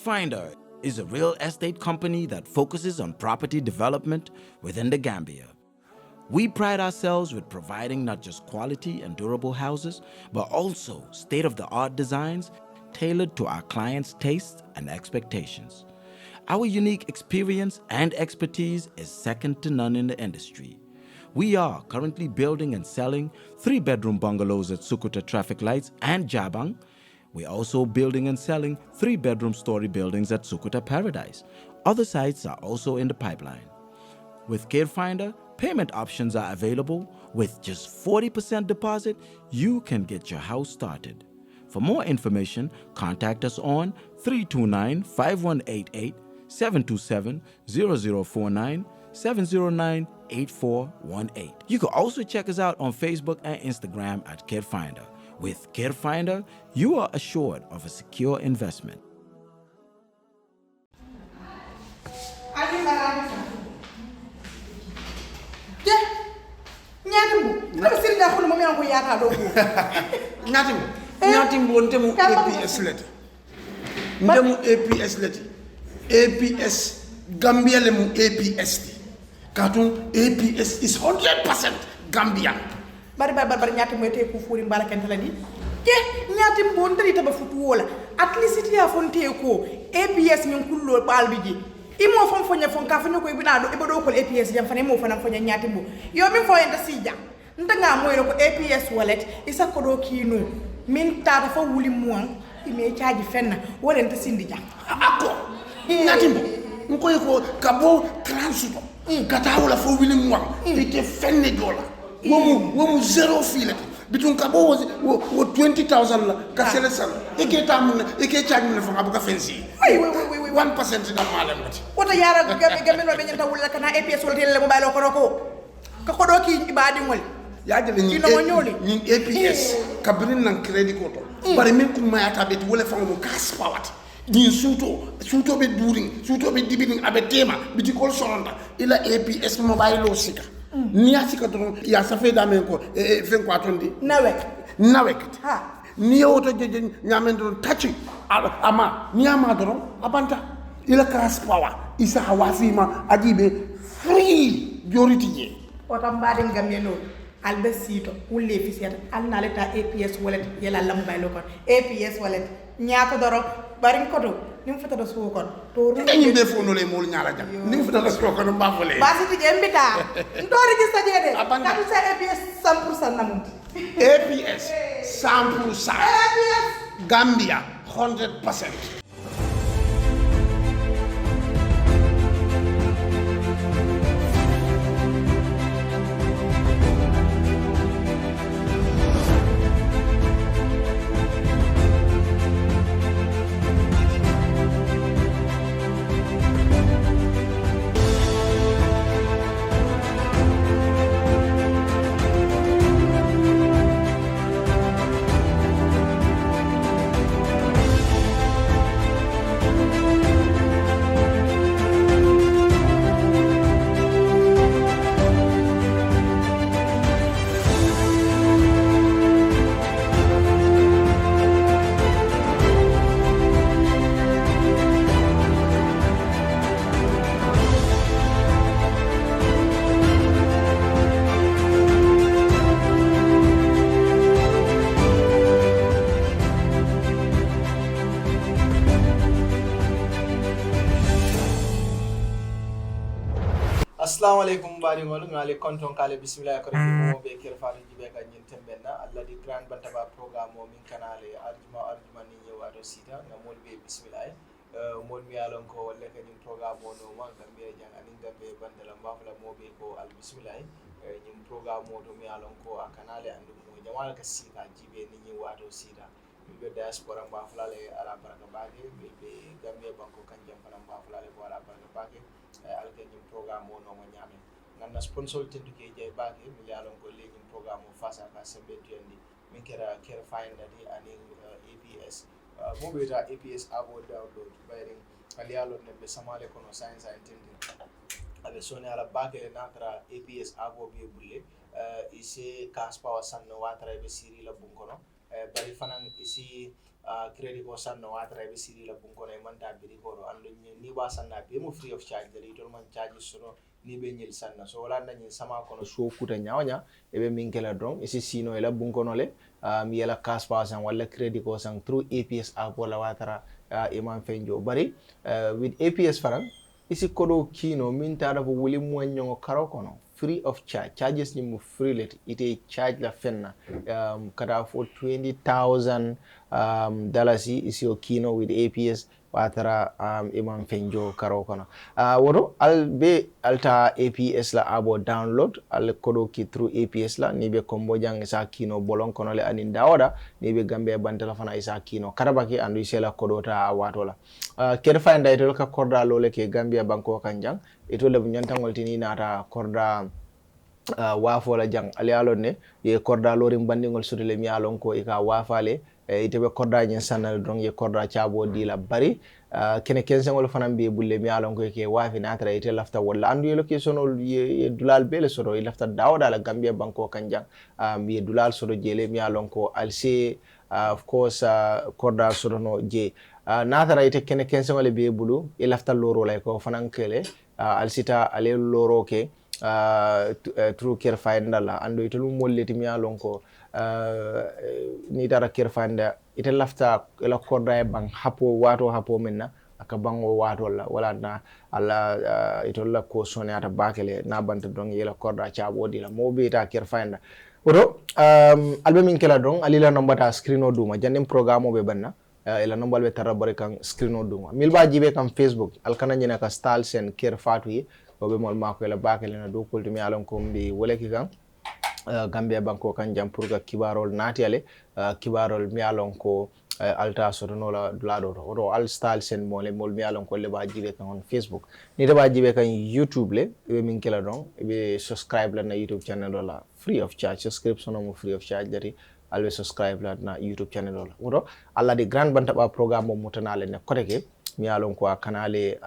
CareFinder is a real estate company that focuses on property development within the Gambia. We pride ourselves with providing not just quality and durable houses, but also state-of-the-art designs tailored to our clients' tastes and expectations. Our unique experience and expertise is second to none in the industry. We are currently building and selling 3-bedroom bungalows at Sukuta Traffic Lights and Jabang. We're also building and selling 3-bedroom story buildings at Sukuta Paradise. Other sites are also in the pipeline. With CareFinder, payment options are available. With just 40% deposit, you can get your house started. For more information, contact us on 329-5188, 727-0049, 709-8418. You can also check us out on Facebook and Instagram at CareFinder. With CareFinder, you are assured of a secure investment. Nyatimbo ntemu APS leti. Ndemu APS leti. APS Gambia lemu APS ti. Katun APS is 100% Gambian. Bari nyatimbo ete ku furi mbala kentala ni. Ke nyatimbo ntari taba futu wola. At least ya fonte ko APS min kullo balbiji. Imo fon fonya fon ka fonyo ko ibina do ibodo ko APS jam fane mo fana fonya nyatimbo. Yo min fo enta sija. Ndanga moyro ko APS wallet isa ko do kinu. Min tata fa wuli muan ime charge fenna wala nta sindi ja ako ngatimbo nkoy ko kabo transuto kata wala fa wuli muan ite fenne dola womu zero file bitun kabo wo 20,000 la ka sele sal ike tamuna ike charge mun fa abuka fensi 1% da malam ngati wota yara gamen no be nyanta wala kana APS wala tele mobile ko do ki ibadi ngol yaje ni APS kabrin nan credit ko to bari min kum mayata bet wala fa mo kas pawat ni suto be during suto be dibini abe tema biti kol sonda ila APS mobile lo sika ni asika to ya safe da men ko fen ko atondi nawek ha ni oto je nyamen do tachi ama ni ama do abanta ila kas power isa hawasima ajibe free joriti je wata mbade ngameno albe sito wulle fisiyata alna leta APS wallet yela lambaylo kon APS wallet nyaata doro barin kodo nim fata do so kon to dañu be fono le mol ñala jam nim fata do so kon mbafole basiti jembita ndo register jede kadu sa APS 100% namundi APS 100% APS Gambia 100%. Assalamu alaikum bari ngol ngali konton kale bismillah ko rebi mo be kër faatu jibe ka ñin tembenna alla di grand Bantaba programme mo min kanale arjuma ni ñewado sita na mol be bismillah mol mi alon ko wala ka ñin programme mo no man gambe jang anin gambe bandala mbafla mo be ko al bismillah ñin programme mo do mi alon ko a kanale andu mo jamal ka sita jibe ni ñewado sita be diaspora mbafla le ala baraka baage be gambe banko kanjam fana mbafla le ko ala baraka baage algeni programme o no nyame ganna sponsor tenduke jey baake mi yalon ko legi programme face à face be tuandi min kera CareFinder di ani APS mo beta APS abo download bayring ali yalon ne be samale kono science and intending abe soni ala baake natra APS abo be bulle ise kas power sanno watra be siri la bunkono bari fanan isi credit ko sanno watra be siri la bunko ne manta biri ko do andu ni ba sanna be mo free of charge dari to man charge so ni be nyil sanna so wala na nyi sama kono so kuta nyawnya e be min kala don isi sino ela bunko no le mi yela cash pasan wala credit ko sang through APS app wala watra imam fenjo bari with APS faran isi kodo kino min tada ko wuli mo nyongo karo kono free of charge charges ni mu free let ite charge la fenna kada for 20,000 dollars isi o kino with APS watara imam fenjo karo kono woto al be alta APS la abo download al kodo ki through APS la ni be Kemo Bojang isa kino bolon kono le anin dawoda ni be Gambia Bantala fana isa kino karabaki andu isela kodo ta watola kede fanda itol ka korda lole ke Gambia banko kanjang itol le nyantangol tini nata korda wafola jang ali alon ne ye korda lorim bandingol sudele mi alon ko ika wafale itebe korda nyen sanal don ye korda chabo dila bari kene kensengol fanam be bulle mi alon ko ke wafi natra ite lafta walla andu ye location ye dulal bele soro lafta dawda la Gambia banko kanjang ye dulal soro jele mi alon ko alse of course korda soro no je natra ite kene kensengol be bulu e lafta loro lay ko fanan kele alsita ale loro ke true care finder la ando itelu molleti mi alon ko ni tara care finder ite lafta ela korda e bang hapo wato hapo minna aka bango wato la wala na alla itolla ko sone ata bakele na banta don yela korda chabo di la mobi ta care finder odo albe min kala don alila nombata screen o duma jannim programme be banna ila nombal be tara bari kan screen o duma milba jibe kan Facebook alkana nyina ka stals and care fatu yi be mol mako ila bakele na do kulti mi alon ko mbi wala ki kan Gambia banko kan jam pour ga kibarol natiale kibarol mi alon ko alta sotono la lado do al style sen mole mol mi alon ko le ba jibe kan on Facebook ni de ba jibe kan YouTube le be min kala don be subscribe la na YouTube channel la free of charge subscription mo free of charge dari alwe subscribe la na YouTube channel la wodo alla di grand Bantaba programme mo mutanale ne koteke mi alon ko kanale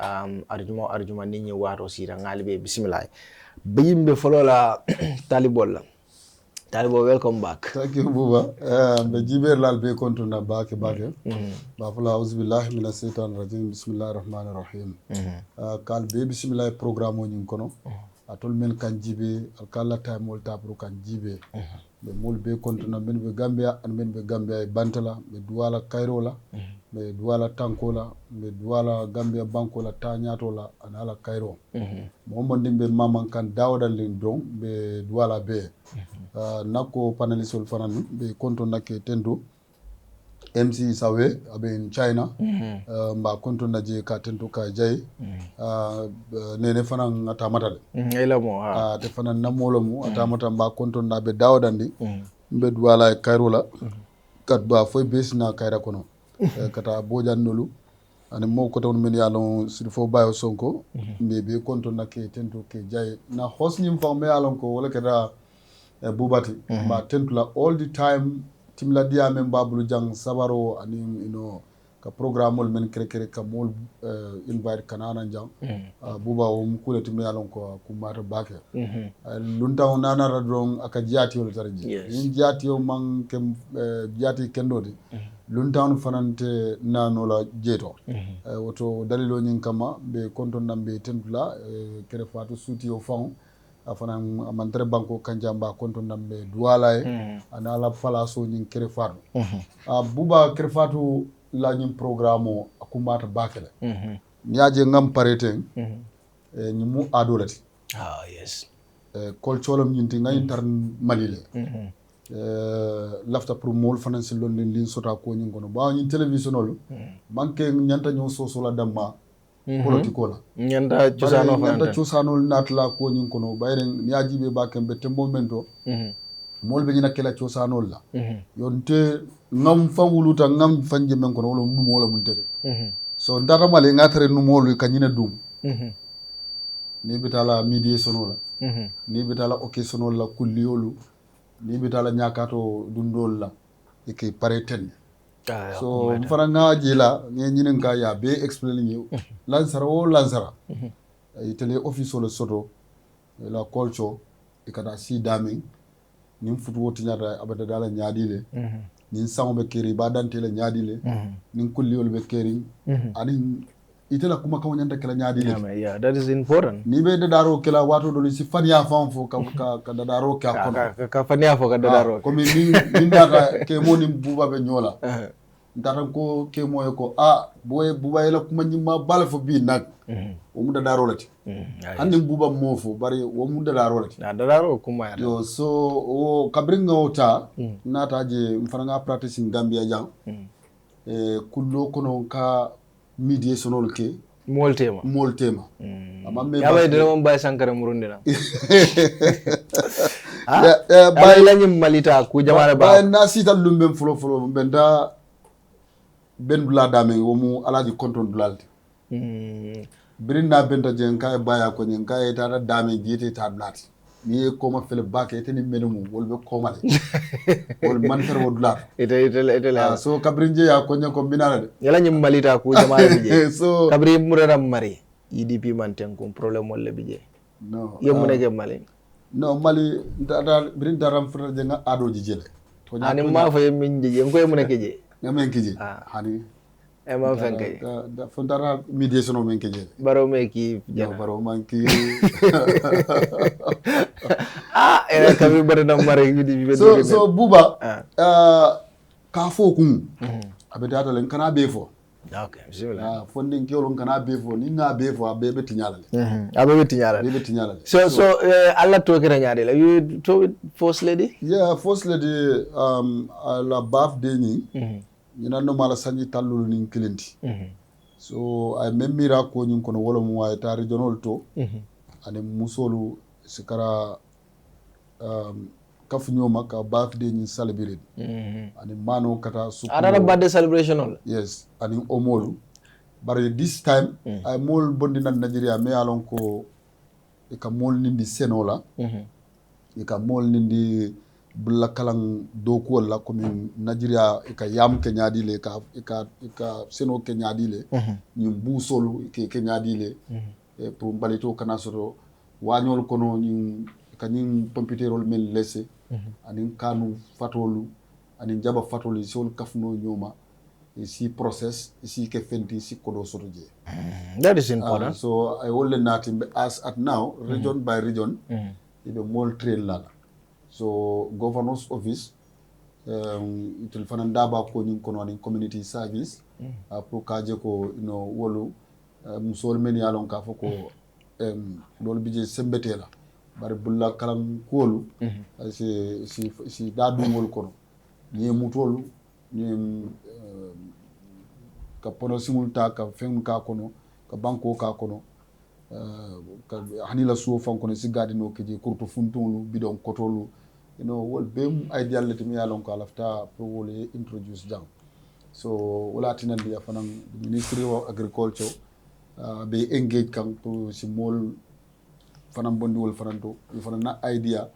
arjuma ninyi waro sira ngalibe bismillah bayimbe folola talibol welcome back. Thank you Buba be jiber lal be kontuna baake ba fala auzubillahi minash shaitanir rajim bismillahir rahmanir rahim kal be bismillah programme o nyin kono atol men kan jibe kala time wol tabru kan jibe be mol be kontuna men be Gambia an men be Gambia Bantala be duwala Cairo la be duwala Tankola be duwala Gambia banko la tanyato la anala Cairo mo ndimbe maman kan dawda lin don be duwala be nako panelisol fanan be konto nake tendo MC Sawe abe in China mba konto naje ka tento ka jay nene fanan atamata de elamo te fanan namolo mu atamata mba konto na be dawdandi be duwala Cairo la kat ba foy besina Cairo kono kata bojan nolu ani mo ko ton men yalon sur fo bayo sonko be konto nake tento ke jay na hosnim fa me yalon ko wala kata bubati ma tentula all the time timla dia men babulu jang sabaro ani ka programme men kere ka mol invite kanana jang buba o mukule timla yalon ko kumata bake lunta nana radron aka jiati wala tarji yin jiati o man kem jiati kendodi lunta fanante nano la jeto woto dalilo nyin kama be konton nambe tentula kere fatu suti o fon afana amantere banko kanjamba konto nambe duwala ana ala fala so nyin kerefatu buba kerefatu la nyin programo akumata bakele niaje ngam parete nyimu adolati yes kolcholom nyinti ngay tar malile lafta pour mol finance lon lin sota ko nyin kono ba nyin televisionol manke nyanta nyo soso la damma politiko la nyanda chusano natla ko nyin kono bayre ni ajibe bakembe tembo mento mol be nyina kela chusano la yonte ngam fawuluta ngam fanje men kono wala dum wala mun tere so ndata male ngatre no molu kanyina dum ni bitala mediation la ni bitala occasion la kulliyolu ni bitala nyakato dundol la e pare ten so mfana nga jela nyinin ka ya be explain ni lansara itele office le soto la culture e kada si dami nim futu woti nyata abada dala nyaadile nin sango be keri ba dantele nyaadile nin kulliol be keri ani itela kuma kaw nyanda kala nyaadile yeah, that is important. ni be dadaro kala wato do si fania fam fo ka dadaro ka kono Ka fania fo ka dadaro ko min data ke moni buba be nyola ndata ko ke moy ko boy buba yela kuma nyima bala fo bi nak o mu dadaro lati hande buba mofo bari o mu dadaro lati na dadaro kuma ya yo so o kabringa ota nata je mfanga practice in Gambia jang kullo kono ka mediationol ke moltema amma me ya bay dina mom bay sankara murundi na bay lañum malita ku jamare ba na sital lumbe folo benda ben dula dame wo mu alaji konton dulalti birinda benta jen kay baya ko nyen kay tata dame jiti ta blati ni ko ma fele bake tani menum wolbe ko male wol man fer wo dulat ite so kabrinje ya ko nyen ko binala de yala nyim malita ku jamare bije so kabri muraram mari UDP man ten ko problème wala bije no yemu nege mali no mali dada birinda ram fer jenga ado jijele to ani ma fa min jije ko yemu nege je ngamen kije hani ma fenke da fondara mediation men kije baro me ki jana baro man ki era kabi bare na mare UDP be so buba ka fo kun abe data len kana be fo okay bismillah fondin kelon kana be fo ni na be fo abe be tinyala abe be tinyala so alla to kira nyaade la you to first lady first lady la birthday ni ñina no mala sanji tallul ni kilenti so ay memira ko ñun kono wala mu way ta regional to ane musolu sikara kaf ñoma ka birthday ni celebrate ane mano kata su ara birthday celebration all yes ane omolu but this time ay mol bondi na Nigeria me alon ko e ka mol nindi senola e ka mol nindi bulla kalang doku wala comme Nigeria ka yam ke nyaadile ka seno ke nyaadile ñu busol ke nyaadile e pour balito kana soto wañol kono ñu ka ñu pompitirol men lesse ani kanu fatolu ani jaba fatolu sol kafno ñoma si process si ke fenti si kodo soto je that is important so I will not as at now region by region ibe mol train la so governor's office itel fanan daba ko ñing kono ni community service pour kaje ko wolu musol men yalon ka foko dol bije sembetela bari bulla kalam kolu si dadungol kono ni mutolu ni ka pono simulta ka fen ka kono ka banko ka kono ka hanila suo fan kono si gadino keje kurto funtulu bidon kotolu wol bem idea leti mi yalon ko alafta pour wole introduce jang so wala tinandi ya fanan ministry of agriculture be engage kan pour si mol fanan bondi wol fanan to fanan na idea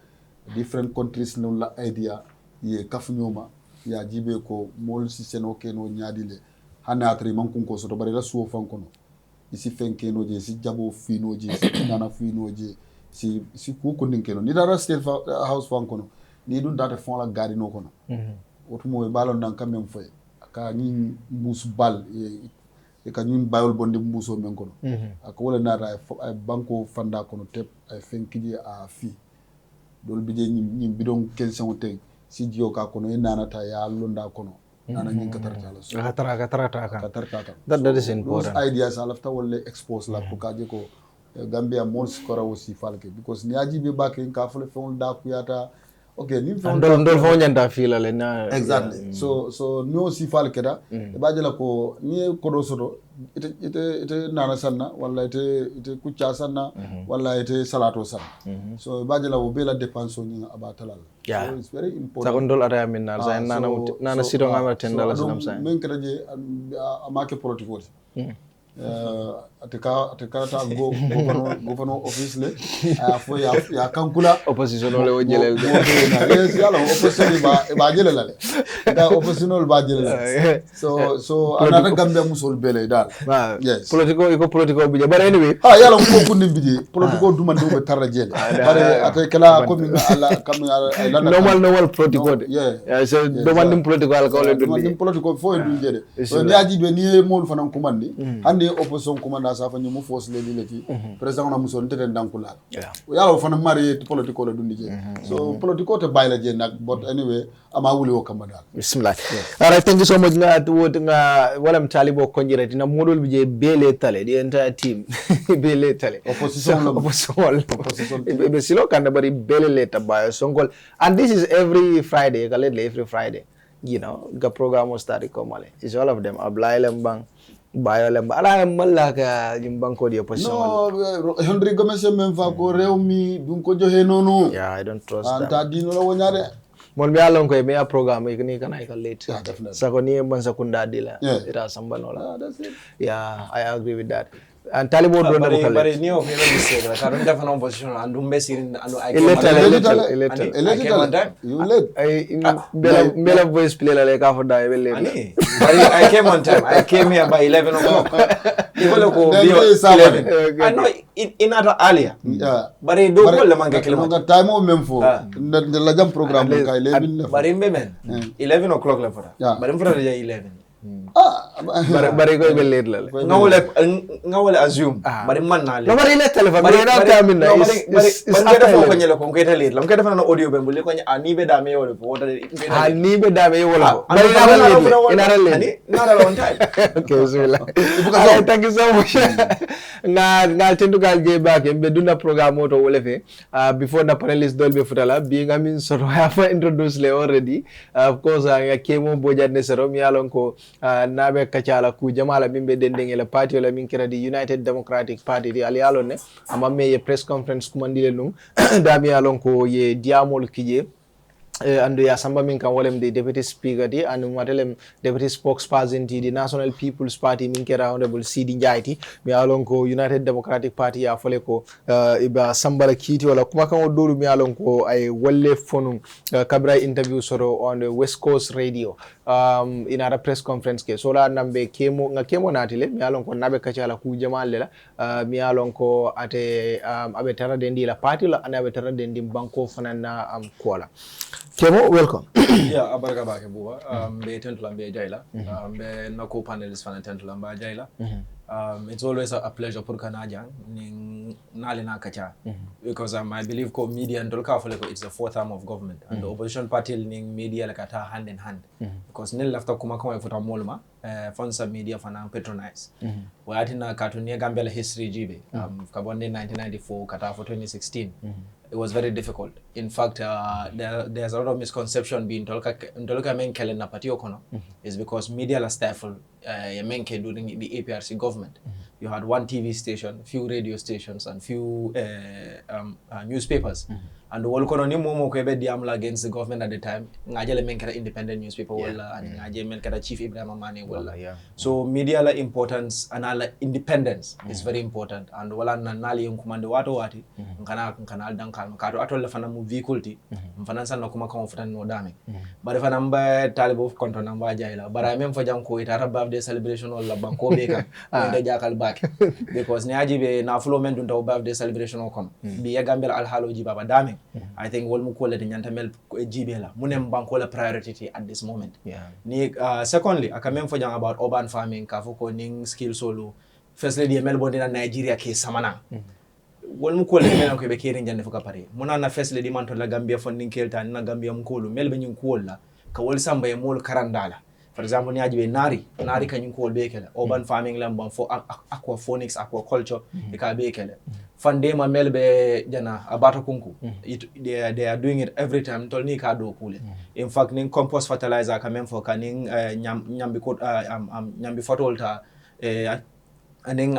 different countries no la idea ye kafnyoma ya jibe ko mol si seno keno nyaadile hanatri man kun ko soto bari la suo fan kono isi fenkeno je si jabo fino je si nana fino je si ko ninkeno ni dara state house fan kono ni dun data fon la gadi no kono otumo e balon nan kamem fay ka ni mbus bal e ka ñun bayol bonde mbuso men kono ak wala nata ay banko fanda kono tep ay fenkije a fi dol bije ñi bidon question te si jiyo ka kono e nanata ya londa kono nana ñin katarta la katarta that is important those ideas alafta wala expose la pour kaje ko Gambia mon skora aussi falke because ni aji be back in ka fole fon da kuyata okay ni fon ndol fo nyanta fila le na exactly so no si falke da e bajela ko ni ko do soto ite nana sanna wala ite kucha sanna wala ite salato sanna so bajela wo bela dépense ni abatalal so it's very important sa ndol ata min na sa nana sito ngama $10 nam sa men kadaje amake politique woti atika ta governor office le fo ya kankula opposition ole o jelel yes yalo opposition ba jelel le da opposition ba jelel so another Gambia musol bele dal yes political bija but anyway yalo ko kunni bije political duma ndu tarra jele bare atakala ko min ala normal political yeah so demanding political ko le demanding political fo ndu jele so ni aji be ni mol fanan kumandi hande opposition kumanda sa fa ñu mu force le dilati président na muso ndete dankula yalo fana mari political la dundi je so political te bayla je nak but anyway ama wuli o kamba dal bismillah all right thank you so much nga walam talibo ko njira dina modol bi je bele tale the entire team bele tale opposition be silo kan bari bele leta bayo songol and this is every Friday every Friday you know the program was start komale it's all of them ablailem bang bayolemba ala malla ka jimbanko di opposition no Henry Gomez même fa ko rewmi dum ko joxe nonu yeah I don't trust that anta dino la wonyare mon bi alon ko e meya programme ni kana ka late definitely sako ni man sakunda dila ita sambanola that's it yeah I agree with that and talibo do na ko bare ni o fero mistake la karon dafa na opposition andu mbesirin andu ay you late bela voice play la ka for da bele ani I came on time I came here by 11 o'clock people ko bio 11 I know in other earlier bare do ko le manga kelma nga time o même fo la jam programme ka 11 bare men 11 o'clock la fora bare mfora ja 11 bare ko be late la ngawale assume bare man na le no bare le telephone bare na time na is after ko nyelo ko ngeta late lam ngeta na audio be mbule ko ani be dame wala ko wota ani be dame wala bare na late not a long time okay bismillah thank you so much nga tendu gal je back be duna programme to wole fe before the panelist dolbe futala bi nga min soro have introduce le already of course nga Kemo Bojang ne soro mi alon ko nabe kacala ku jamala bimbe dendengela party wala min kira di United Democratic Party di ali alon ne amamme ye press conference kumandile num dami alon ko ye diamol kije andu ya samba min kan wolem the deputy speaker di anu matelem deputy spokesperson di the National People's Party min kera honorable Sidi Njaiti mi alon ko United Democratic Party ya fole ko iba sambala kiti wala kuma kan dolu mi alon ko ay wolle fonum kabra interview soro on the West Coast Radio in a press conference ke sola nambe Kemo natile mi alon ko nabe kacala ku jamal la mi alon ko ate abe tara dendi la party la anabe tara dendi banko fanana kola Kemo, welcome. Yeah, abaraka bake buwa. Be tentula be jaila. Be nako panelists fan tentula ba jaila. It's always a pleasure for Kanajang ning nali na kacha because I believe ko media and dolka foleko it's the fourth arm of government and the opposition party ning media like ata hand in hand because nil lafta kuma futa molma fonsa media fana patronize we atina katunia Gambia history jibe kabonde 1994 kata for 2016 it was very difficult. In fact, there's a lot of misconception being tolka menkele na patio kono is because media la stifle menke during the APRC government. You had one TV station, few radio stations, and few newspapers. And the whole kono ni momo kwebe diamla against the government at the time. Ngajele menkera independent newspaper wala and ngajele menkera Chief Ibrahim Amani wala. So media la importance and la independence is very important. And wala nali yung kumande watu wati nkana dankal makato ato la fana mu vehicle ti mfana sana kuma kama futan no dame. But if namba talibo konto namba jaila. But I remember jam ko itara birthday celebration wala banko beka wende jakal back because ni ajibe na flow men dunta birthday celebration okom. Biya Gambia al halo jibaba dame. I think wol mu kolete nyanta mel jibela munem banko la priority at this moment. Ni secondly akamem for jang about urban farming kafuko ning skill solo first lady Melbourne na Nigeria ke samana. Wol mu kolete mel ko be keri njande fuka pare. Muna na first lady man to la Gambia funding kelta na Gambia mkolu mel be nyin kolla ka wol samba e mol karandala. For example, ni ajibe nari kanyun ko bekele urban farming lambon for aquaponics aquaculture ka bekele fandema melbe jana abata kunku they are doing it every time tol ni ka do kule in fact ning compost fertilizer ka mem for kaning nyambi ko nyambi fotolta aning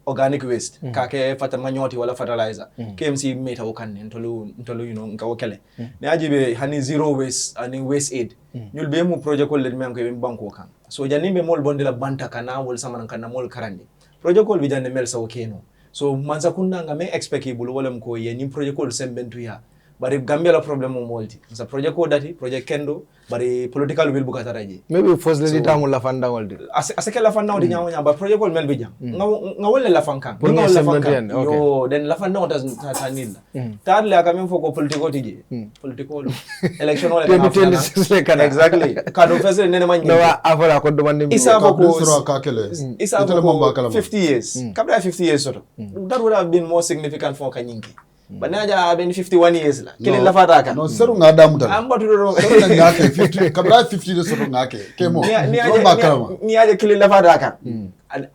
organic waste kake fata manyoti wala fertilizer KMC meta wokan ntolu you know nka wokele ni ajibe hani zero waste aning waste aid nyul be mu project ko le mem ko banko kan so janimbe mol bonde la banta kana wol samana kana mol karande project call bijane mel sa okeno so mansa kunda nga me expect bulu wala mko ye ni project call sembentu ya bari Gambia la problem mo molti sa project call dati project kendo bari political will bukata raje maybe first lady tamu la fanda waldi asake la fanda di nyawo ba project call mel bijam nga wala la fankan nga la fankan yo then la fanda ta tanilla tadle aka men foko political tije political election wala 2026 kana exactly kado fese nene man no afala ko demande isa ko kakele isa ko 50 years kabla 50 years soto that would have been more significant for kanyingi banaja ben 51 years la kile la fataka no seru ngada mutal amba tudoro ngake 50 kabla 50 de soto ngake kemo ni aje kile la fataka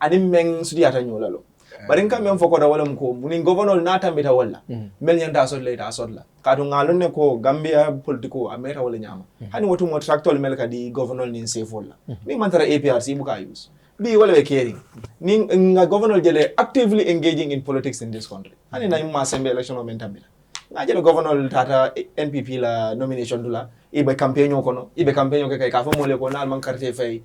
ani men sudi ata nyola lo bari kam men foko da wala mko munin governor na tambita wala mel nyanda sot leta sot la kadu ngalon ne ko Gambia politiko ameta wala nyama hani wotu mo tractol mel kadi governor ni sefol la ni mantara APRC buka use be wala caring ni nga governor jele actively engaging in politics in this country hani na ma sembe election o mentabila nga jele governor tata NPP la nomination dula ibe campaign kono ibe campaign ke kay ka fa mole ko na man carte fay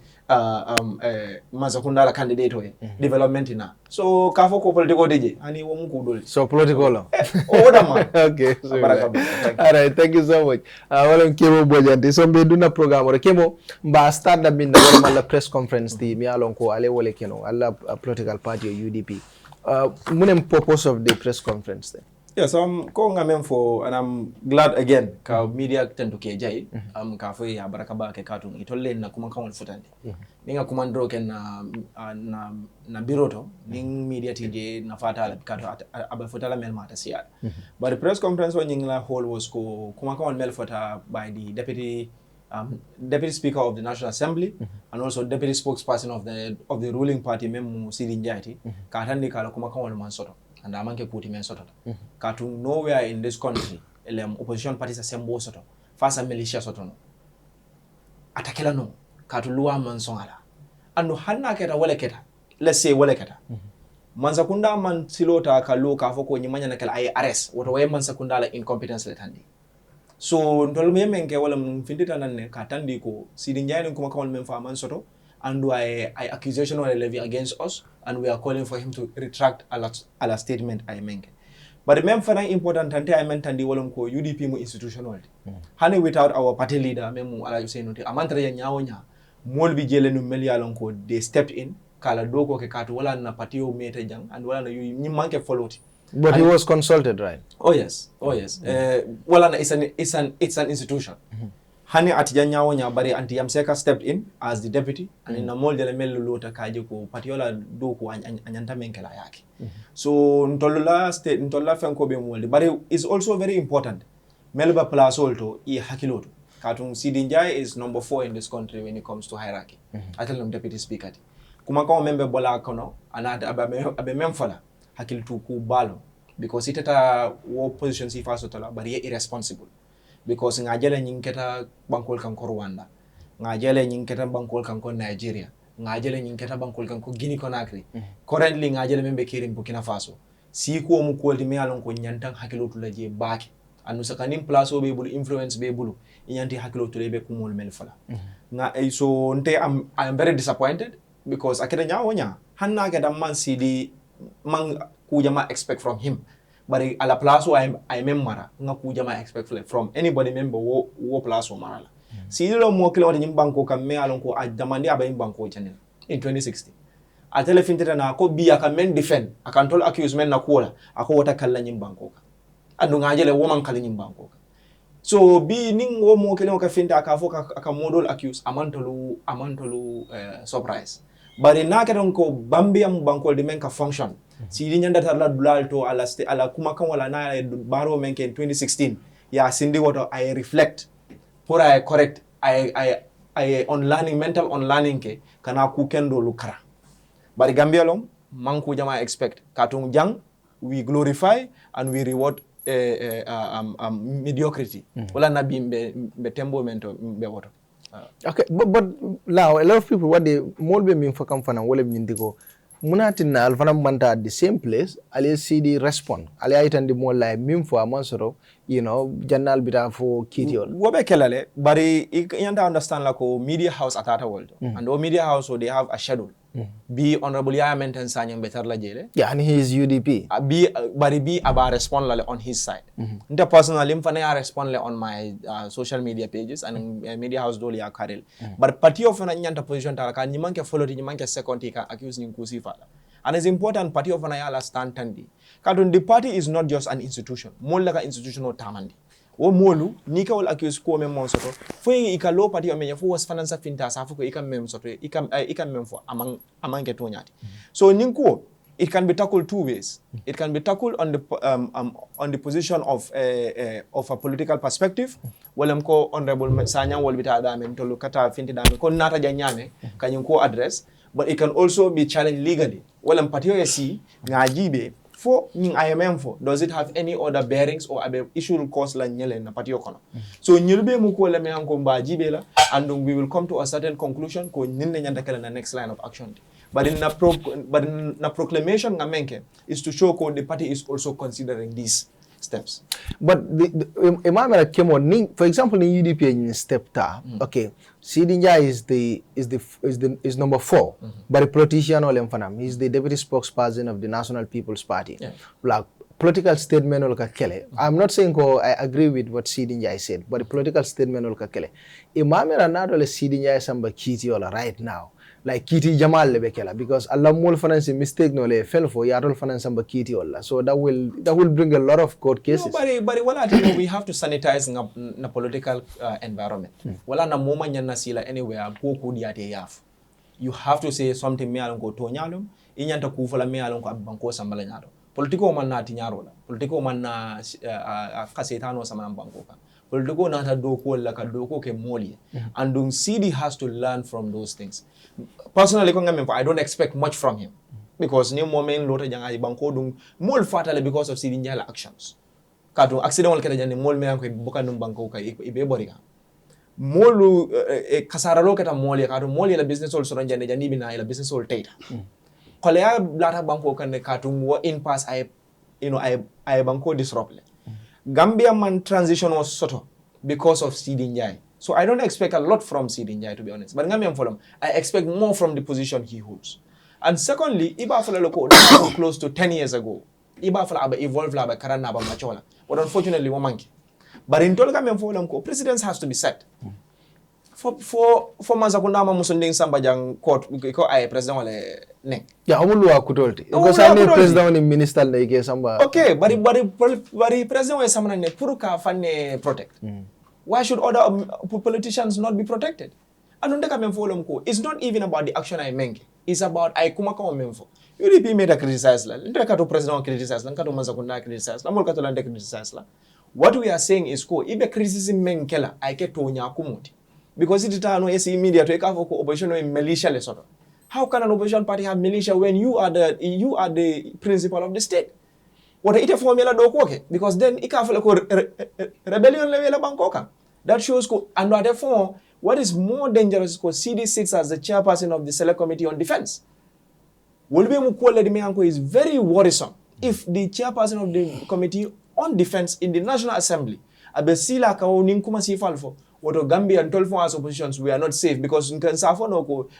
mazakunda la candidate we development na so ka fa ko political deje hani wo mu ko dol so political lo oda man okay so all right thank you so much wala Kemo Bojang so be duna programme o Kemo ba start da bin wala mala press conference di mi alon ko ale wala keno alla political party UDP munem purpose of the press conference then. Yes, I'm calling them for, and I'm glad again. Ka media tend to kejai. Ka foi ya baraka ba ke katun. Itolle na kuma kawon futandi. Ninga kumandro ken na biroto. Ning media TJ na fata ala kato abafutala mel mata siya. But the press conference when yingla hall was ko kuma kawon mel fota by the deputy speaker of the National Assembly and also deputy spokesperson of the ruling party memu Sirinjati. Ka tandi kala kuma kawon mansoto. And amanke puti men soto katu nowhere in this country elem opposition parties asembo soto fasa militia soto no atakela no katu luwa mansongala anu hanna keta wala keta let's say wala keta mansakunda man silota kalu ka foko nyimanya na kala ay arrest woto way mansakunda la incompetence letandi so ndol menke wala mfindita nanne katandi ko sidinjani kuma kawal men fa man soto and I accusation or levy against us, and we are calling for him to retract a statement I make. But the main very important thing I meant and the ko UDP mu institutional. Hani without our party leader memu ala you say no amantre ya nyaonya mol bi jele no meli alon ko they stepped in kala doko ke katu wala na party o mete jang and wala na you manke follow it. But he was consulted, right? Oh yes. Wala na it's an institution. Hani atija nyawonya bari anti yamseka stepped in as the deputy and in amol de melu lota kaje ko patiola do ko anyanta menkela yake so ntolla fenko be molde bari is also very important melba plus also e hakiloto katun Sidinjai is number 4 in this country when it comes to hierarchy atelum deputy speaker kuma ko membe bola kono anada abe memfala hakiltu ku balo because itata wo position si faso tola bari irresponsible because ngajele nyinketa bankol kanko Rwanda ngajele nyinketa bankol kanko Nigeria ngajele nyinketa bankol kanko Guinea Conakry currently ngajele membe kirim Burkina Faso si ko mu kolti me alon ko nyantan hakilotu la je baaki anu sakanim place be bulu influence be bulu nyanti hakilotu le be kumol mel fala so nte I'm very disappointed because akeda nyawonya hanna ga man sidi man ku jama expect from him. But ala plaso I memara nga kujama expect from anybody member wo plaso marala si lo mo kilo de banko kam me alon ko adamandi aba banko channel in 2016 a telefinteta na ko biya ka men defend akantol accuse men na kola ako wata kala nyim banko ka andu ngajele wo man kala nyim banko ka so bi ning wo mo kilo ka finta ka foka aka model accuse amantolu surprise bari na ka don ko bambia mu banko de men ka function si di nyanda tarla dulalto ala kuma kan wala na baro menke in 2016 ya sindi woto I reflect for I correct I mental unlearning ke kana ku kendo lukara bari Gambia long manku jama expect katung jang we glorify and we reward mediocrity wala na be tembo mento be woto okay but now a lot of people what they molbe min fakam fana wala min digo munatina alfana manta at the same place ali CD respond ali itandi mo la mim fo amansoro jannal bita fo kitiol wobe kelale bari yanta understand la ko media house atata world and the media house so they have a schedule Be Honorable Yaya Menten Sanyang better la jele. Yeah, and he is UDP. Be about respond on his side. Nte personally, mfana respond on my social media pages and media house doli ya karil. But party of na nyanta position talaka nyimanke follow nyimanke second ka accuse ninkusi fala. And it's important party of na yala stand tandi. Kadun the party is not just an institution. Mola ka institutional tamandi. O molu nika wal accuse ko mem monsoto fo ika lo party o menya fo was finance finta sa fo ko ika mem soto ika mem fo amang ke tonyati. So ninko it can be tackled two ways. It can be tackled on the position of a political perspective. Walam ko honorable Sanyang wal bita da men tolu kata finti da ko nata janyame kanyum ko address, but it can also be challenged legally. Walam party o yesi ngajibe for IMM for does it have any other bearings or issue cause la nyele na party okono. So nyilbe mu ko le me anko mba jibela and we will come to a certain conclusion ko nyinde nyanda kala na next line of action. But in the proclamation ngamenke is to show ko the party is also considering these steps. But imamera Kemo, for example, in UDP in step ta, okay, Sidinja is number 4, but a politician or Lemfanam, he's the deputy spokesperson of the National People's Party. Yeah. Like political statement or kakele. I'm not saying I agree with what Sidinja said, but a political statement or kakele. Imamera not only Sidinja samba kiti or right now. Like Kiti Jamal lebekela because Allah mul finance mistake no le fell for yarol finance amba Kiti olla, so that will bring a lot of court cases. No, but wala tino we have to sanitize na political environment. Wala na moma nyana sila anywhere ko diate yaf. You have to say something me alon ko to nyalum inyanta ku fala me alon ko banko sambala nyalo. Politiko man na tinyaro la. Politiko man na kasetano sama banko ka. Politiko na ta doko la ka doko ke moli. And CD has to learn from those things. Personally, I don't expect much from him because new moment lota janga banko dung mol fatale because of Sidinjala actions. Katu accident wal keta mol me anko buka num banko kai ibe boriga. Molu kasaralo keta mol katu mol la business also ranjane jani bina la business all tata. Kole ya blata banko kan katu wo in pass I banko disrupt. Gambia man transition was soto because of Sidinjai. So I don't expect a lot from Sidinjai, to be honest. But I expect more from the position he holds. And secondly, Iba Fala Loko, close to 10 years ago, Iba Fala evolved like Karana Machola. But unfortunately, one monkey. But in Tolga precedence has to be set. For Mazakundama Musunding Sambajang court, because I president wale ne. Yeah, Omulu Akutolti. Because I need president in minister like Samba. Okay, but president was someone ne Puruka Fane protect. Why should other politicians not be protected? It's not even about the action I make. It's about I kumaka memfo. UDP made a criticize la. Ndeka president criticize la. Nkato Mazakunda criticize la. Molka tolande criticize la. What we are saying is ibe criticism menkela I ke tonya kumuti. Because it no esi media to ekafo ko opposition no militia le soto. How can an opposition party have militia when you are the principal of the state? What ite formula do koke because then ikafo ko rebellion le la bankoka. That shows and therefore what is more dangerous is CD sits as the chairperson of the Select Committee on Defense. Wolbe Mukwele Dimeanko is very worrisome if the chairperson of the Committee on Defense in the National Assembly abesila ka ninkuma sifalfo wato Gambia and 12 as oppositions we are not safe because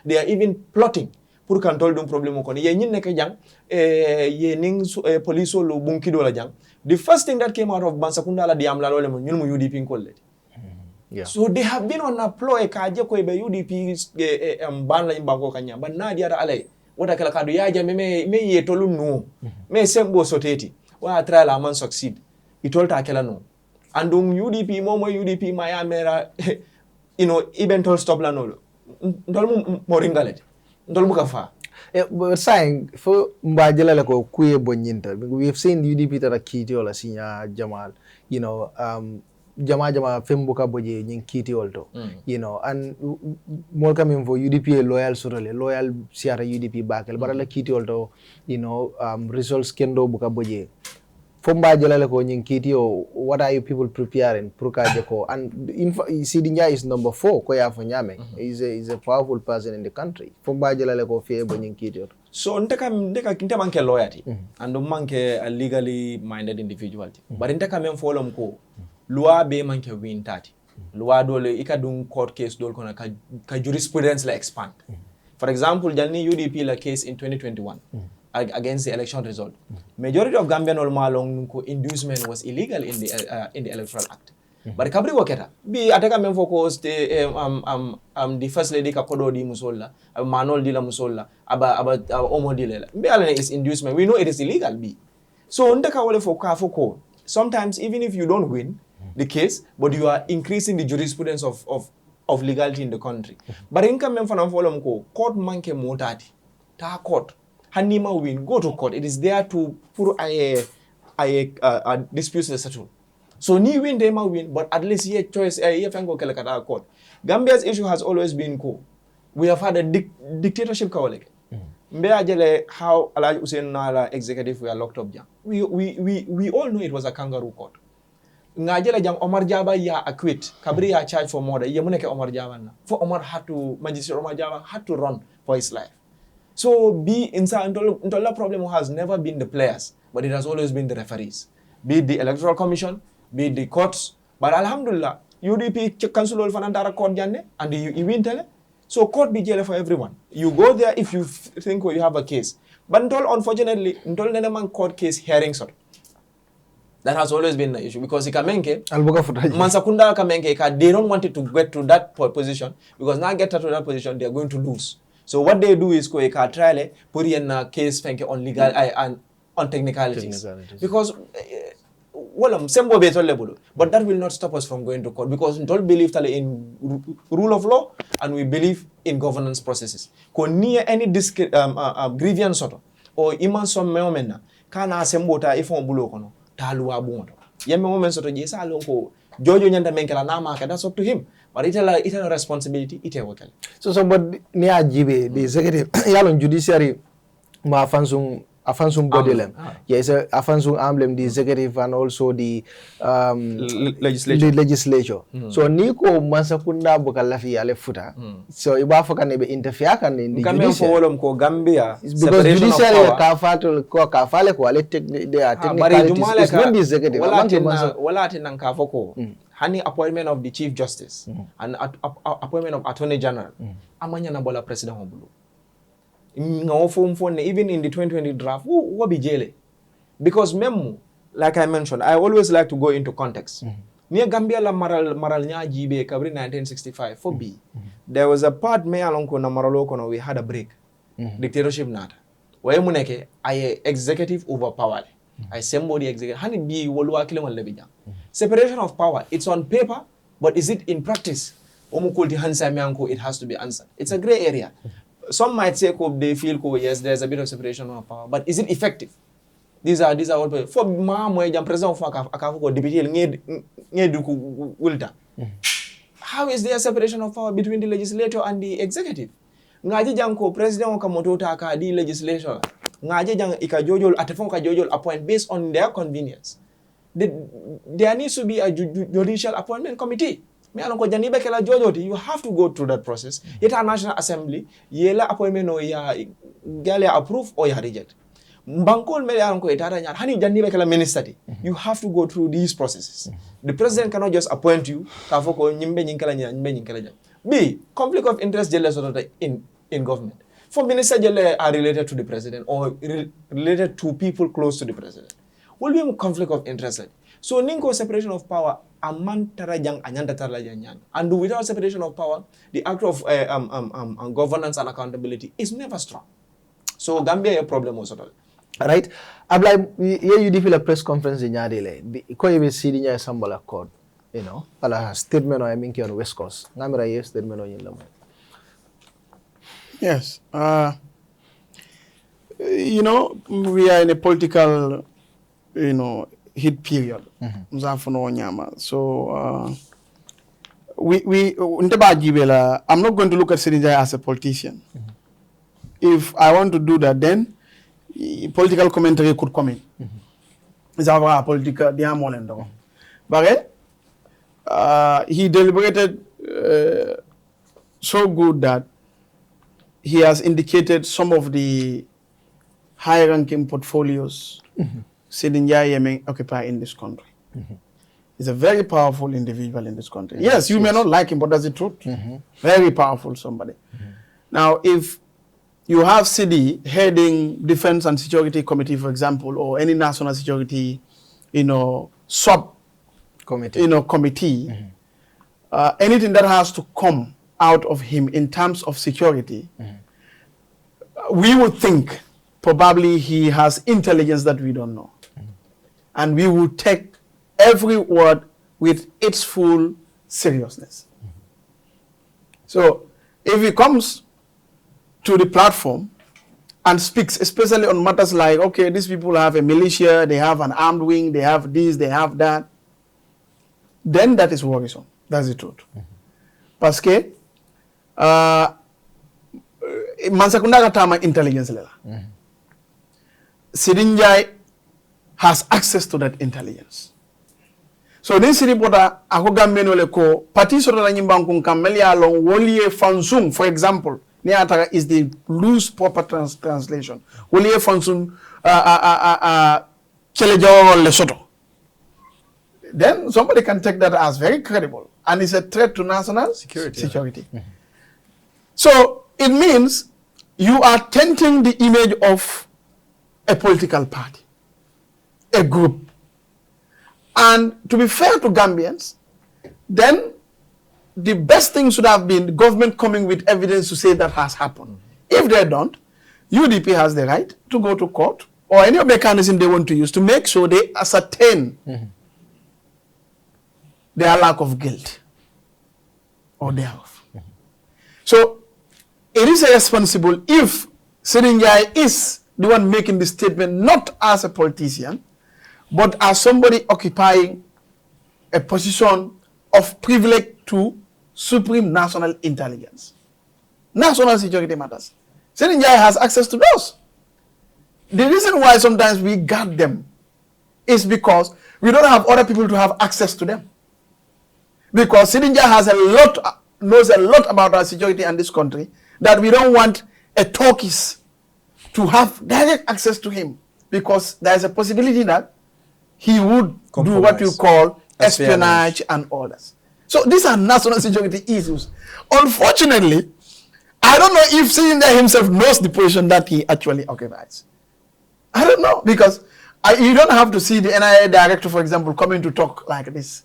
they are even plotting pour control dum problem ko ye nyin nek jang ye ning police lo bunkido la jang. The first thing that came out of Bansakunda la diam la lole ñun mu UDP ko le. Yeah. So they have been on a ploy kaje ko be UDP ban la banko kanya but na dia alay wata kala kadu yaja me ye tolu no me sembo soteti wa try la man succeed it all ta kala no and UDP momo UDP maya mera eventual stop la no ndol mo ringalet ndol mu ka fa but saying for mbajela la ko kuye bonyinta we have seen UDP tara kiti ola sinya Jamal jama fembuka boje nyin kiti olto and more coming for UDP loyal surale loyal siara UDP bakel barala kiti olto results kendo buka boje fomba jela ko nyin kiti o what are you people preparing prukaje ko and Sidinja is number 4 ko ya fo nyame is a powerful person in the country fomba jela ko fe bo nyin kiti olto so ndeka manke loyalty and manke a legally minded individual but ndeka men folom ko loi be manke win tati loi dole ikadun court case dole kona ka jurisprudence la expand For example, Jalni UDP la case in 2021 against the election result. Majority of Gambian Olmalong inducement was illegal in the Electoral Act. But kabri waketa bi ataka men focus the first lady ka kodo di musolla manol di la musolla aba omo di lela be alane is inducement. We know it is illegal bi. So ndaka wale foko sometimes even if you don't win the case, but you are increasing the jurisprudence of legality in the country. But in come from follow ko court manke motati ta court hanima win go to court. It is there to put a dispute settle. So ni win they might win, but at least ye choice ye fango kele kata court. Gambia's issue has always been we have had a dictatorship kawaleke. Mbe ajele how Alhaji Hussein Nala executive were locked up jam. We all know it was a kangaroo court. Ngajele jam Omar Jaba ya acquit. Kabri ya charged for murder. Ye muneke Omar Jaba na. For Magistrate Omar Jaba had to run for his life. So inside the problem has never been the players, but it has always been the referees. Be it the Electoral Commission, be it the courts. But Alhamdulillah, UDP cancel all fanandara court janne and you win tele. So court be jail for everyone. You go there if you think you have a case. But unfortunately, neneman court case hearing sort. That has always been the issue because ikamenke mansakunda kamenke they don't want it to get to that position because now get to that position they are going to lose. So what they do is ko trial put in a case fenke on legal and on technicalities. Because sembo beto level, but that will not stop us from going to court because we don't believe in rule of law and we believe in governance processes. Ko near any grievance sort or iman some meomena kana sembo ta ifon bulo kono talu abundo. Yemme moment sort jesa lonko jojo nyanda menkela na maka that's up to him. But it's a responsibility it's a work. So but near GB the executive yalon judiciary ma afansung bodilem. Yes, afansung amblem the executive and also the legislature. So niko mansakunda bukalafi ale futa. So ibafaka nebe interfere kan in the judiciary. Ko Gambia because judiciary kafale ko ale technicalities. It's not the executive. Wala atin kafoko. Hani appointment of the Chief Justice and appointment of Attorney General. Amanya na bola President Obulu. Even in the 2020 draft, who be jailed? Because memo, like I mentioned, I always like to go into context. Near Gambia la maral nya jibe kabri 1965 for B. There was a part me alonko na maraloko na we had a break. Dictatorship nata. Wae muneke I executive overpowered. I somebody executive. Hani B wolwa kile lebija. Separation of power. It's on paper, but is it in practice? Omukulti hansa mianko, it has to be answered. It's a gray area. Some might say they feel yes, there's a bit of separation of power, but is it effective? These are all for Mamwe Jam President of Akafuko deputy Ngeduku Wilta. How is there a separation of power between the legislature and the executive? Ngaji Janko President Okamoto Taka the legislature. Ngaji Jang Ikajojol Atefonka Jojol appoint based on their convenience. There needs to be a judicial appointment committee. You have to go through that process. Yet a National Assembly, yela appointment or ya gale approve or ya reject. Bankol me anko itara nya hani janibe kala minister. You have to go through these processes. The president cannot just appoint you kafoko nyimbe nyinkala nya nyimbe nyinkala nya. B, conflict of interest jealous in government. For minister jele are related to the president or related to people close to the president. Will be a conflict of interest. So ninko separation of power amantara anyanda tarajang. And without separation of power, the act of governance and accountability is never strong. So Gambia a problem also. Right. Ablay you defile a press conference in Yadele. Ko yebe sidi nya sambala code. You know, ala statement I mean on West Coast. Ngamira yes statement on yinla. Yes. You know, we are in a political, heat period. So I'm not going to look at Sirinjai as a politician. If I want to do that, then political commentary could come in. It's our political diamond. But he deliberated so good that he has indicated some of the high-ranking portfolios Sirinjai may occupy in this country. He's a very powerful individual in this country. Yes, you may not like him, but that's the truth. Very powerful somebody. Now, if you have CD heading Defense and Security Committee, for example, or any national security, sub Committee. Committee, anything that has to come out of him in terms of security, we would think probably he has intelligence that we don't know. And we would take every word with its full seriousness. So if he comes to the platform and speaks, especially on matters like, okay, these people have a militia, they have an armed wing, they have this, they have that, then that is worrisome. That's the truth. Parce que Mansakunda katama intelligence lela. Sidinjai has access to that intelligence. So this reporter akoga menole ko parti soro la nyimbanku kameli along wolie fansung, for example, Niatara is the loose proper translation. Wolie fansung Chelejo Lesotho. Then somebody can take that as very credible and it's a threat to national security. So it means you are tainting the image of a political party, a group. And to be fair to Gambians, then the best thing should have been the government coming with evidence to say that has happened. If they don't, UDP has the right to go to court or any mechanism they want to use to make sure they ascertain their lack of guilt or thereof. So it is irresponsible if Sirinjai is the one making the statement not as a politician, but as somebody occupying a position of privilege to supreme national intelligence. National security matters. Sirinjai has access to those. The reason why sometimes we guard them is because we don't have other people to have access to them. Because Sirinjai knows a lot about our security in this country, that we don't want a talkies to have direct access to him, because there is a possibility that he would do what you call espionage and others. So these are national security issues. Unfortunately, I don't know if Sirinjai himself knows the position that he actually occupies. I don't know, because you don't have to see the NIA director, for example, coming to talk like this.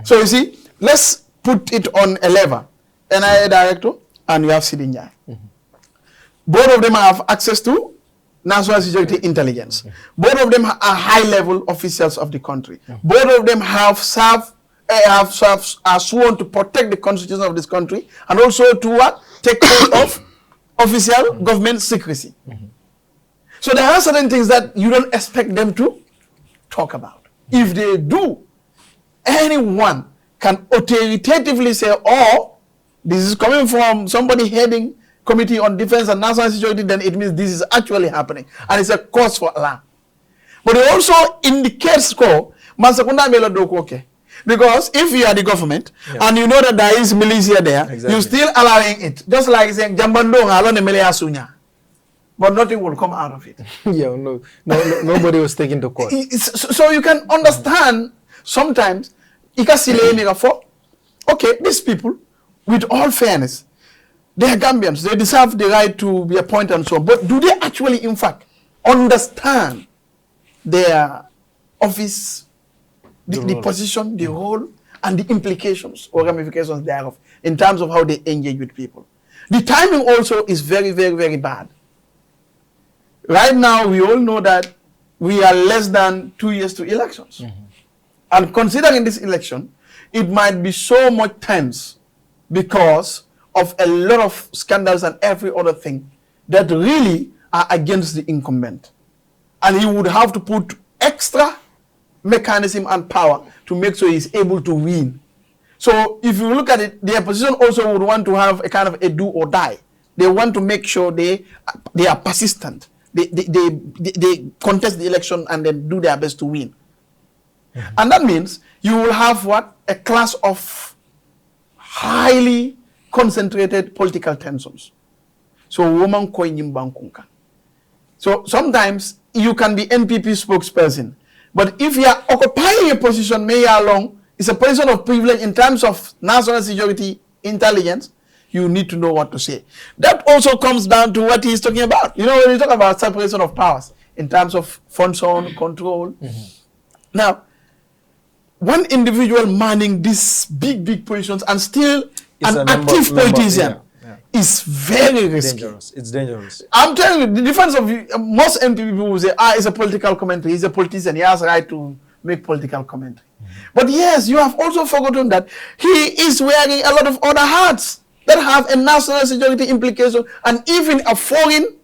So you see, let's put it on a level. NIA director and you have Sirinjai. Both of them have access to national security intelligence. Both of them are high-level officials of the country. Both of them are sworn to protect the constitution of this country and also to take care of official government secrecy. So there are certain things that you don't expect them to talk about. If they do, anyone can authoritatively say, oh, this is coming from somebody heading Committee on Defense and National Security, then it means this is actually happening. And it's a cause for alarm. But it also indicates, because if you are the government and you know that there is militia there, you're still allowing it. Just like saying, but nothing will come out of it. Nobody was taken to court. So you can understand sometimes, okay, these people, with all fairness, they are Gambians. They deserve the right to be appointed and so on. But do they actually, in fact, understand their office, the position, the role, and the implications or ramifications thereof in terms of how they engage with people? The timing also is very, very, very bad. Right now, we all know that we are less than 2 years to elections. And considering this election, it might be so much tense because of a lot of scandals and every other thing that really are against the incumbent. And he would have to put extra mechanism and power to make sure he's able to win. So if you look at it, the opposition also would want to have a kind of a do or die. They want to make sure they are persistent. They contest the election and then do their best to win. And that means you will have what? A class of highly concentrated political tensions. So woman koi nyimbankunka. So sometimes you can be NPP spokesperson, but if you are occupying a position, it's a position of privilege in terms of national security intelligence, you need to know what to say. That also comes down to what he's talking about. You know, when you talk about separation of powers in terms of function, control. Now, one individual manning these big positions and still an active politician is very risky. Dangerous. It's dangerous. I'm telling you, the difference of most MP people will say, it's a political commentary. He's a politician. He has a right to make political commentary. But yes, you have also forgotten that he is wearing a lot of other hats that have a national security implication and even a foreign,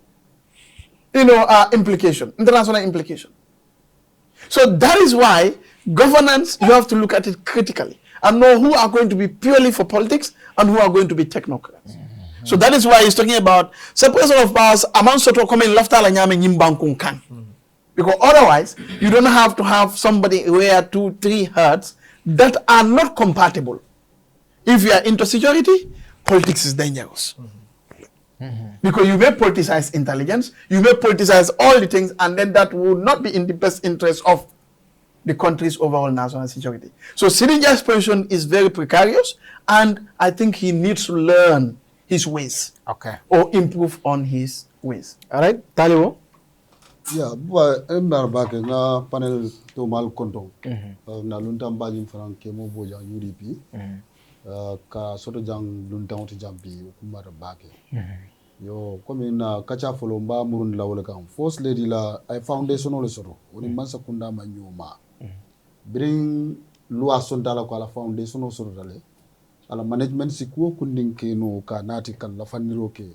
implication, international implication. So that is why governance, you have to look at it critically and know who are going to be purely for politics and who are going to be technocrats. So that is why he's talking about separation of powers among soto come lafta la nyame nyimbankun kan. Because otherwise, you don't have to have somebody wear 2-3 hats that are not compatible. If you are into security, politics is dangerous. Because you may politicize intelligence, you may politicize all the things, and then that would not be in the best interest of the country's overall national security. So Sirinja's position is very precarious, and I think he needs to learn his ways. Okay. Or improve on his ways. All right, Talibo? Yeah, but I'm not back in a panel to Malconto. Naluntam Bajin from Kemo Bojang UDP. Ka soto jang luntam to jampi kumara bake. Yo come in kacha folomba murun la wala kam. First lady la I foundational soro. Oni mansa kunda manyuma. Bring lua sondala ko la foundational soro dale. Ala management sikuo kundin ke no ka nati kan la faniro ke.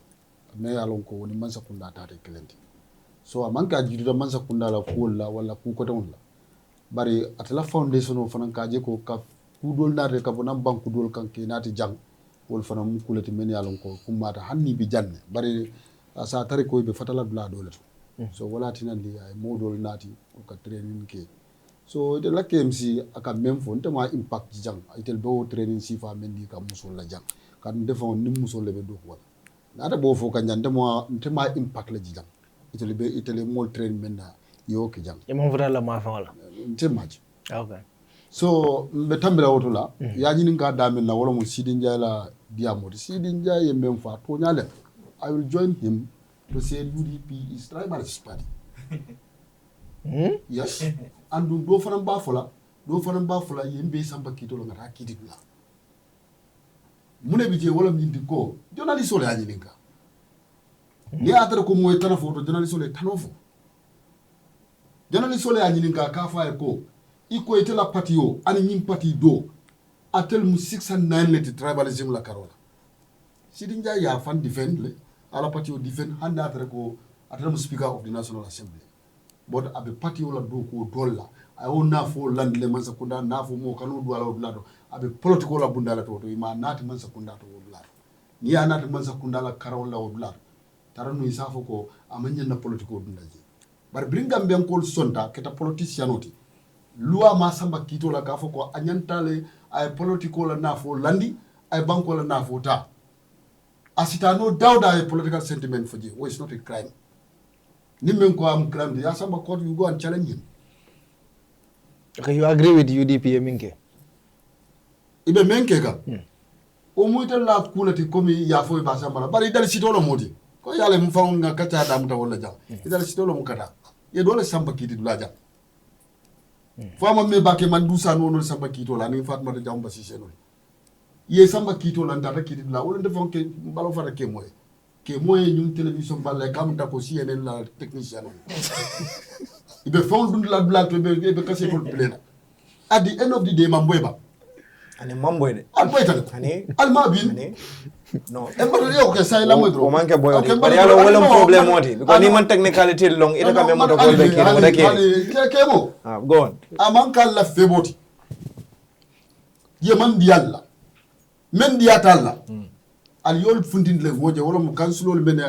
Me alon ko oni mansa kunda tare klenti. So amanka jiduda mansa kunda la kuola wala kukotonla. Bari atala foundational fanan kaje ko ka kudol na re kabona bank kudol kan ke nati jang wol fana mu kulati men yalon ko kumata hanni bi janne bari sa tare ko be fatala bla dole so wala tinandi ay modol nati ko ka training ke so de la KMC aka même fo ntama impact jang itel be training sifa mendi ka musul la jang kan defon nim musul le be do wala nata bo fo kan jande mo ntama impact la jang itel mol train menna yo ke jang e mon la ma fa wala ntema okay. So be tambira wotola ya nyini ka damen na wala mo Sidinja la diamodi Sidinja ye memfa to nyale I will join him to say UDP is tribalist party. Yes, and do fanan ba fola yembe samba kito lo ngata kiti dula mune bije wala mindi ko journalist ole anyini ka ni atara ko moy tana foto journalist ole tanofo journalist ole anyini ka fa ko iko itela parti yo ani nyim parti do atel mu 609 leti tribalism la karola Sidinja ya fan defend le ala parti yo defend handa atara ko atela mu speaker of the National Assembly but abe parti yo la do ko dolla ay on na fo land le man sakunda na fo mo kanu do ala lado abe political la bundala to ma nati man sakunda to lado ni ya nati man sakunda la karola o lado taranu isafo ko amanya na political dundaji bar bringam be ko sonta keta politician oti loi ma samba kito la kafo ko anyantale ay political la nafo landi ay banko la nafo ta asita no doubt ay political sentiment for you it's not a crime nimen ko am crime ya samba court you go and challenge him. Okay, you agree with UDP minke Ibe menke ka o muita la kunati komi ya fo ba samba bari dal sitolo modi ko yale mu faun nga kata da muta wala jam dal sitolo mu kata ye dole samba kiti dula jam fama me bake man dusa no samba kito la ni fatma de jamba si seno ye samba kito la ndata kiti la wala defon ke balo fata ke moy ñum télévision balle kam ta ko CNN la technicien ibe fon dund la bla to be kasse ko plena at the end of the day mamboy ba ani mamboy de alboy tan ani alma bin ani no e mbato yo ke say la mo o manke boy de bari yalo wala problem moti because ni man technicality long ita ka memo to ko be kire mo de kemo go on amanka la feboti ye man di yalla men di atalla al yol fundin le woje wala mo kansulol men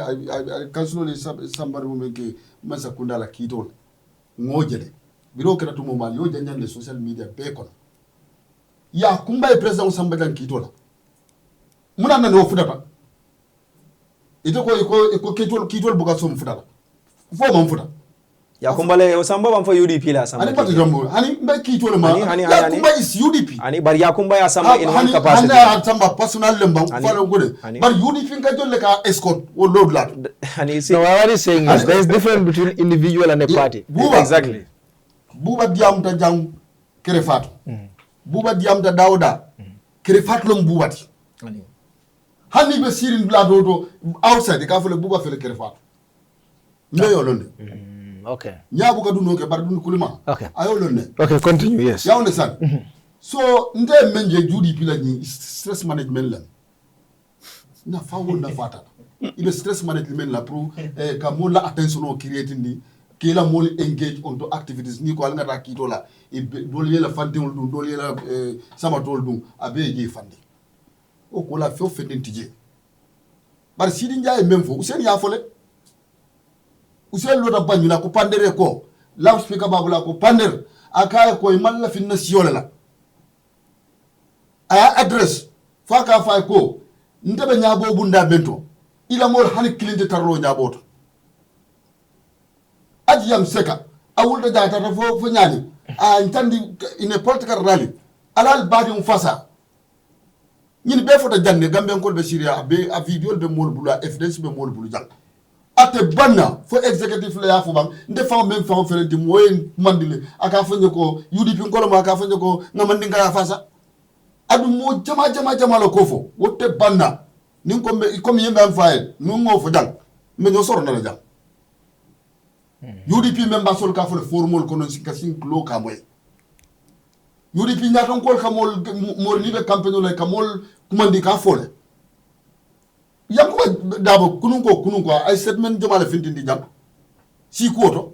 kansulol sambar mo men ke masa kunda la kitol ngoje de biro kala to mo mal yo janjan le social media be kon ya kumba e president samba dan kitola muna na no fudata ito ko kitol buga so mfudata fo mo mfuda Ya kumbale osamba bam for UDP la samba. Ani pati jambo. Hani mbe kitole ma. Hani. Yakumba is UDP. Ani bari Yakumba ya samba in one capacity. Hani samba personal lemba falo gode. But UDP nka jolle ka escort o load lat. No, what is saying is there is difference between individual and a party. Exactly. Buba diam ta jang kerefatu. Buba diam ta dauda. Kerefatu lom bubati. Hani be sirin blado to outside ka fele buba fele kerefatu. Nyo londe. Okay. Nyabu ka duno ke bar dun kulima. Okay. Ayo londe. Okay, continue, yes. You understand? So, nde menje UDP la ni stress management la. Na fawo na fata. Ibe stress management la pro ka mo la attention o create ni ke la mo engage on to activities ni ko alanga ta kito la e dol yela fandingol dum dol yela sama tol dum abe je fandi. O ko la fo fendin tije. Bar sidi njaay même fo Usen ya fole. Usen lo da banyula ko pandere ko. Loudspeaker babula ko pander akaya ko imalla finna siolela. Aya address faka fay ko ndebe nyabo bunda bento ila mol hani kilinde tarlo nyaboto aji yam seka awulda jata fo nyani a ntandi in a political rally alal badi mfasa ñin be fota janne gambe ko be syria be a video be mol bula evidence be mol bulu jang ate banna fo executive la ya fo bang nde fa même fa fere di moyen mandile aka fa ñoko UDP ngolo ma aka fa ñoko ngamandi ngaya fasa adu mo jama lo kofo wote banna ni ko me comme yembe am faye nu ngo fo jang me ño soro na la jang UDP member sol ka fo le formol kono sin klo ka moy UDP nyaton kol ka mol ni be campagne le ka mol kumandi ka fole yakko dabo kunun ko ay statement jama la fintindi jang si ko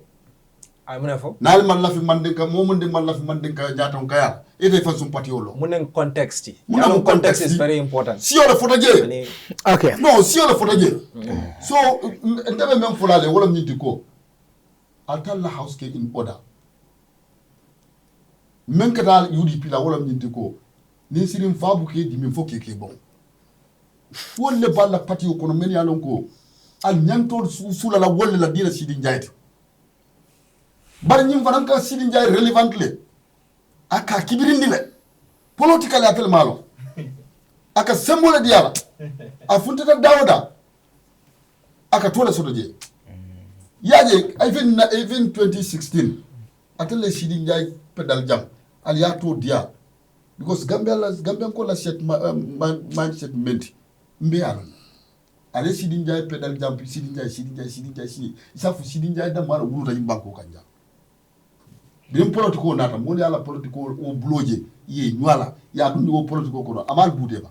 ay muna fo nal man la fi man de ka mo man de man la fi man de ka nyaton ka ya ite fa sum pati wolo munen context munen context is very important si on fota je Okay. no si on fota je so ndebe même fulale wala nyiti ko atal la house ke in order men ka dal UDP la wala nyiti ko ni sirim fabu ke di min fokke ke bon wolle balla pati ko no men ya lon ko al nyanto sula la wolle la dira sidi njayti bar ñim fanan ka sidi njaay relevant le aka kibirindi le politically atel malo aka sembola diala a funtata dawda aka tola soto je yaje even 2016 atel sidi njaay pedal jam al ya to dia because Gambia ko la set mindset menti mbe alon ale sidi njaay pedal jam sidi njaay isafu sidi njaay da mara wuluta yimbanko kanja bim politiko nata mo yalla politiko o bloje ye nwala ya dum o politiko ko amal bude ba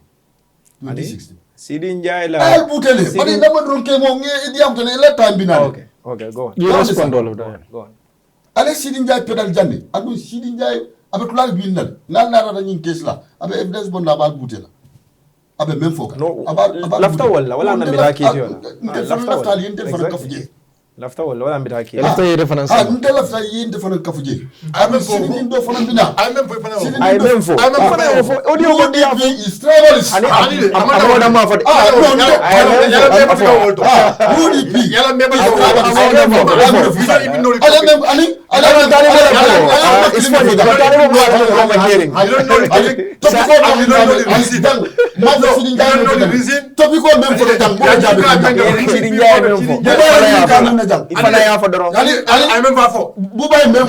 2016 Sidi Njai la al butele bari dama don ke mo nge idiam to ne la time binal okay go on You respond all of that. go on ale Sidi Njai pedal jande adu Sidi Njai abe tulal binal nal na ra nyin case la abe evidence bon la ba butela abe même foka no lafta wala na mbita kiti wala lafta ali inte fa kafuje lafta wala mbita kiti Lafta ye reference. nte lafta yinte fa kafuje abe Sidi ndo fa bina ay même fo fana ay même fo audio go dia fo is travelers ani amada ma fa UDP yalla me ba ifana ya fa doro ay même pas fo Buba même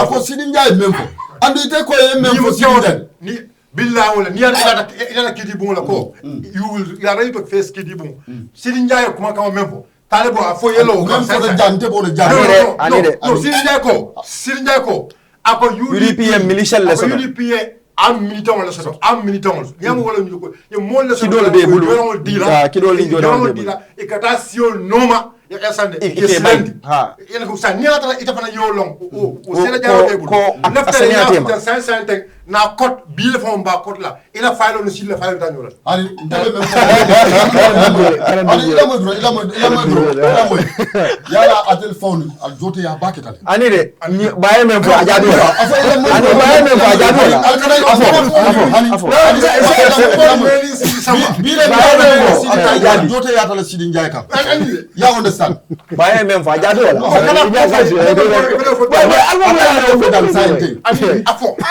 fo Sidi Njai même fo andi te ko même fo Sidi Njai ni billahi wala ni ila kiti bon la ko you will ya right to face kiti bon Sidi Njai kuma kama même fo talebo afo yelo même fo de jante bo de jante no Sidi Njai ko ako UDP militia le so UDP am militant wala so am militant yamo wala ñu ko ye mo le so kidol be bulu kidol ni jodon be dila e kata sio noma ya sande ha yana ko sa niata ita fana yo long o sela jawo be bulu nafta ya ta san na code bile fon ba code la ila file no sile file ta nyola ali ndebe même ali ila mo yala atel phone al jote ya baketal ani de baye même fo ajadu ani baye même fo ajadu bile jote ya tala Sidi Njai ka ya understand understand? Baye même fa jadu wala.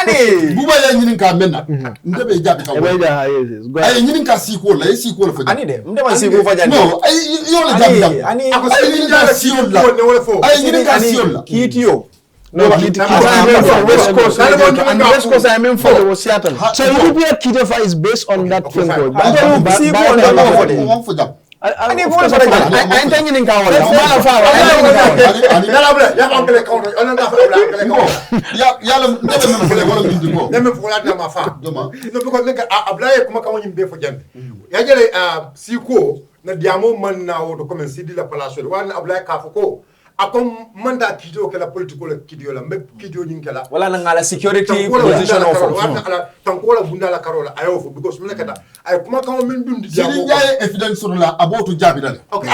Ani buba ya nyinin ka menna. Ndebe jabi ka. Ay nyinin ka siko la, siko la fa. Ani de, ndema siko fa jani. No, ay yo la jabi. Ani nyinin ka siko la. Ay nyinin ka siko la. Kitio. No, West Coast. And West Coast, I mean for was Seattle. So UDP Kitefa is based on that film code. Ani I'm thinking in Kawa. Akom manda kidio kala political kidio la mbe kidio nyinkala wala na ngala security position of ala tankola bunda la karola ayo fo because mena kata ay kuma kan min dundi diamo sidi njaye evidence sur la aboto jabi dale okay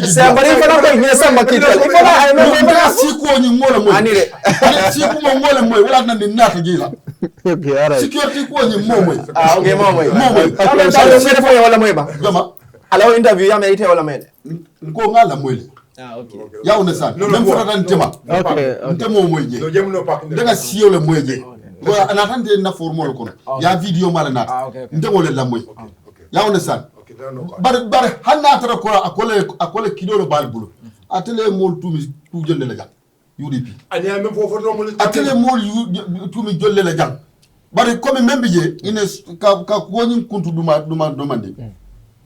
sa bari fana ko ngesa makita fana ay no mena siko nyi ngola moy anire siko mo ngola moy wala nan ni nata gila okay alright security ko nyi moy okay moy ala sa se fo wala moy ba dama ala interview ya me ite wala mele ko ngala moy okay. Ya understand? Même for dan tema. Okay. Ntemo moye. No jemno pak. Daga siyo le moye. Ko anatande na formol kono. Ya video mala na. Ntemo le la moye. Ya understand? Bar hanna tara ko akole kido lo bal bulu. Atele mol tumi tu jolle la jang. UDP. Ani même fofo no mol atele mol tumi jolle la jang. Bar comme même biye ine ka ko nyin kuntu duma demande.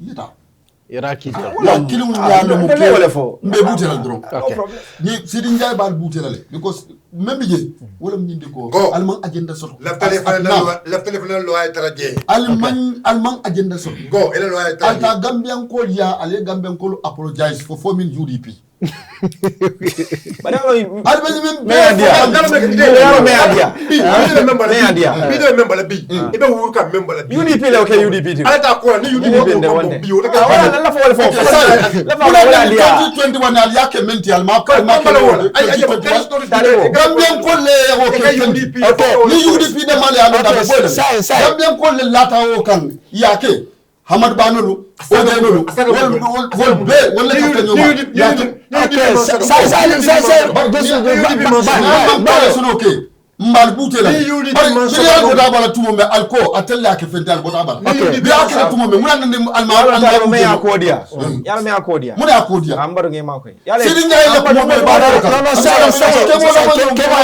Yeta. Iraki la kilu nyalo mo ke mbe butela dron ni sidi njay bal butela le because même bi wala ñindi ko alman agenda soto la téléphone lo ay taraje alman agenda soto go ele lo ay taraje alta gambian ko ya ale gambian ko apologize for forming UDP But albe men me adia bido member la bi ibe wuka member la bi UDP le okay UDP ala ta ko ni UDP de wonde bi wala la fa wala fo la fa wala adia 2021 al yake menti al ma gambian ko le okay ni UDP de mali alo da boy gambian ko le lata o kan yake Hamad Banolu, Odenolu, wol be wala ka nyoma okay mbal butela bari ko da bala tumo me alko atella ke fental bo da bala bi akira tumo me munan ne alma me akodia yalla me akodia mun akodia ambaru nge mako yalla sidin jay la ko me ba da no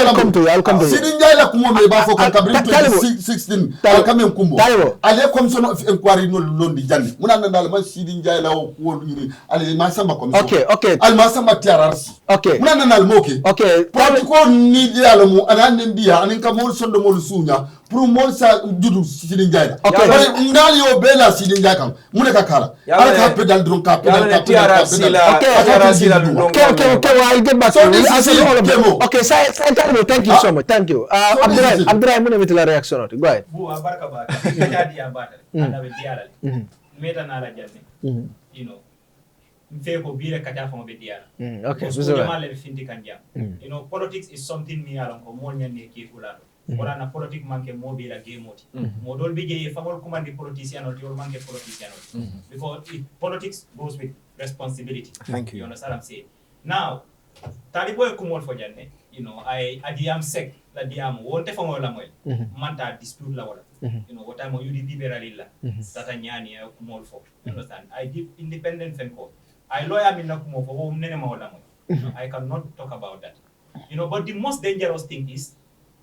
I'll come to you sidin jay la ko me ba fo kan kabri 2016 al kamem kumbo ale commission of inquiry no londi jandi munan dal man sidin jay la ko yiri ale ma samba commission okay al ma samba TRRC munan dal moke okay ko ni yalla mu anan dia anin ka mol sondo mol sunya pour mol sa judu sidin jay bari ngal yo bela sidin jay kam mun ka kala ala ka pedal dron ka pedal okay I'll get back to you okay thank you so much thank you Abdullah mun metila reaction go ahead bu barka ba jadi ya bata ana be diala meta na la janne you know mfe ko bire kata famo be diala okay so jamal le finti kanjam you know politics is something mi yalan ko mo nyanne ki fulado wala na politique manke mo be la game moti mo dol be je famol commandi politicien on tiol manke politicien on because politics goes with responsibility. Thank you Understand what I'm saying? Now talibo e kumol fo janne you know I adiam sec la diam wolte famo la moy manta dispute la wala you know what time UDP beralilla tata nyani e kumol fo understand I did independent fenko I lawyer min nakumo fo wo nene ma wala moy I cannot talk about that you know but the most dangerous thing is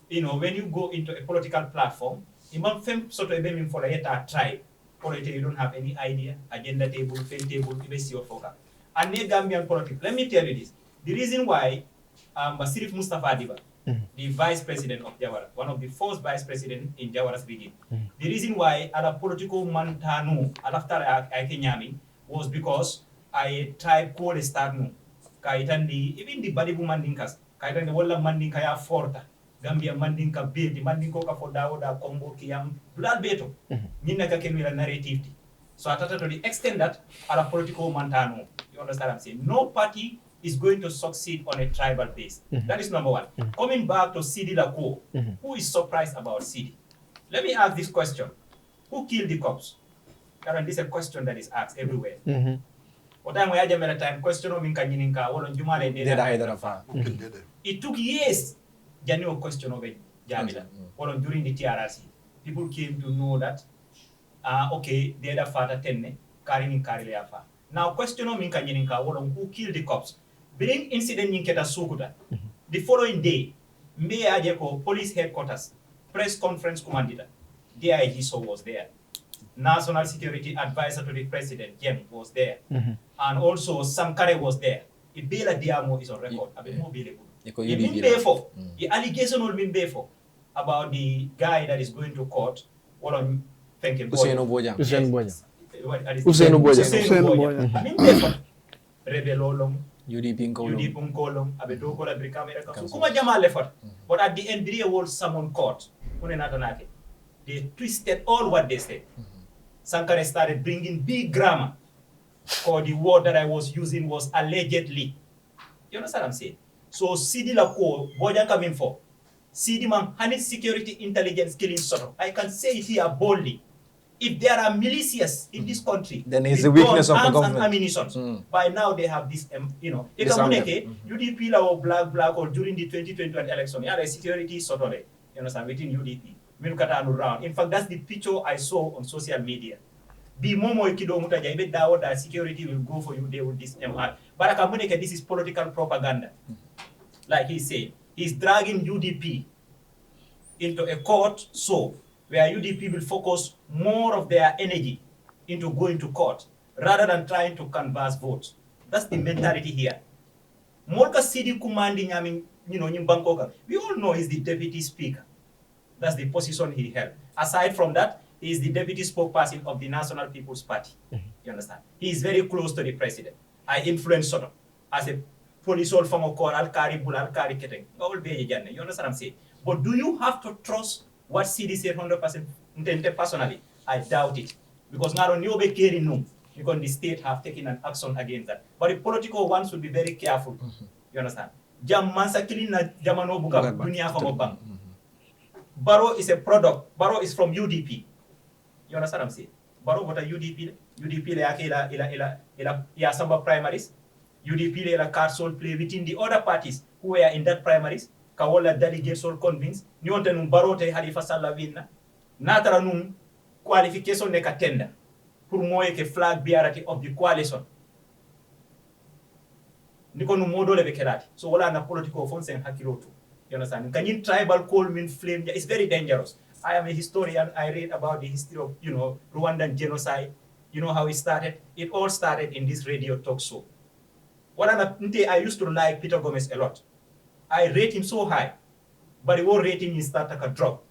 you know when you go into a political platform imam fem soto e be min fo la yeta try politics you don't have any idea agenda table fail table ibe si your focus and ne Gambian politics let me tell you this the reason why Basirif Mustafa Diba the vice president of Jawara one of the first vice president in Jawara's regime the reason why ala political mantano alaftar I kenyami was because I tried call start no kaitandi even the badibu mandinkas kaitandi wala mandinka ya forta Gambia mandinka beti mandinko ka for dawoda kombo kiyam dulal beto minna ka kenu la narrative so atata to the extent that ala political mantano you understand what I'm saying no party is going to succeed on a tribal base that is number one coming back to Sidi Lako who is surprised about Sidi let me ask this question who killed the cops Karen this is a question that is asked everywhere o time ya jamela time question o min kanyinin ka wala jumale de Deda Haidara fa. it took years jani o question o be jamila wala during the TRRC people came to know that okay Deda fata tenne karini karile afa now question o min kanyinin ka wala who killed the cops bring incident nin keta sukuta the following day mbe aje ko police headquarters press conference commandita DIG so was there National Security Advisor to the President, Jem, was there. And also Sankare was there. Ibela Diamo is on record. I've been more believable. He been there for. The allegation will be there for about the guy that is going to court. What on thinking? Kemo Bojang. Kemo Bojang. I mean, there for Rebelolum. UDP Kolom. Abedo Kola Bricamera. Kuma Jamal left. But at the end, there was someone court. They twisted all what they said. Sankare started bringing big grammar. For the word that I was using was allegedly. You understand what I'm saying? So CD la ko Bojang coming for. CD man honey security intelligence killing sort of. I can say it here boldly. If there are militias in this country, then it's the weakness of the government. And ammunition. By now they have this, UDP la or black or during the 2021 election, yeah, the security sort of, you understand, within UDP. In fact, that's the picture I saw on social media. Be momo ikido mutaja ibe dawo that security will go for you, they will this MR. But this is political propaganda. Like he said, he's dragging UDP into a court where UDP will focus more of their energy into going to court rather than trying to canvass votes. That's the mentality here. Molka Sidi Kumandi Nyami, Nyimbankoka. We all know he's the deputy speaker. That's the position he held. Aside from that, he is the deputy spokesperson of the National People's Party. You understand? He is very close to the president. I influence sort of as a police all from Okor, Al-Kari, Bul, Al-Kari, Keteng. You understand what I'm saying? But do you have to trust what CD said 100% personally? I doubt it. Because not only you be caring no, because the state have taken an action against that. But the political ones should be very careful. You understand? Jam mansa killing na jamano buka dunia from Obang. Barrow is a product. Barrow is from UDP. You understand what I'm saying? Barrow what a UDP. UDP le ya samba primaries. UDP le card soul play within the other parties who were in that primaries. Kawola delegates all convinced. Ni onte num Barrow te Halifa Sallah winna. Natara num qualification ne katenda. Pour moye ke flag bearati of the coalition. Niko num modo le bekerati. So wala na political funds and hakilotu. You understand? Can tribal coal mean flame? It's very dangerous. I am a historian. I read about the history of, Rwandan genocide. You know how it started? It all started in this radio talk show. I used to like Peter Gomez a lot. I rate him so high, but he won't rate him start like a drop.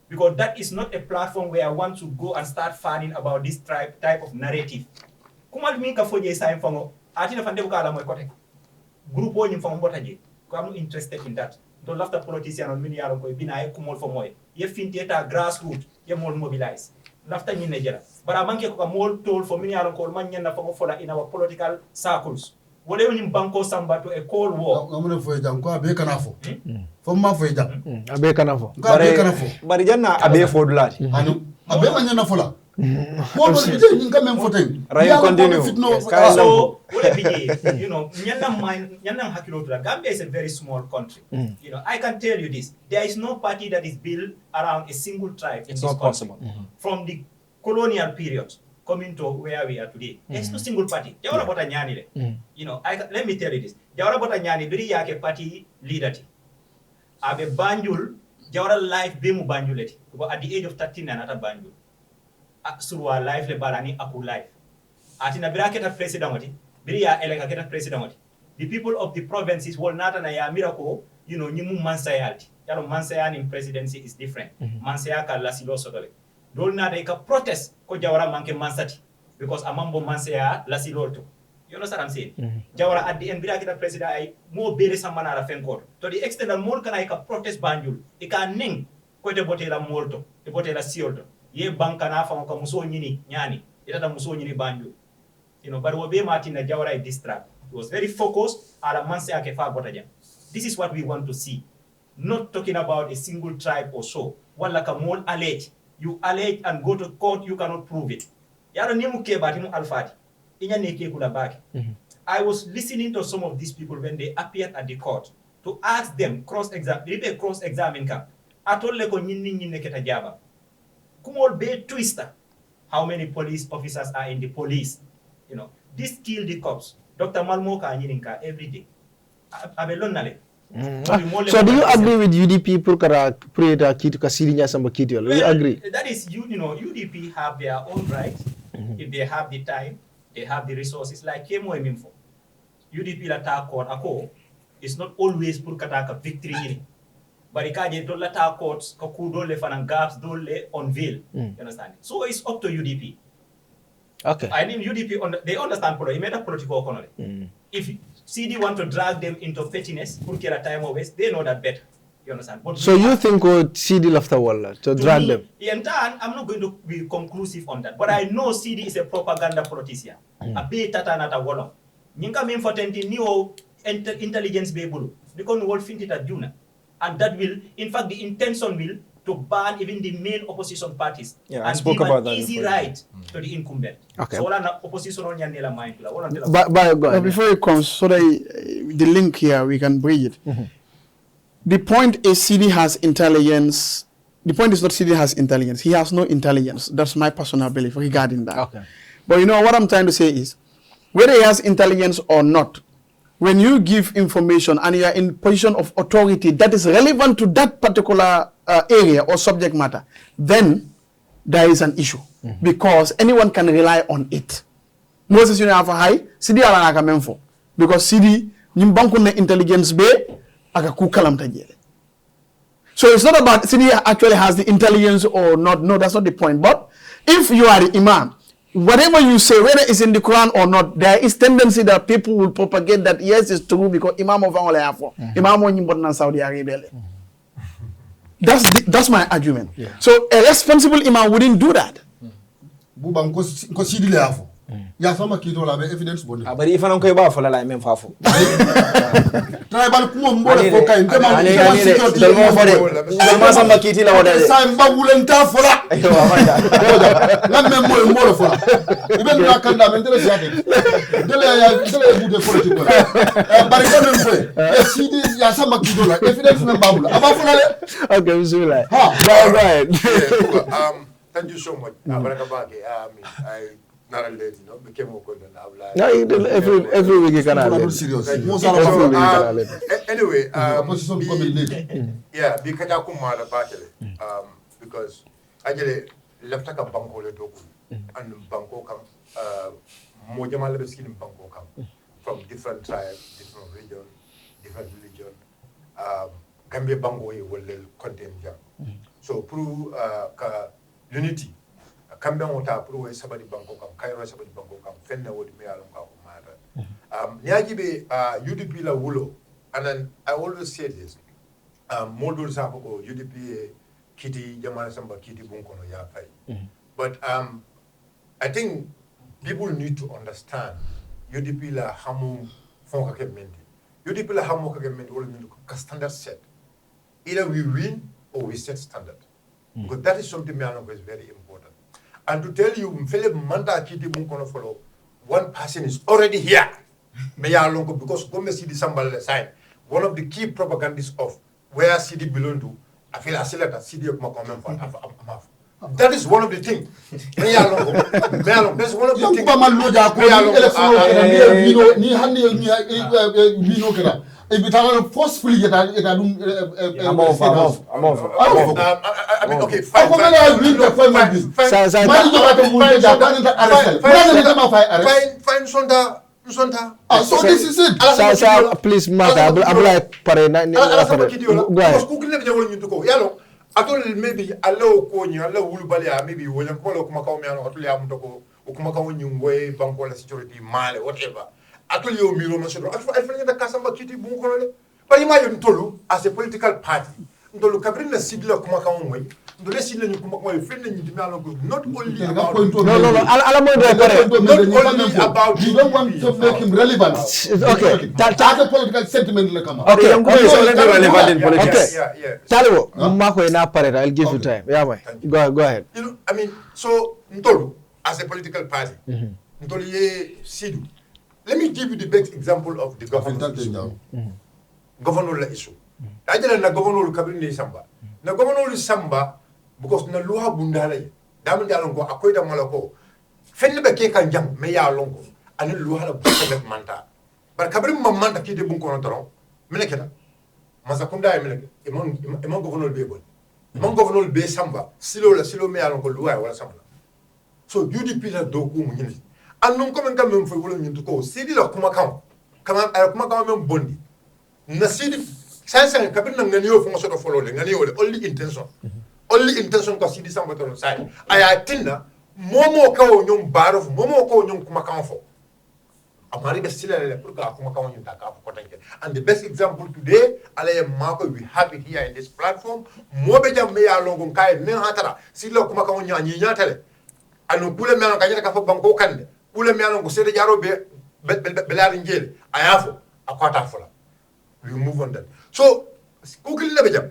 Because that is not a platform where I want to go and start fanning about this type of narrative. Kumal minka foje sa mfango, atina fande buka ala mo kote. Group o nyimfango botaje. I'm not interested in that. Don't love the politician on mini yaro ko bina e kumol fo moy. Ye fintieta grassroots, ye mol mobilize. Lafta nyine jela. But amanke ko mol told for mini yaro ko man nyanda fo fola in our political circles. Wole woni banko samba to a cold war. Amune fo jam ko abe kana fo. Fo ma fo jam. Abe kana fo. Abe kana fo. Bari janna abe fo dulati. Anu abe ma nyanda fola. Mo do bije ni ngam fo ten. Right, continue. So what nyanda hakilo to Gambia is a very small country. I can tell you this. There is no party that is built around a single tribe. It's not possible. From the colonial period coming to where we are today. There's no single party. Jawara bota nyani le. Let me tell you this. Jawara bota nyani biri yake party leader ti. Abe Banjul, Jawara life be mu Banjuleti. Because at the age of 13 anata Banjul. Surwa life le balani aku life. Atina bira keta president wati. Biri ya eleka keta president wati. The people of the provinces will not na ya miracle, nyimu mansayalti. Yalo mansayani in presidency is different. Mansaya ka lasilo sodole. Dol na de ka protest ko Jawara manke mansati because amambo mansaya lasilo to. You know what I'm saying? Jawara at the end bira kita president ay mo bere samana la fenkor. To the extent that more kana ka protest Banjul. Ika ning ko te botela molto, te botela siolto. Ye banka na fa ko muso nyini nyani. Ita muso nyini Banjul. But wobe Martin Jawara is distract. He was very focused ala mansaya ke fa botaja. This is what we want to see. Not talking about a single tribe or so. One like a more allege. You allege and go to court, you cannot prove it. Yaro nimu ke batimu alfati. I was listening to some of these people when they appeared at the court to ask them cross-examine ka. Atolle ko nyinni neketa jaba. Kumol be twister. How many police officers are in the police? You know, this kill the cops. Dr. Malmoka nyininka every day. Abelon nale. So do you agree with UDP pour create a kit ka sirinya samba kit do you agree? That is UDP have their own rights. If they have the time, they have the resources like Kemo Bojang. UDP la ta court ako is not always pour kataka victory ni. But ikaje do la ta courts ka kudo le fanan gaps do le unveil. You understand? So it's up to UDP. Okay. I mean UDP they understand politics. He made a political economy. If CD want to drag them into pettiness, pour kila time always, they know that better. You understand? But so you think CD left the wall to drag them? And I'm not going to be conclusive on that. But I know CD is a propaganda politician. A bit tata nata wolo. Ninka mean for tenti new intelligence be bulu. Because we will finti that juna. And that will, in fact, the intention will to ban even the main opposition parties and give an easy right to the incumbent. Okay. So wala opposition on nila mind. But before it comes, so the link here, we can bridge it. The point is CD has intelligence. The point is not CD has intelligence. He has no intelligence. That's my personal belief regarding that. Okay. But you know what I'm trying to say is, whether he has intelligence or not, when you give information and you are in position of authority that is relevant to that particular area or subject matter, then there is an issue because anyone can rely on it. Moses you have a high CD ala naka memfo because CD nyimbanku na intelligence be aga kukalam tajele. So it's not about CD actually has the intelligence or not. No, that's not the point. But if you are the imam, whatever you say, whether it's in the Quran or not, there is tendency that people will propagate that yes, it's true because Imam of only Afro, Imam of Saudi Arabia. That's my argument. Yeah. So a responsible imam wouldn't do that. Buba nko sidi le afo. Ya sama kito la be evidence boni. Abari ifana nko iba fola la men fafo. Tribal kuma mbole foka intema ndema fore. Ndema sama kiti la wada. Sa mba wulenta fola. Ayo amanda. La men mbole fola. Ibe na kanda mentere siade. Dele bude politiko la. Bari ko men fwe. Sidi ya sama kito la evidence na babula. Aba fola le. Okay, bismillah. Go ahead. Thank you so much. I not a lady, you know, became more good than no, every week you can have it. Serious. Anyway, yeah, because I come out about it. Because I just left a banko le doku and banko come moja male beskin banko come from different tribes, different region, different religion. Gambia banko will contain jam. So through unity. Kambia wota pro sabadi banko kam kairo sabadi banko kam fenne wodi me alon ka ko mata niaji be UDP la wulo and then I always say this modul sa ko UDP kiti jamana samba kiti bunkono ya fay but I think people need to understand UDP la hamu fonka ke mendi UDP la hamu ka mendi wala ñu ko standard set either we win or we set standard because that is something me alon is very important. And to tell you, one person is already here. Because sign. One of the key propagandists of where CD belong to, I feel I select a CD of that is one of the things. That's one of the things. If you forcefully get I mean, okay, fine. So this is it. Please, Mata, maybe allow Konya, allow Ulubalia, maybe William Polo, Kumakaomian, or Tuliam Toko, Ukumakaon, Bankola security, Male, whatever. Actually, you Miro Masoro. I find the Kasamba Kitty Bunko. But you might Tolu as a political party. Ndolu Cabrina Sidla Kumakaon, the rest of the Kumako, friend in Dimalo, not only about not about you don't want to make him relevant. Okay, that's a political sentiment. Okay, I'm going to relevant in politics. Yeah. Talibo, I'll give you time. Yeah, go ahead. You know, I mean, so Ndolu as a political party. ntoli sidu. Let me give you the best example of the governor issue. Governor la issue. Ajala na governor kabiri ni samba. Na governor samba because na luha bundala yi. Damu ndi alongo akoy da malako. Fenni be ke kan jam me ya alongo. Ani luha la bundala manta. Bar kabiri mamanta ki de bunko no toron. Mene keda. Masakunda e mene. Emon governor be bon. Emon governor be samba. Silo me alongo luha wala samba. So UDP la doku mu nyini. Annun comme quand même faut wala nyintu ko sidi la kuma kan. Kuma kan même bondi. Na sidi sansan kabiri na ngani yo fo so do follow le ngani yo le only intention ko sidi samba to sai aya tinna momo ka o nyum barof momo ko nyum kuma kan fo amari be sila le pour ka kuma kan nyum ta ka ko tanke and the best example today alaye mako we have it here in this platform mo be jam me ya longo kay men hatara sila kuma kan nyi nyatale anu kule me ka nyata ka fo banko kande kule me longo sede jaro be laari njel ayafo akwata fola we move on that. So, kukili na bejam.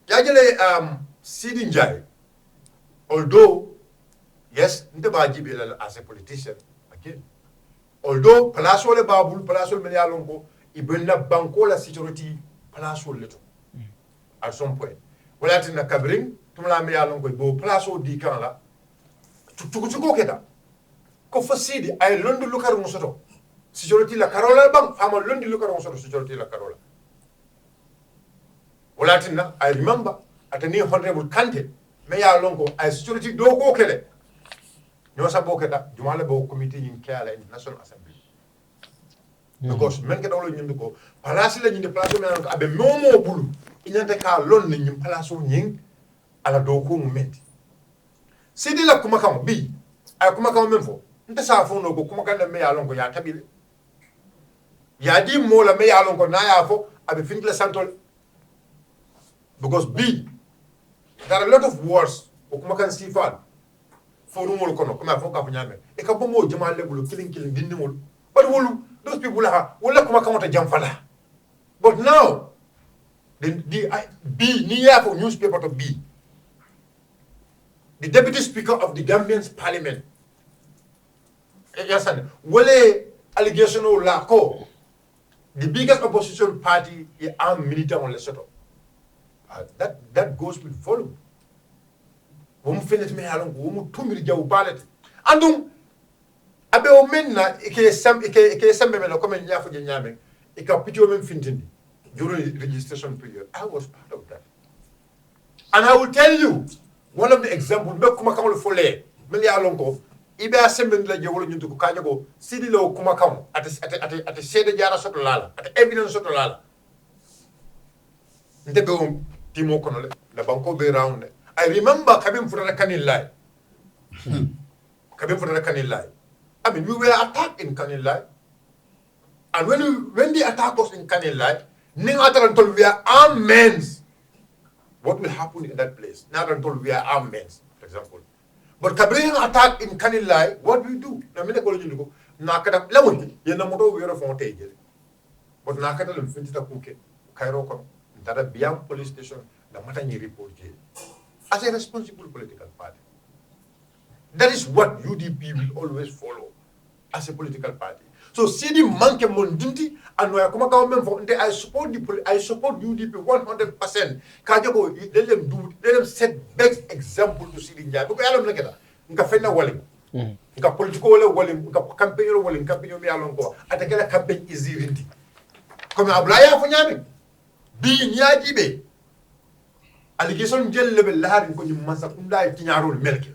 Yajele Sidi Njai, although, yes, nte bajibi as a politician, again, although Palaso le babul, Palaso le melialongo, ibenda banko la security, Palaso leto. At some point. Wala tina kabring, tumla melialongo, ibo Palaso di kan la, tukutuko keda. Ko fa Sidi, ay londi lukaru musoto. Security la Carola bang, fama londi lukaru musoto, security la Carola. Walatina, I remember at the near Honorable Kante, Mayor Longo, I security do go kele. No saboketa, Jumalabo committee in Kerala in National Assembly. Because men get all in the go, Palasila in the Palaso, Abe Momo Bulu, in the car lonely in Palaso Ying, ala doku moment. Sidi la Kumakam B, I Kumakam Memfo, Ntasa no go Kumakanda Mayor Longo Yatabile. Yadi Mola Mayor Longo Nayafo, Abe Finkle Santol. Because B, there are a lot of words. Okumakan Sifan, Forumol Kono, Kuma Foka Punyame, Ekapomo Jamal Level, killing, Dinimul. But those people are, will Kumakama Jamfala. But now, the B, near for newspaper to B, the deputy speaker of the Gambian's parliament, yes, Wale allegation of Lako, the biggest opposition party, the armed military on Lesotho. That goes with volume. Womu finish me along, womu tumiri jawu balet. Andum abe o menna ike sembe me no come nyafo je nyame. Ika piti men fintindi during the registration period. I was part of that. And I will tell you one of the examples me kuma kamol fole. Me ya lonko ibe asembe la je wolo nyuntu ko kanyago sidi lo kuma kam ate sede jara soto lala, ate evidence soto lala. Ndebe Timo Konole, the Banco be round. I remember coming for the Kanilai. Coming for the Kanilai. I mean, we were attacked in Kanilai. And when the attack was in Kanilai, Ningatran told we are armed men. What will happen in that place? Ningatran told we are armed men, for example. But Kabrin attack in Kanilai, what do we do? Namina Kolojingo, Nakata, Lemon, Yenamoto, we are a fontage. But Nakata and Fintita Kuke, Kairo. That a Biam police station, the Matani report as a responsible political party. That is what UDP will always follow as a political party. So Sidi Manke Mondinti and I support UDP 100%. Kajabo, let them set best example to Sidi Njai. Because I don't like that. Nkafena walling. Nka political walling, nka campaign walling, campaign me alongo. Atakela campaign easy rinti. Comme Ablaya Funyami. Bi nyaji be allegation jelle be lahari ko nyum masa kunda tinyarol melke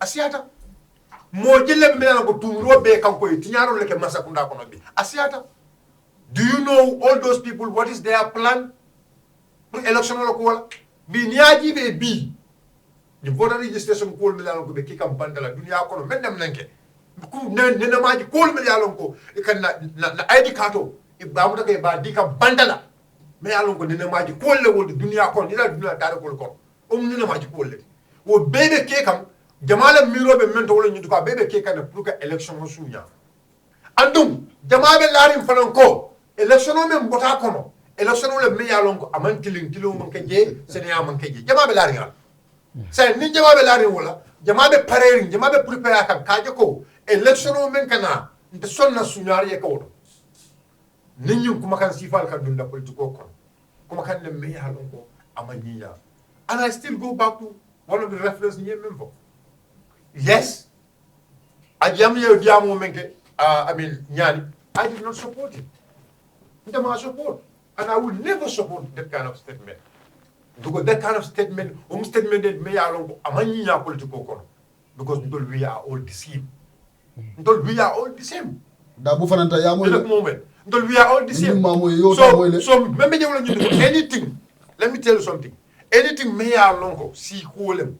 asiata mo jelle be melana ko tumro be kanko tinyarol leke masa kunda kono be asiata. Do you know all those people what is their plan for election ko bi nyaji be bi the voter registration ko melana ko be kikam bandala dunya kono mendem nanke ku nena maji ko melana ko e kan na ID kato e bamuta ke ba dika bandala. Me alon ko dina maji kolle wolde dunya kon ila dunya tare ko kon dina maji kolle wo bebe ke kam jamala mirobe mento wala nyudu ko bebe ke kan pour que election o sunya andum jamabe larim fanan ko election o men bota kono election o le me alon ko aman kilo man ke je senya man ke je jamabe larim say ni jamabe larim wala jamabe pareering jamabe prepare kan kaje ko election o men kana nte sonna sunyari e kawto ninyu kuma kan sifal kan dunda politiko ko kuma kan le me halon ko amaniya and I still go back to one of the reference ni member yes ajam ye diamo menke I mean nyani I did not support it ndema support and I will never support that kind of statement because that kind of statement statement that me halon ko amaniya politiko ko because we are all the same we are all the same da bu fananta ya mo moment we are all the same so maybe you anything let me tell you something anything me ya lonko si kolem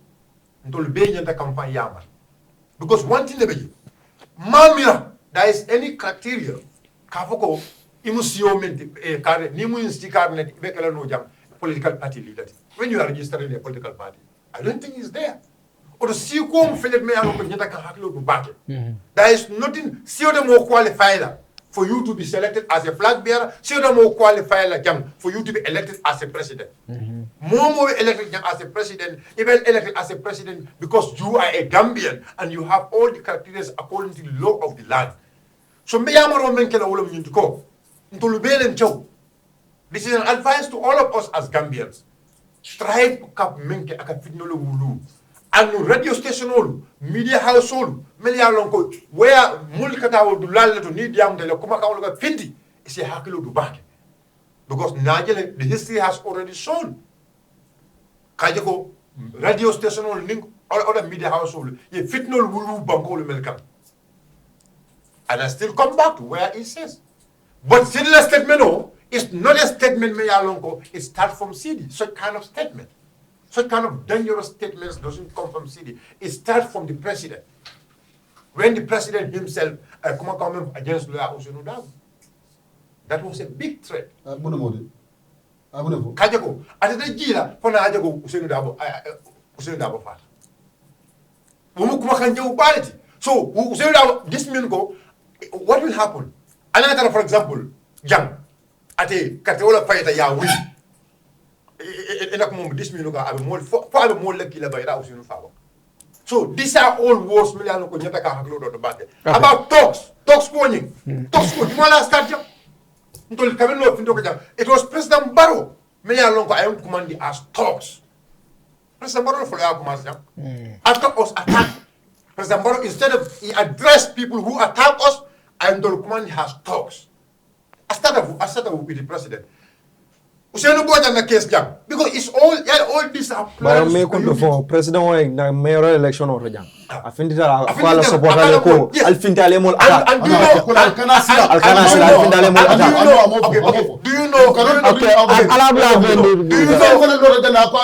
ndol be nyanta campagne yama because one thing be mamira there is any criteria ka foko imusio mente kare ni mu instikar net be kala no jam political party leader when you are registered in a political party I don't think it's there or si ko mu felet me ya lonko nyanta ka haklo du bake there is nothing si o more qualified for you to be selected as a flag bearer, so that more qualified like for you to be elected as a president. More elected as a president, even elected as a president because you are a Gambian and you have all the criteria according to the law of the land. So me yamaro menkela ulo mnyuntiko. Ntulubele ncho. This is an advice to all of us as Gambians. Try to cap menke akafitnolo wulu. And radio station all, media house all, melia lonko, where mulkata will do lala to need yam de kumaka findi, is a hakilo do back. Because Nigel, the history has already shown. Kajako, radio station all, link, all other media house all, ye fitnol wulu bankol melkam. And I still come back to where it says. But Sidila statement, it's not a statement, melia lonko, it starts from CD, such kind of statement. Such kind of dangerous statements doesn't come from city. It starts from the president. When the president himself come against Lula Usenudabo, that was a big threat. Kajako, at the Gila, for Najago Usenudabo fat. Umukumakanjo quality. So Usenudabo, this mingo, what will happen? Another, for example, young at a Catola fighter Yahweh. So these are all wars about talks warning. It was President Barrow I am commanding as talks. President Barrow for our command after us attack. President Barrow instead of he addressed people who attack us and the command has talks. I started with the president. Usenu Bojang na case jam because it's all these are plans. But me kunto for president na mayoral election or jam. Afindita afala support ale ko alfinta ale mol attack. Do you know I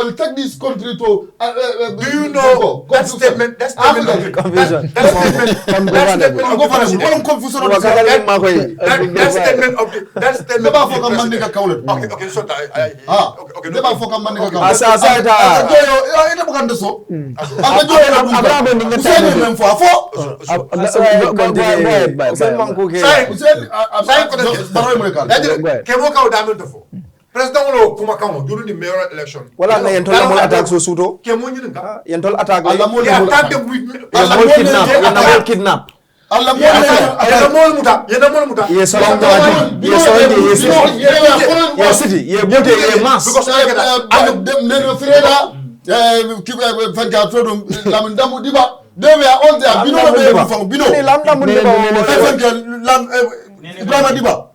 will take this country to do you know that statement confusion that statement okay so deba foka mandika ka asa ita bukanda so abajo useni memfo afo Kemo ka udamento fo president lo kuma kamo during the mayoral election wala na yentol mo attack so suto Kemo nyinga yentol attack kidnap Allah mol muta yes city ye bote ye mass because dem neno freda kibe fanga todo lamdamu diba they were all there bino be from bino lamdamu diba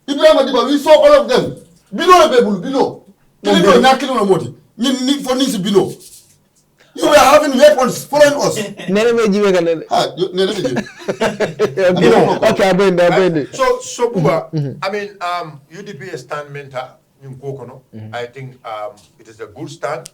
Ibrahima diba we saw all of them bino be bino kilo nyakilo no moti ni for nisi bino. You were having weapons following us. Nene me jiwe kanene. Nene me jiwe. Okay, abende. So Buba, I mean, UDP stand mentor in Kokono. I think it is a good stand.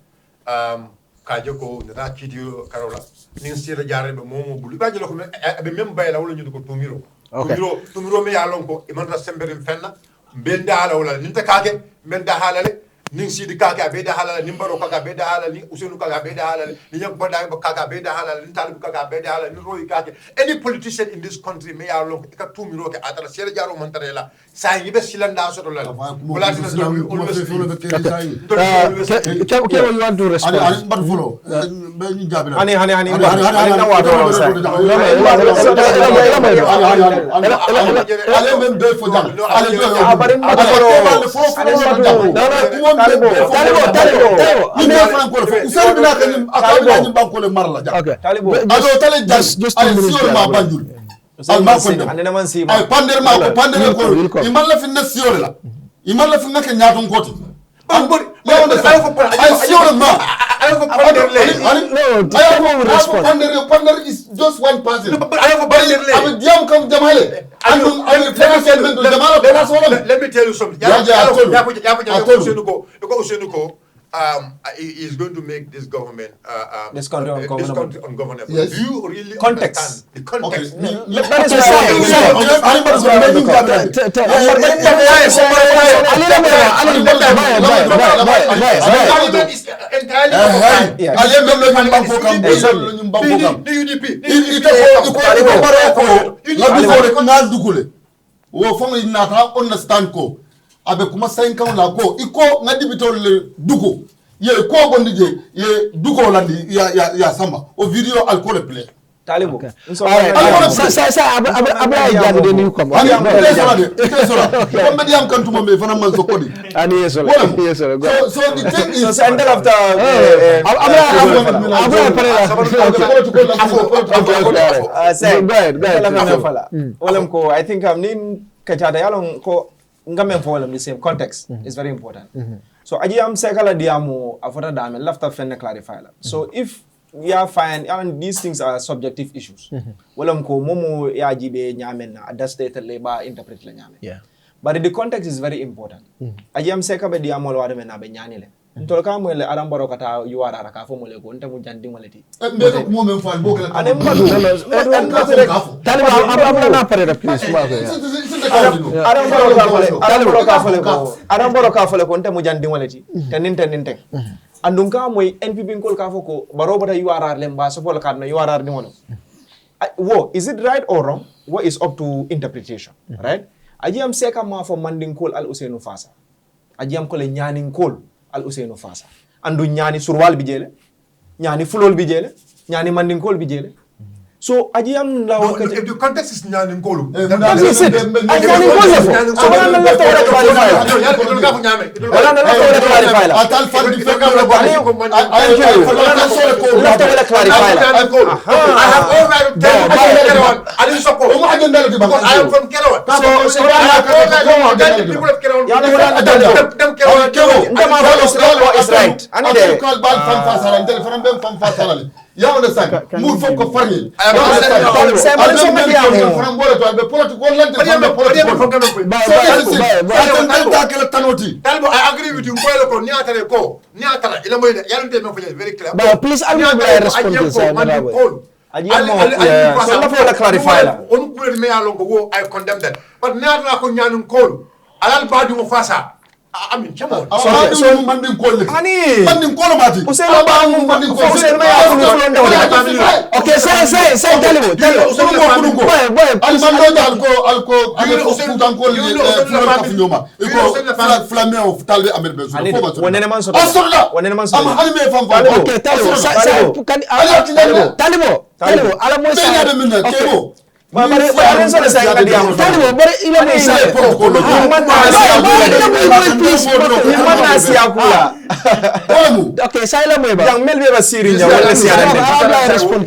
Kajoko na kidio Karola. Ninsira jare be momo bulu. Ba jelo ko be memba la wala ñu ko tumiro. Tumiro me ya lonko e man ra sembe fenna. Benda ala wala ninta kake benda halale ning sidi kaka be da halal ni mbaro kaka be da halal ni usenu kaka be da halal ni nyam banda kaka be da halal ni talib kaka be da halal ni roy kaka any politician in this country me ya long ka tumi roke atara sere jaro mantarela sa yibe silanda so la wala dina Kemo, you want to respond? Hani na wato Pandar is just one person. Let me tell you something. Is going to make this government this country ungovernable. Yes. Do you really Context. understand the context? abe kuma sain kan la ko iko ngadi bitol duko ye ko bondi je ye duko landi ya samba o video alcool play Talibo. Sa abra jande ni ko mo. Ani tesora. Ko me diam kan tuma me fana man so kodi. Ani yeso. So the thing is so ended after I think I'm nin kachada yalong ko ngamen folam the same context is very important. So aji am sekala diamu afota dame lafta fenne clarify la. So if we are fine and these things are subjective issues. Walam ko momo ya jibe nyamen na adastate leba interpret la nyamen. Yeah. But the context is very important. Aji am sekaba diamu lo wade na be nyani le. Ntolka mo le arambaro kata yuara raka fo mo le ko nta mo jandi mo leti. Mbeko mo men fan bokala. Ane mbadu Talibo abra na pare please ma ko. Arambaro ka fole ko nta mo jandi mo leti. Tenin. Andunka moy NPP ngol ka foko baroba URR lemba so bol kadno URR ni wono wo is it right or wrong what is up to interpretation right aji am seka ma fo manding kol al Ousseynou Fassa aji am ko le nyaaning kol al Ousseynou Fassa andu nyaani surwal bi jele nyaani fulol bi jele nyaani manding kol bi jele so aji am la no, if the context is nyaaning kol that is it nyaaning kol so wala na lefta wala clarify wala na lefta wala clarify la atal fan di fekk I have all right to tell you I didn't support because I am from Kerewan so I have all right to tell the people of Kerewan is right and call bal fan fasala and telephone bem fan fasala you understand move for ko farni I agree with you ko ni atare ko ni atara ila moy yalante me fanya very clear but please I will respond so la for clarify la on couleur me alon ko wo I condemn that but ni atara ko nyanun ko alal badu mo fasa amin chamo so mandin ko le ani mandin ko mati Ousseynou ba mu mandin ko Ousseynou ma ya ko lo ndawla okay say Talibo boy al mando alko Ousseynou tan ko le nyoma iko flamme of talbe amel bezo ko ba wonene man so am halme fam okay Talibo ala mo sa Kemo Bari so le sa ngadi am Talibo bari ile mo sa man na si akula okay say la mo ba yang melbe ba siri nya wala si ala ala respond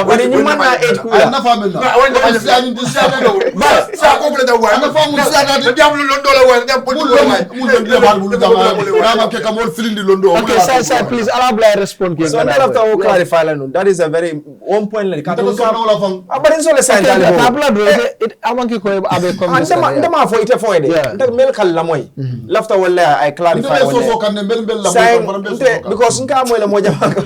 bari ni man na et kula na famel na wala si ani di sa do ba sa ko ble da wa na famu sa da di am lu londo la wa dem pot lo wa mu dem le ba lu da ma ke kamol filindi londo okay say please ala bla respond ke so that after we clarify la no that is a very one point like ka bari so le sa tabla do it amanki ko abe comme ça ndama fo ite fo de ndak mel kala moy lafta wala ay clarify so kan mel la because nka moy la mo jama ka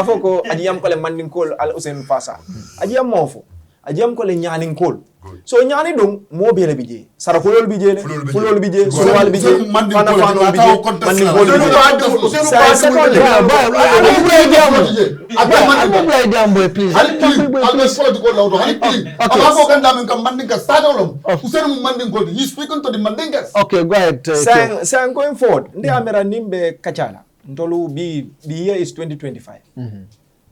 fo ko aji yam ko le mandin kol al Ousseynou Fassa aji yam mo fo aji yam ko le nyaanin kol so nyani dum mo bele bije sara ko lol bije fulol bije solwal bije fana fana bije man ni bol boy please political law aba ko ganda min kam mandinka stadolom usenu mandinko he speaking to the mandinkas okay go ahead saying going forward ndi amera nimbe kachala ndolu bi the year is 2025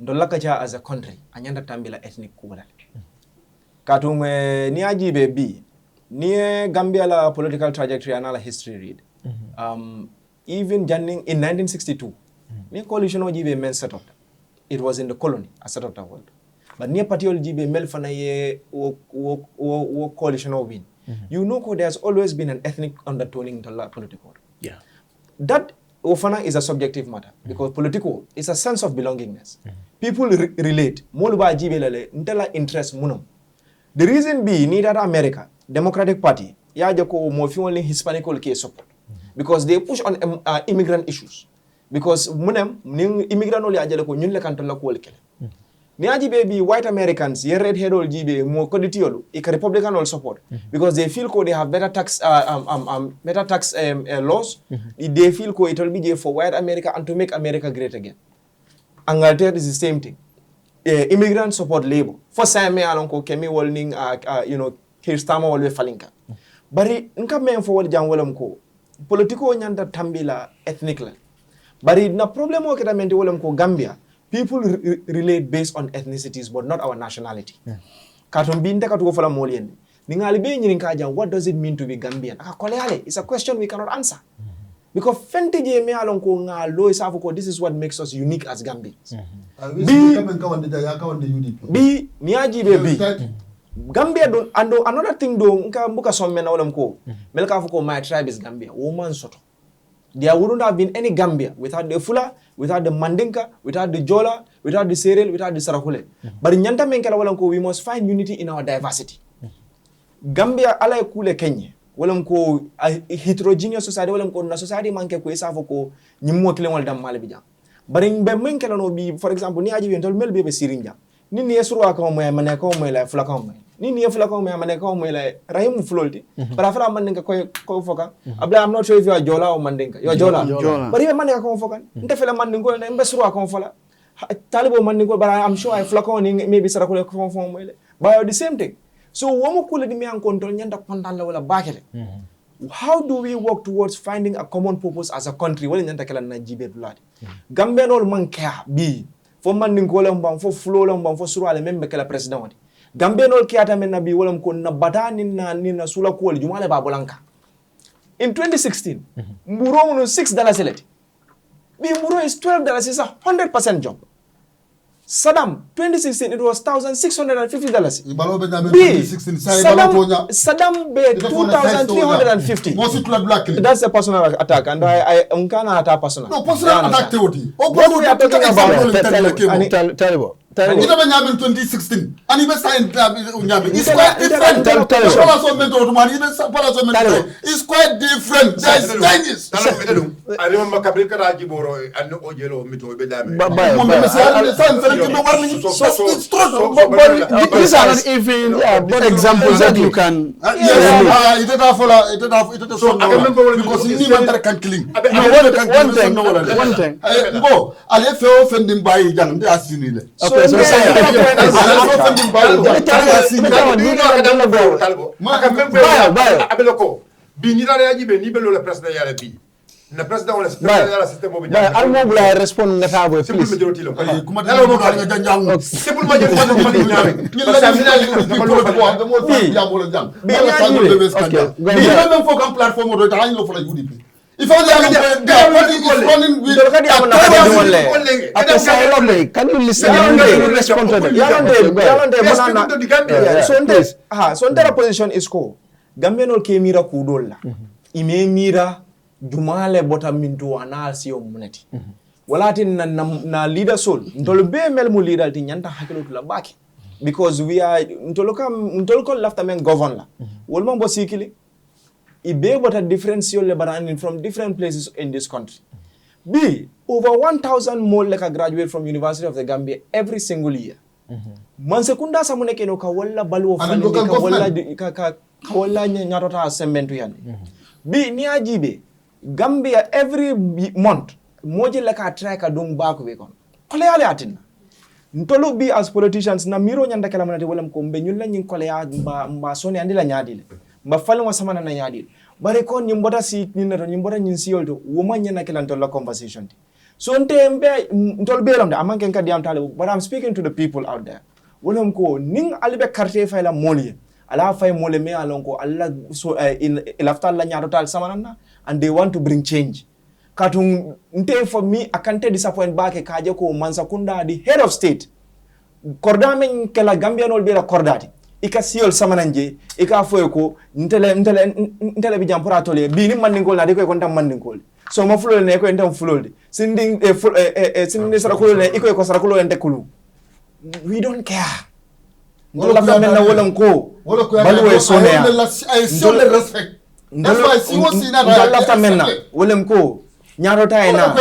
ndola kacha as a country anyanda tambila ethnic kubala katumwe ni ajibe bi ni Gambia la political trajectory and history read even janning in 1962 ni coalition ojibe men set up it was in the colony a set up the world but ni party ojibe mel fana ye wo coalition win you know there's always been an ethnic undertoning to the political yeah that ofana is a subjective matter because political is a sense of belongingness people relate moluba ajibe lale ntela interest munum. The reason be neither America, Democratic Party, yaje ko mo fi only Hispanic ke support because they push on immigrant issues because munem ni immigrant oli ajale ko ñun le kan la ko wol kele ni aji be white Americans ye red head ol jibe mo ko ditiyolu e ka Republican all support because they feel ko they have better tax laws they feel ko it will be for white America and to make America great again. Angleterre is the same thing. Immigrant support labor for same alon ko kemi wolning kirstama wolwe falinka bari nka men fo wol jang wolam ko politiko nyanda tambila ethnic la bari na problem o kedamente wolam ko Gambia people relate based on ethnicities but not our nationality katon binde katu ko fala molien ni ngali be nyirin ka jang what does it mean to be Gambian aka koleale it's a question we cannot answer because fenteje me alon ko ngalo isafu ko this is what makes us unique as Gambians bi ni ajibe bi Gambia don ando another thing do nka mbuka somme na wala mko melka fuko my tribe is Gambia woman soto there wouldn't have been any Gambia without the Fula, without the Mandinka, without the Jola, without the Serel, without the Sarakule. But in Nyanta Menkala walanko we must find unity in our diversity. Gambia ala kule Kenya walanko heterogeneous society walanko na society manke ko isa foko nyimmo kile wal dam mala bijam. But in Menkala no bi for example ni aji wentol mel bebe sirinja. Ni ni esruwa ka mo mane ka mo la Fula ka mo. Ni ni Fula ka mo mane ka mo la Rahim Fulolti. But after Mandinka ko foka. Abla I'm not sure if you are Jola or Mandinka. You are Jola. But even Mandinka ko foka. Nte fela Mandinko na mbesruwa ka fola. Talibo Mandinko but I'm sure I Fula ka maybe Sarakule ko fo mo le. But the same thing. So womo kule di mi an control nyanda kontan la wala bakele. How do we work towards finding a common purpose as a country? Wala nyanda kala na jibe dulade. Gambia no man care bi. Fo Mandinko la mbam fo Fulo la mbam fo surale membe kala president wadi. Gambia no kiata men nabi wala mko na badani na sula kuoli jumale babolanka. In 2016, mburo no $6 select. Bi mburo is $12 is a 100% job. Saddam 2016 it was $1,650. Saddam be 2,350. That's a personal attack, and I unkana attack personal. No personal attack theory. What we are talking about? Terrible. It happened in 2016, and even signed. It's quite different. It's quite different. There's changes. I remember Kabrika Rajiboro and Ojelo Mito Bedame. These are not even examples that you can. I remember because he never can clean. One thing. Go. I'll feel offended by young. They are seen it. So na president wala system bobu ba almo bula respond ngata boy please kuma dala mo kala nga jang sibul ma jël ko ma ñame parce que final ni ko do ko mo ya mo la jang bi même faut comme plateforme do ta ñu fa la UDP il faut running with can you listen and respond to them so their position is ko Gambian ke mira ku dolla ime mira jumale bota mintu anal siyo muneti walati na leader soul ntolo be mel mu leader ti nyanta hakilo tula baki because we are ntolo lafta men govern la wolma bo sikili ibe bota different siyo le barani from different places in this country b over 1,000 more like a graduate from University of the Gambia every single year man sekunda samune keno ka walla balu fani ka walla nyarota sementu yani bi ni ajibe Gambia every month moje la ka try ka dum baako be kon kole yale atinna ntolo bi as politicians na miro nyanda kala manate wala ko mbe nyulla nyin kole ya mba soni andi la nyaadile mba falwa samana na nyaadile bare kon nyimbota si ninato nyimbota nyin siolto woma nyana kala ntolo conversation so ntembe ntol belam de amanken ka diam tale but I'm speaking to the people out there wala ko ning alibe carte fay la moliye ala fay mole me alon ko alla so in lafta la nyaato tal samana and they want to bring change katung nte for me akante disappoint baake kaje ko Mansakunda the head of state korda men kala Gambia nol bela kordati ika siol samananje ika foy ko ntele bi jampora tole bi ni mandingol na de ko kontam mandingol so ma fulol ne ko entam fulolde sinding sinding sarakulo ne iko ko sarakulo ente kulu we don't care wala fa men na wala ko balu e sonia I show the respect. That's why see what's in that. Lafta menna wala ko nyaro tay na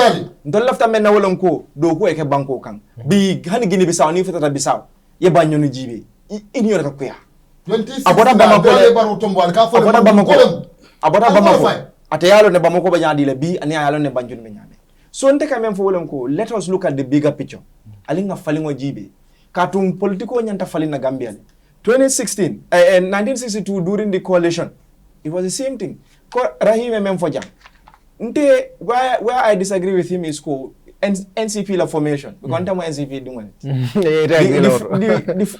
ndol lafta menna wala ko do ko e ke banko kan bi hani gini bisaw ni fitata bisaw ye banyo no jibe ini yora ko ya aboda bamako ate yalo ne bamako ba nyaadi le bi ani yalo ne banjun me nyaade so nte ka men fo wala ko let us look at the bigger picture alinga falingo jibe katum politiko nyanta falina Gambia 2016 1962 during the coalition it was the same thing Rahim men for jam where I disagree with him is called NCP la formation. Because NCP doing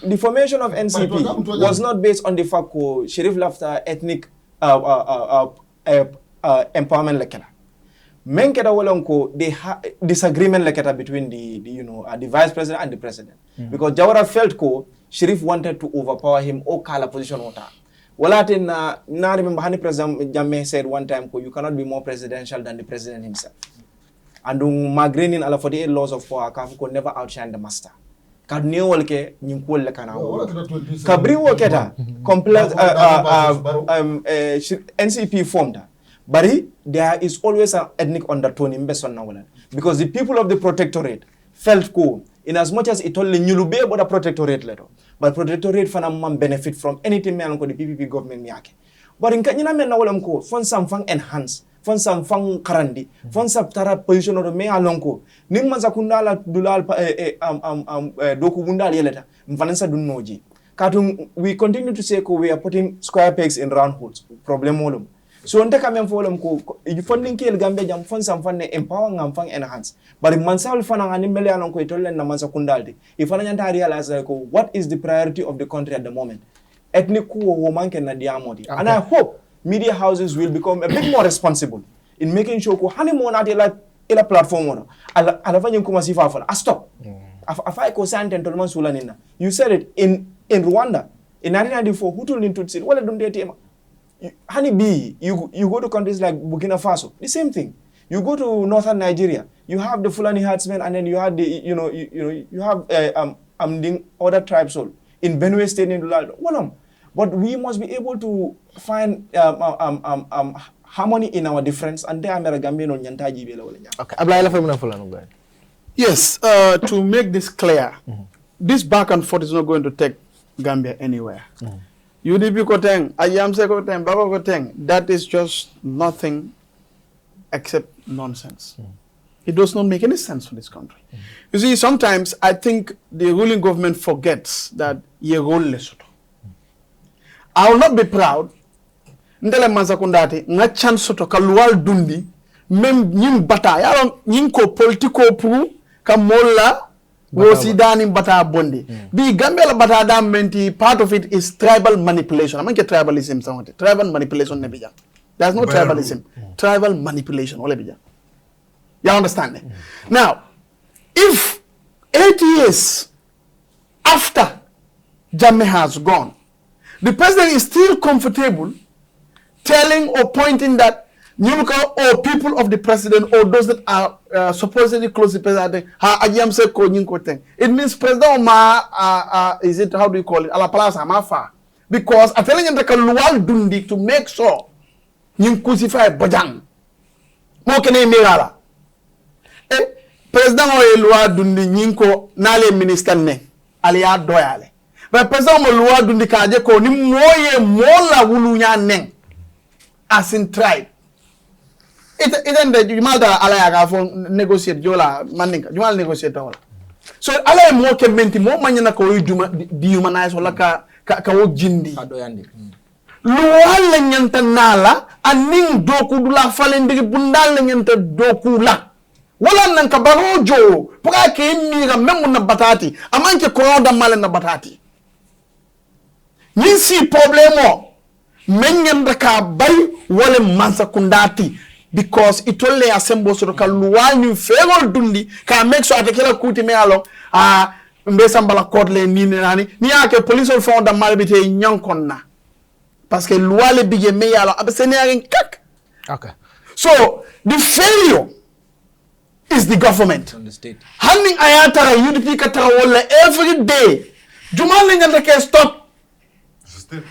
the formation of NCP was not based on the fact that Sheriff Lafta ethnic empowerment lekela. Men keda walonko they disagreement leketa between the vice president and the president. Because Jawara felt ko Sheriff wanted to overpower him or kala position water. Walate na remember Hani President Jammeh said one time you cannot be more presidential than the president himself. And Magrinin ala 48 laws of power kafu could never outshine the master. Kad new walke nyimkol le kana. Kabri waketa complex NCP formed. But there is always an ethnic undertone in Beson Nawalan. Because the people of the protectorate felt cool in as much as it only nyulube about a protectorate letter. But protectorate fanam benefit from anything me anko the PPP government miyake. But in kanyina me nawalam ko fon samfang enhance, fon samfang karandi, fon saptara position or me alonko. Ning Mansakunda la dulal doku bundal yeleta. Mfanansa dunnoji. Katung we continue to say ko we are putting square pegs in round holes. Problem molum. So on take a follow ko funding kill Gambia jam fund some fund empower ngam fang enhance. But mansal fana ngani mele alon ko itolle na Mansakundalde. If fana realize ko what is the priority of the country at the moment. Ethnic woman can na diamodi. Okay. And I hope media houses will become a bit more responsible in making sure ko hani mo na ila platform ono. Ala fanya kuma sifa fana. Stop. Afai ko sante tolman sulanina. You said it in Rwanda in 1994 who told in Tutsi wala dunde tema. Honey B, you go to countries like Burkina Faso, the same thing. You go to northern Nigeria, you have the Fulani herdsmen, and then you have the you have the other tribes all in Benue State in Lulal. But we must be able to find harmony in our difference, and there are Gambian on Yantaji Bela. Okay. Yes, to make this clear, this back and forth is not going to take Gambia anywhere. UDP Koteng, Ayamse Koteng, Baba Koteng, that is just nothing except nonsense. It does not make any sense for this country. You see, sometimes I think the ruling government forgets that ye role Lesotho. I will not be proud. Ndele Mansakundati, nga chan soto ka lual dundi, mem nyim bata, yaron nyinko politiko pu, ka mola, Wosi dani bata bondi. Bi Gambia la bata dam menti, part of it is tribal manipulation. I mean tribalism somewhat. Tribal manipulation nebija. There's no tribalism. Tribal manipulation. You understand it? Now, if 8 years after Jammeh has gone, the president is still comfortable telling or pointing that Nyumuka or people of the president or those that are supposedly close to the president, it means president is it, how do you call it? Ala palasa mafa. Because I'm telling you that lual dundi to make sure Nyumkusify Bojang. Mo kene mirala. President o lual dundi nyinko nale minister ne. aliya doyale ba pesa mo loi dundi kaje ko ni moye mola wulunya nen asin tribe ita nde jumalda ala ya ga fo negotiate jola maninka jumal negotiate wala so ala mo ke menti mo manyana ko yuma dehumanize wala ka wo jindi adoyandi loi la nyanta nala anin doku dula falendigi bundal la nyanta doku la wala nan ka barojo puka ke mira memu na batati amanke ko da male na batati nin si problemo mengen da ka bay wala mansa kundati because it only assemble so ka luwal ni fegol dundi ka make so atakela kuti me alo mbesa mbala kodle ni nani ni ake police on fond da malbite nyankonna parce que luwal bige me alo absene yaren kak. Okay. So the failure is the government. on the state. Handing ayatara UDP katara wala every day. Jumali ngata ke stop.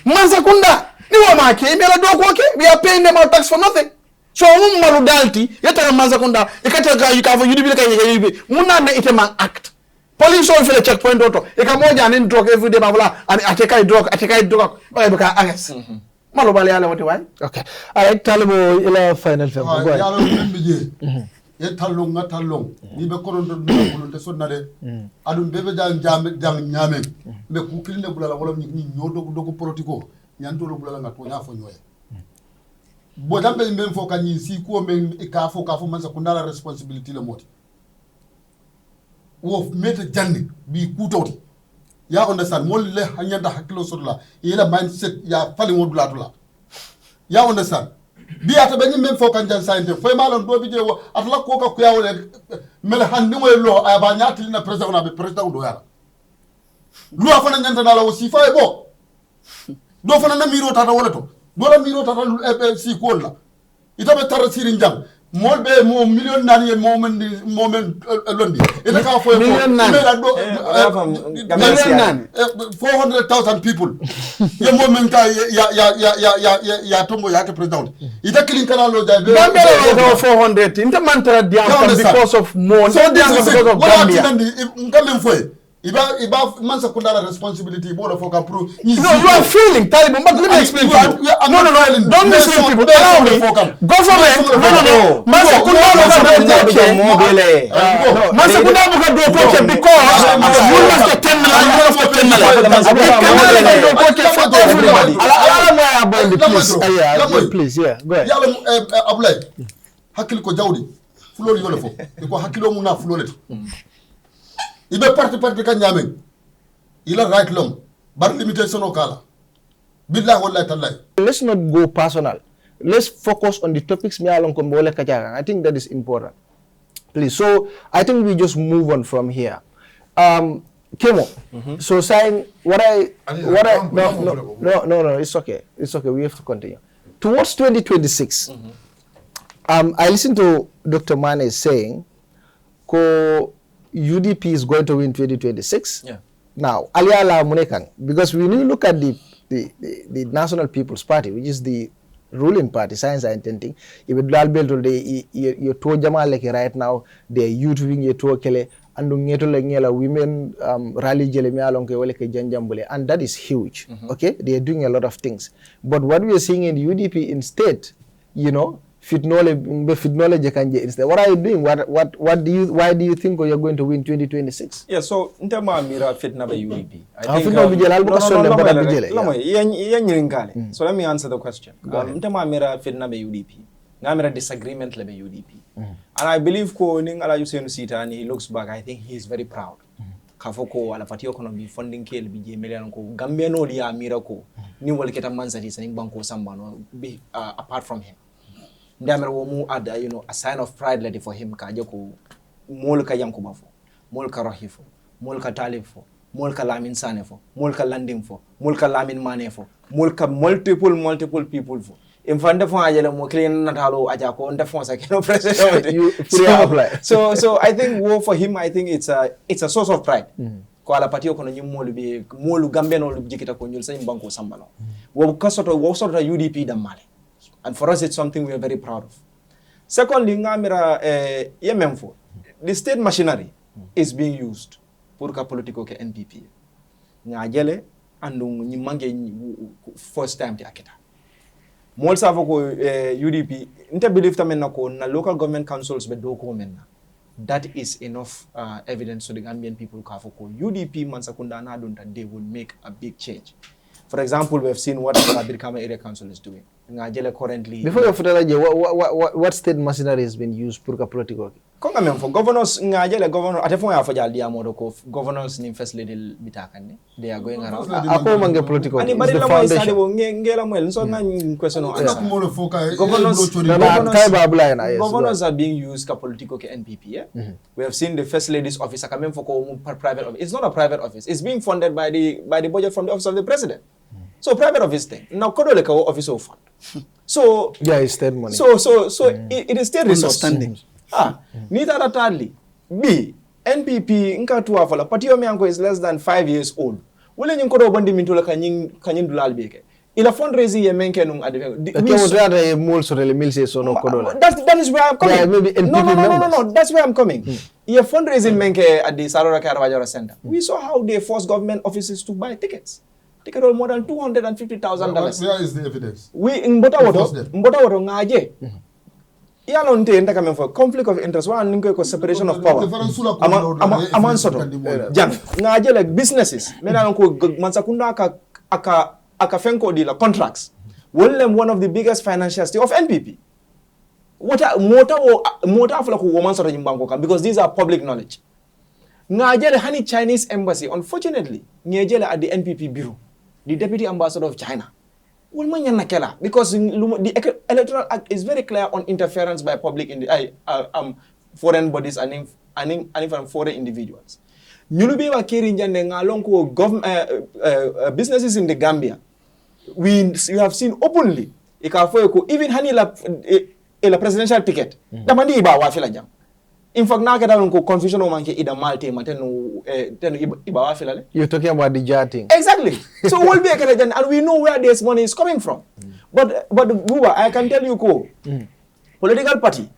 Mansakunda ni wa make imela doko ke we are paying them our tax for nothing. So maru dalti yatara Mansakunda ikataka you can for UDP ka UDP muna na iteman act. Police all feel checkpoint auto. Ikamoja anin drug every day babula and ateka drug ba ka anges. Malo bale ala wote wai. Okay. All right, Talibo ila final film. Go ahead. yalo mbije ye talong nga talong ni be koronto do de sonna de adum bebe jang nyame be ku kilne bulala wala ni nyodo do politiko nyanto lo bulala nga to nya fo nyoye bo dambe mbem fo kanyi si ko men ka fo mansa kundala responsibility le moti wo meta janni bi kutoti ya understand mo le hanyanda hakilo sodla ila mindset ya fali wodula dula ya understand bi ata be nyim fo kan jan science fo malon do bi je atla ko ka kuya wala mel handi moy lo ay ba nyati na president na be president do yala lu afana nyanta na la aussi fa e bo do fana na miro tata wala to do la miro tata si ko la ita be tar sirin jang mol be mo million nani mo men londi ita ka fo million nani million nani 400,000 people ye mo men ka ya tombo ya ke president ita kilin kana lo ja be Gambia 400 inta mantra diam because of more so diam because of Gambia ngam fo iba mansa kundala responsibility board of ka pro you are feeling Taliban but let me explain to you no don't listen people allow me government no mansa kundala mansa kundala do koke because you must attend please yeah go ahead yalla abulay hakil ko jawdi fulol yole fo ko hakilo mu na fulolete ibe parti kan nyamen ila right long bar limitation okala billahi wallahi tallahi. Let's not go personal. Let's focus on the topics me along kombole kajaga. I think that is important, please. So I think we just move on from here. Kemo, so saying no, it's okay, we have to continue towards 2026. I listened to Dr. Mane saying UDP is going to win 2026. Yeah. Now, Aliala Munekang, because when you look at the National People's Party, which is the ruling party, science and intending, if it will build today, you to Jamal like right now, they're YouTubing you to Kele, and women rally Jelemi along Janjambule, and that is huge. Okay, they are doing a lot of things. But what we are seeing in the UDP instead, instead. What are you doing? Why do you think you're going to win 2026? Yeah, so in terms of Mira fit na UDP. So let me answer the question. In terms of Mira fit na UDP. Mira disagreement le UDP. And I believe ko ning ala Yusuf Sita and he looks back, I think he is very proud. Kafoko ala fatio kono bi funding ke bi million ko Gambia no dia Mira ko ni wal keta mansati saning banko sambano be apart from him. Ndamere wo mu add a sign of pride lady for him ka jeko mol ka yankuba fo mol ka rahifo mol ka talib fo mol ka lamin sane fo mol ka landing fo mol ka lamin mane fo mol ka multiple people fo infante fo ajele mo clean natalo aja ko nda fo sa keno president so I think for him I think it's a source of pride ko ala patio kono nyim molu gambe no lu jikita ko nyul sañ banko sambalo wo kasoto UDP damale. And for us, it's something we are very proud of. Secondly, the state machinery is being used for political NPP. nga jele andu ni mange first time ti akita mol sa ko UDP inte believe tamen nako na local government councils be do ko menna that is enough evidence to the Gambian people ko UDP mansakunda na don't that they will make a big change. For example, we have seen what the Birkama Area Council is doing. Currently, before you what state machinery has been used for political? For governors, governor governors in first lady bitakane. They are going around. Ako mange political. Ani bari la mo study wo ngela mo so na question on answer. Governors are being used ka political ke NPP. Yeah? We have seen the first lady's office coming for private office. It's not a private office. It's being funded by the budget from the office of the president. So private office thing. Now kodo le ka office of fund. So yeah, it's state money. So it is state resource. Neither that thirdly. B NPP nka tuwa fala party yo mianko is less than 5 years old. Wole nyin kodo bandi mintola kanyin dulal beke. Ila fundraising ye menke nung ade. That is where I'm coming. Yeah, maybe No. That's where I'm coming. Ye fundraising menke at the Sarora Karawajara Center. We saw how they forced government offices to buy tickets. Ticket all more than $250,000. Where is the evidence? We in Mbota ngaje. Yalo nte enda kame for conflict of interest one ninko ko separation of power. Aman soto. Jang ngaje like businesses. Mena ko mansakunda aka fenko deal contracts. One of the biggest financiers of NPP. Mota afla ko woman soto jimbango kam because these are public knowledge. Ngajele hani Chinese embassy unfortunately ngejele at the NPP bureau. The deputy ambassador of China. Because the Electoral Act is very clear on interference by public foreign bodies and even foreign individuals. Nyulubi wa kiri njande ngalonko businesses in the Gambia. We have seen openly even hani la presidential ticket. Damandi iba wafila jam. In fact, now get confusion on ida malte matenu iba wafila le. You're talking about the jetting. Exactly. So we'll be and we know where this money is coming from. But Buba, I can tell you political party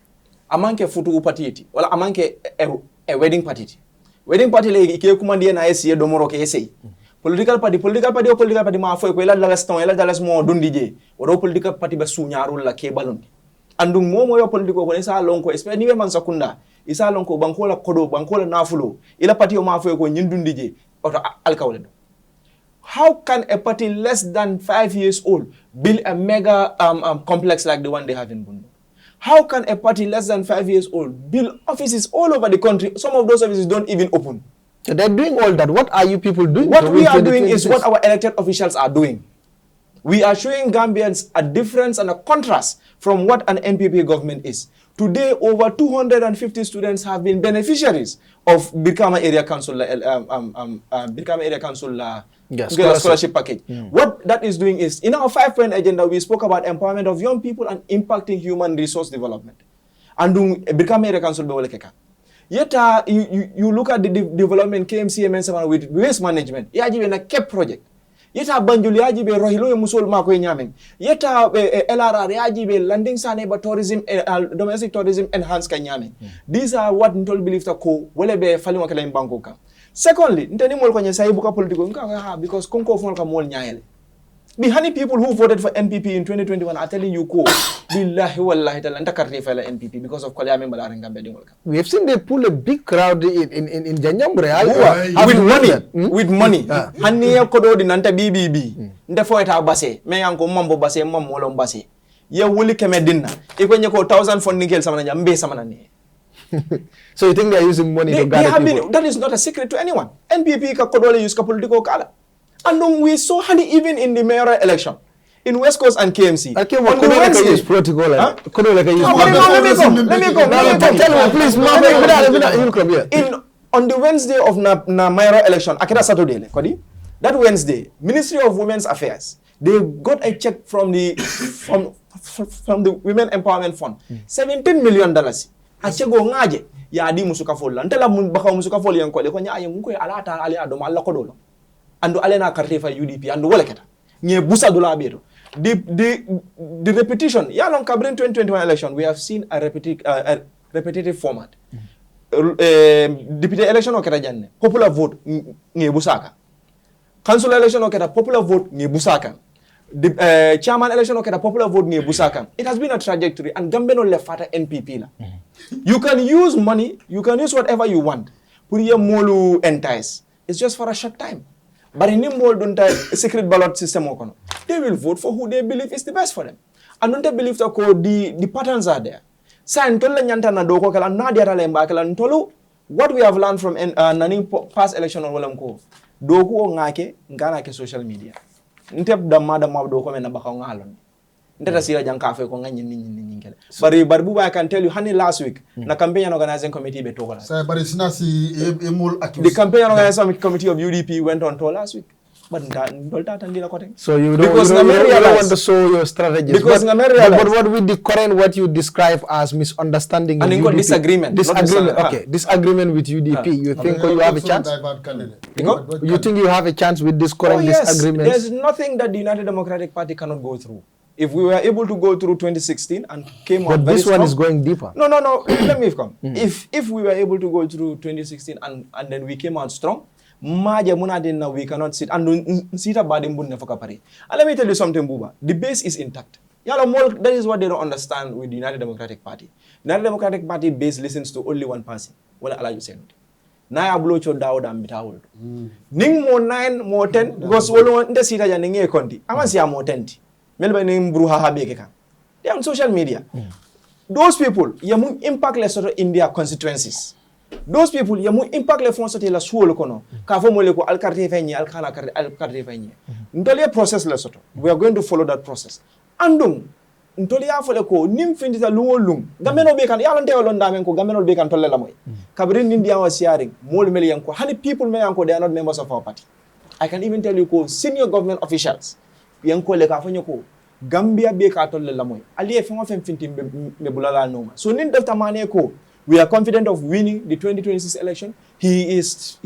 amanke futu party iti wala amanke a wedding party. Wedding party le ike kumandie na esi domoro ke esi. Political party ma fo ko ela dalas mo dundije. Wado political party be sunyarul la ke balon. Andung mo yo political ko isa lonko especially niwe man sakunda. Isa lonko bankola kodo bankola nafulo ila party o ma fo ko nyindundije oto alkawle. How can a party less than 5 years old build a mega complex like the one they have in Bundu? How can a party less than 5 years old build offices all over the country? Some of those offices don't even open. So they're doing all that. What are you people doing? What we are doing is what our elected officials are doing. We are showing Gambians a difference and a contrast from what an NPP government is. Today, over 250 students have been beneficiaries of Birkama Area Council scholarship package. What that is doing is, in our 5-point agenda, we spoke about empowerment of young people and impacting human resource development. And Birkama Area Council yet you look at the development KMC with waste management. Yajibe na KEP project. Yeta banjuli yajibe rohilo ya musol mako yenyameng. Yeta LRR yajibe landing sane ba tourism domestic tourism enhance kanyameng. These are what Ntol believe ta ko wele be fali wakala imbanko ka. Secondly, nteni mol kwenye saibu ka politiko nka because konko fon ka mol nyaele. The honey people who voted for NPP in 2021 are telling you ko billahi wallahi tala nta karti fala NPP because of kwale amemba la rengambe dingolka. We have seen they pull a big crowd in Janyambre with money. Hani ya kodo di nanta BBB. Ndefo eta base me yanko mambo base mamolo base. Ye wuli keme dinna. Ikwenye ko 1000 funding kel samana jambe samana ni. So you think they are using money to gather people? That is not a secret to anyone. NPP ka kodole use ka political kala. And we saw honey even in the mayoral election in West Coast and KMC. On the Wednesday, use protocol. Let me go. Tell me, please. On the Wednesday of na mayoral election, akira Saturday, that Wednesday, Ministry of Women's Affairs, they got a check from the Women Empowerment Fund, $17 million. Achego ngaje ya adi musuka fola. Ntela baka musuka fola yanko le konya aye munko alata ali adoma alla kodolo. Ando alena karte fa UDP ando wala keta. Nye busa dola beto. The repetition. Ya long Cabrin 2021 election, we have seen a repetitive format. Deputy election okera janne. Popular vote nye busaka. council election okay the popular vote ngi busakan the chairman election okay the popular vote ngi busakan. It has been a trajectory and Gambia no left fata NPP la. You can use money, you can use whatever you want. Put your molu entice. It's just for a short time. But in the secret ballot system, they will vote for who they believe is the best for them. And don't they believe that the patterns are there. What we have learned from past election on social media. But I can tell you, honey, last week, the campaign organizing committee the campaign organizing committee of UDP went on tour last week. But so you don't want to show your strategies. But what with the current, what you describe as misunderstanding and UDP, disagreement. Okay, disagreement with UDP. You think you have a chance? You think you have a chance with this current disagreement? There's nothing that the United Democratic Party cannot go through. If we were able to go through 2016 and came out very strong. But this one is going deeper. No. Let me come. If we were able to go through 2016 and then we came out strong, we cannot sit and sit about him. And let me tell you something, Buba. The base is intact. That is what they don't understand with the United Democratic Party. The United Democratic Party base listens to only one person. Well, Allah you say. Naya blocho Dawud and Mitawul. Ning mo 9 mo 10 because all the sita ya ninge konti. Amansi mo 10. They are on social media. Those people, yamu impact le soto in their constituencies. Those people, yamu impact le fon soto la suolo kono. Kafo mole ko alkarte fenye, alkarte fenye. Ntoli process le soto. We are going to follow that process. Andung, ntoli afole ko nim findita lungo lung. Gameno bekan, yalante olonda men ko gameno bekan tolle la moy. Kabrin India was sharing, mole mele yanko. Honey people me yanko, they are not members of our party. I can even tell you ko senior government officials. Gambia be katol la moy ali fengo fem fintim be bulala noma so nin delta mane ko we are confident of winning the 2026 election. He is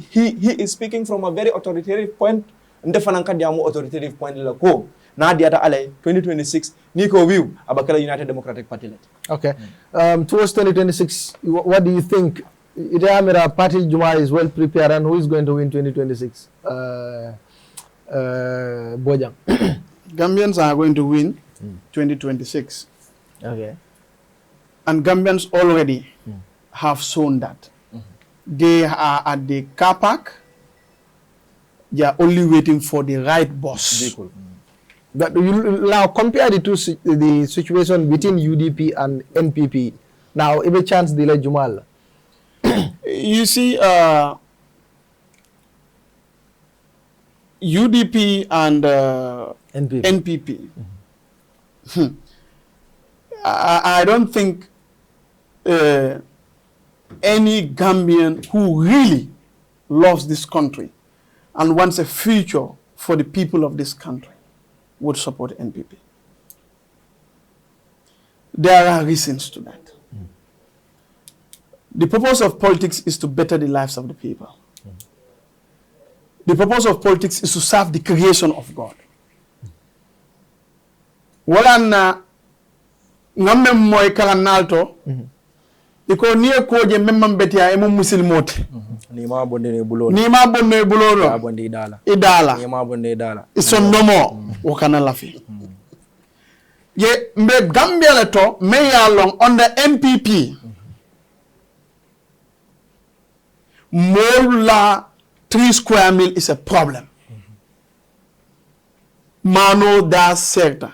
speaking from a very authoritative point ndefananka diamu authoritative point la ko na diata ale 2026 niko view abakala United Democratic Party let. Okay, towards 2026 what do you think Itamira Party Juma is well prepared and who is going to win 2026? Bojang. Gambians are going to win 2026. Okay. And Gambians already have shown that. They are at the car park. They are only waiting for the right bus. But you now compare the situation between UDP and NPP. Now, every chance delay Jumal. You see, UDP and NPP. I don't think any Gambian who really loves this country and wants a future for the people of this country would support NPP. There are reasons to that. The purpose of politics is to better the lives of the people. The purpose of politics is to serve the creation of God. Wala ngamme moy karanalto iko niye koje memman betia emo musilmote ni ma bonde ne bulo bonde idala ni ma bonde idala iso nomo wakana lafi ye mbe Gambia leto me ya long under NPP Mola 3 square mil is a problem. Mano da sector.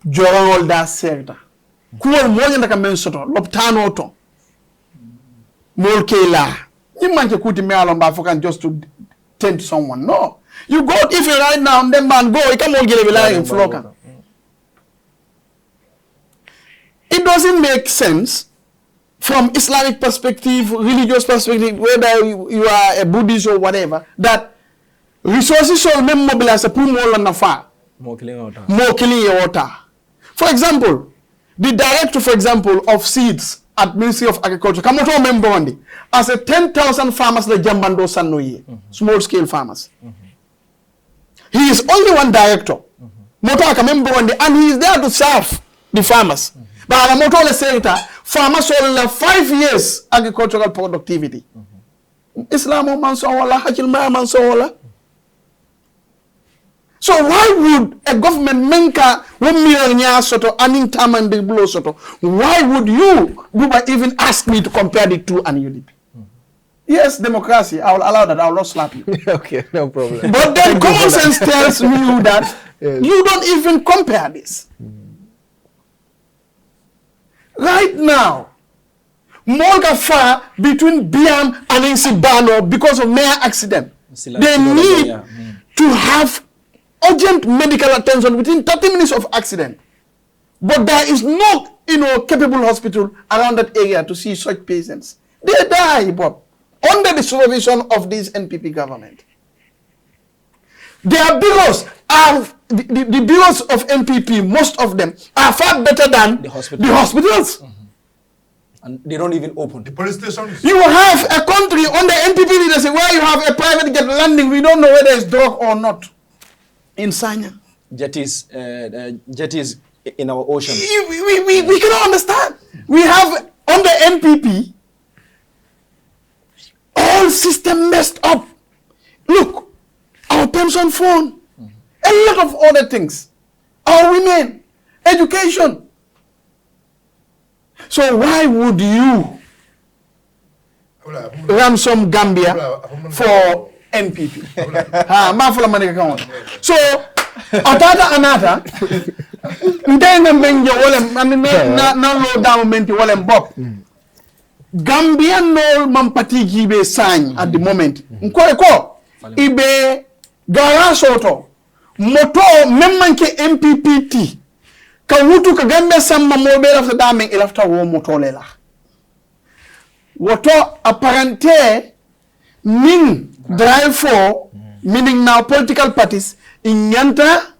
Jorangol da sector. Kuwal moja ndaka mensoto. Loptano to. Molke la. You manke kuti me alomba fokan just to tend to someone. No. You go, if you right now, then man go. You come on get a in floka. It doesn't make sense from Islamic perspective, religious perspective, whether you are a Buddhist or whatever, that resources should be mobilized to put more on the fire. More clean water. For example, the director, for example, of seeds at Ministry of Agriculture, Kamoto Membondi, as a 10,000 farmers the Jambando Sanoye, small scale farmers. He is only one director. Moto Membondi, and he is there to serve the farmers. But Moto Center, farmers will have 5 years agricultural productivity. Islam man so wala hakil ma man so wala. So why would a government menka 1 million nya soto aning tamande blow soto? Why would you even ask me to compare the two and UDP? Yes, democracy. I will allow that. I will not slap you. Okay, no problem. But then common sense tells me that you don't even compare this. Right now, Molga far between Biam and Insibano because of mere accident. They need to have urgent medical attention within 30 minutes of accident. But there is no, capable hospital around that area to see such patients. They die, Bob, under the supervision of this NPP government. Their bureaus are, the bureaus of NPP, most of them, are far better than the hospitals. And they don't even open. The police stations. You have a country under NPP leadership where you have a private jet landing. We don't know whether it's drug or not. In Sanya. Jet is in our ocean. We cannot understand. We have under NPP all system messed up. Look, our pension fund, a lot of other things. Our women, education. So why would you ransom Gambia for NPP? So, atata anata, ndenga menjo wale na low down menti wale mbop. Gambia no mampati gibe sign at the moment. Nkore ko ibe gara soto moto memmanke MPPT ka wutu ka Gambia samma mobe lafta damen ilafta wo moto lela. Woto apparente ning drive for meaning now political parties in yanta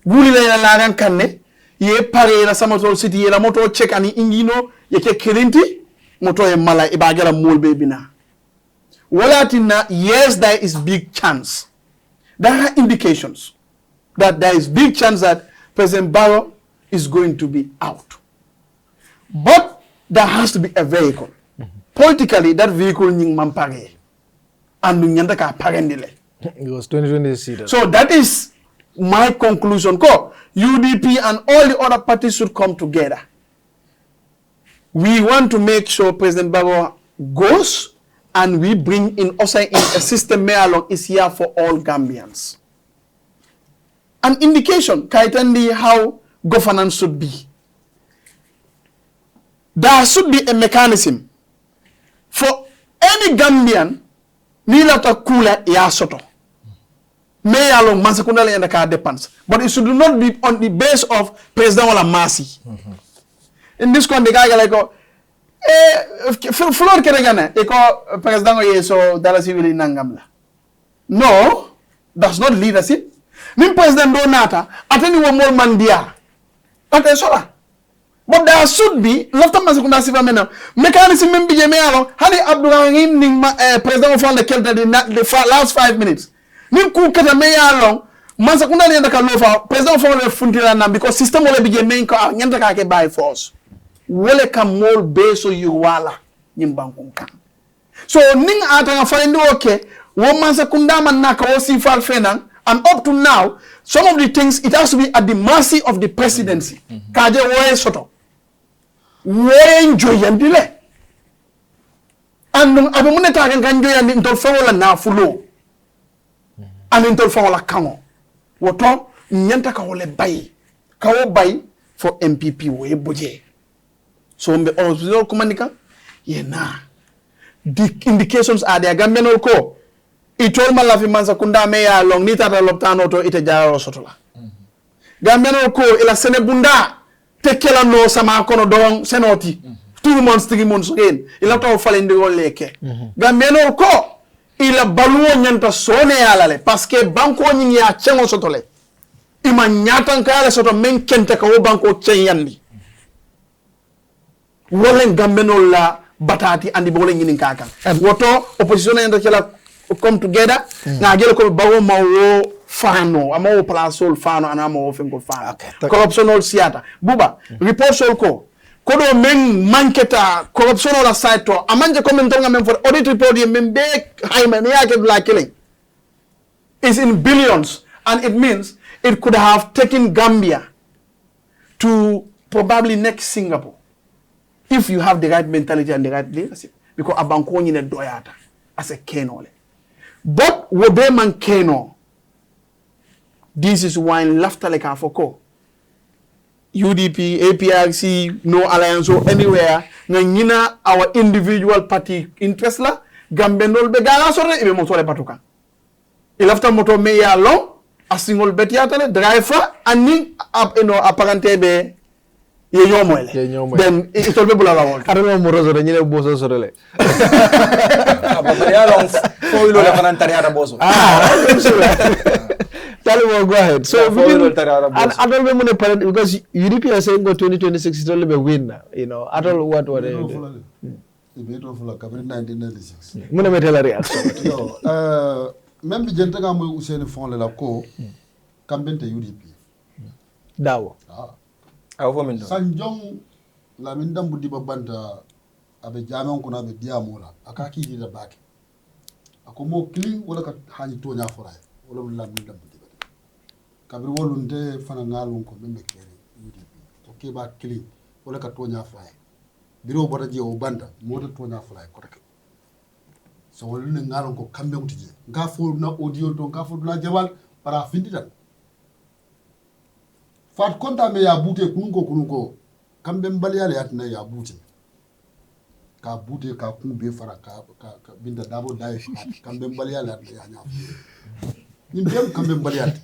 wuli la laran kanne ye pare la samatol city ye la moto check ani ingino ye ke kirinti moto ye mala ibagala molbe bina walatina. Yes, there is big chance, there are indications that there is big chance that President Barrow is going to be out, but there has to be a vehicle. Politically, that vehicle ning mampare and nyanda ka parendile. It was 2020 seat. So that is my conclusion. Ko UDP and all the other parties should come together. We want to make sure President Barrow goes and we bring in also in a system where is here for all Gambians. An indication, kaitandi how governance should be. There should be a mechanism for any Gambian nila ta kula ya soto. May along mansakunda le ka depends. But it should not be on the base of President wala mercy. In this country, guy like floor keregana eko President ye so dala civil nangam la. No, that's not leadership. Min President do nata atani wo mol mandia. Okay, so but there should be lafta mansakunda siva mena mechanism membi je me along hani Abdurrahim ning President of the kelta the last 5 minutes. Nim ku kata me along mansa kuna le ndaka lofa president fo le funtila na because system wala bije men ko nyanta ka ke by force wala kam mol beso yu wala nyim bankun kan so ning ata nga fayndi okay wo mansa kunda man naka wo si fal fenan and up to now some of the things it has to be at the mercy of the presidency kaje wo soto wo enjoy yandile and abe muneta kan kan joy yandi ntol fawola na fulo anintol fa wala kango woto nyanta ka wole bay ka wo bay for MPP we boje so mbe hospital kumanika ye na the indications are there Gambian ko itol malafi mansa kunda me ya long ni tata loptano to ite jaro sotola Gambian ko ila senebunda tekela no sama kono don senoti 2 months 3 months again ila to falende woleke Gambian ko ila baluo nyanta sone alale parce que banko nyi ya chengo sotole ima nyatan kala soto men kente ka wo banko chenyandi wolen gambeno la batati andi bolen nyinin kaka woto opposition nyanta kala come together na gele ko bawo mawo fano amawo plasol fano ana mawo fengo fano corruption ol siata buba report sol ko kodo men manketa corruption ola side to amanje commentonga men for audit report ye men be hayman yake black killing is in billions, and it means it could have taken Gambia to probably next Singapore if you have the right mentality and the right leadership, because abanko nyine doyata as a Keno. But wobe man Keno, this is why laughter like afoko. UDP, APRC, no alliance or anywhere. Ngina our individual party interest la. Gambendol be gana sore ibe mo sore patuka. Ilafta moto me ya long a single betiatale driver ani apparente be ye nyomoyle. Then it will be bula la wol. Arelo mo rozo nyine boso sorele. Ya long fo ilo la fanan tariara boso. Tell go ahead. So Adol be mune parent because UDP are saying go 2026 it will be win. You know, Adol what are they? Ibito fula kabri 1996. Mune metela reaction. Yo, même bi jente nga moy Ousseyn Fon la ko kambente UDP. Dawo. Awo fo min do. Sanjong la min dambu diba banta abe jamen ko na be diamola akaki di da baki. Ako mo clean wala ka hani to nya foray wala la min dambu diba. Kabri wolunde fana ngalun ko membe kere UDP. To ke ba clean wala ka to nya foray. Biro bota je o banda moto to nya foray ko rek. So wala ne ngalon ko kambe mutije nga fo na audio to nga fo na jabal para findi tan fat konta me ya bute kunko kambe mbali yale yatna ya bute ka bute ka kumbe fara ka binda dabo dai kambe mbali yale yatna ya nya ni dem kambe mbali yale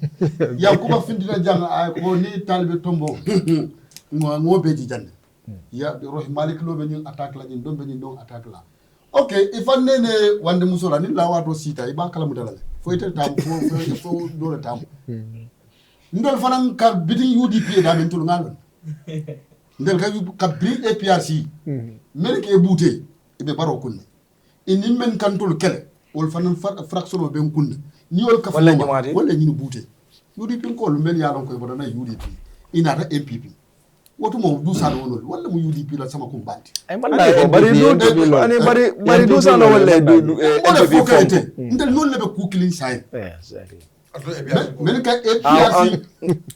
ya kuba findi na jang ay ko ni talbe tombo ngo be ji jande ya roh malik lo be ñu attaque la ñu dombe ñu don attaque la. Okay, if I nene wande musola ni la wato sita iba kala mudalale fo ite tam fo dole tam ndol fanan ka bitin UDP da men tul ngal ndel ka bri APRC men ke bouté ibe baro kunne ini men kantul kele wol fanan fraction be kunne ni wol ka wala ñu bouté UDP ko lu men ya lon koy bodana UDP inata MPP wotu mo du sa wonol wala mu UDP la sama kumbanti ay man la bari du sa wala du MPP ndel non lebe ku clean sign exactly men ka APRC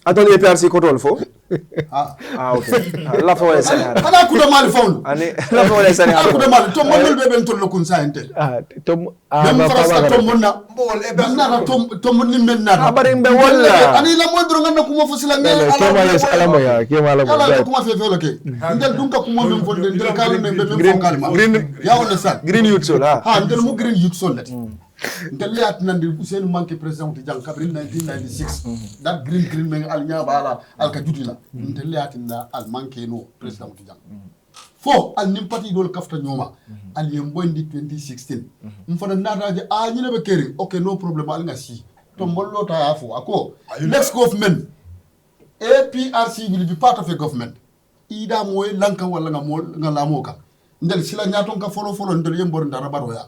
atol APRC ko tol fo okay la fo wala sa ana ku do mal fawn ani la fo wala sa ana ku do mal to mo be ben tol kun sign te to ba fa to monna bol e ben na to mon ni men na bari mbe wala ani la mo dro ngana ku mo fo sila ngel ala kuma fe lo ke ndel dunka ku mo men fo ndel kalu men be men fo kalma ya wala sa green youth so la ndel mo green youth so let ndel yaat nandi Ousseyn manke president jang kabri 1996 that green men al nyaba al ka jutila ndel yaat na al manke no president jang fo al nim parti dol kafta nyoma al yembondi 2016 mfana nadaje a nyine be keri okay no problem al nga si to mollo ta afo ako next government APRC will be part of a government ida moy lanka wala nga lamoka ndel sila nyaton ka folo ndel yembor ndara baro ya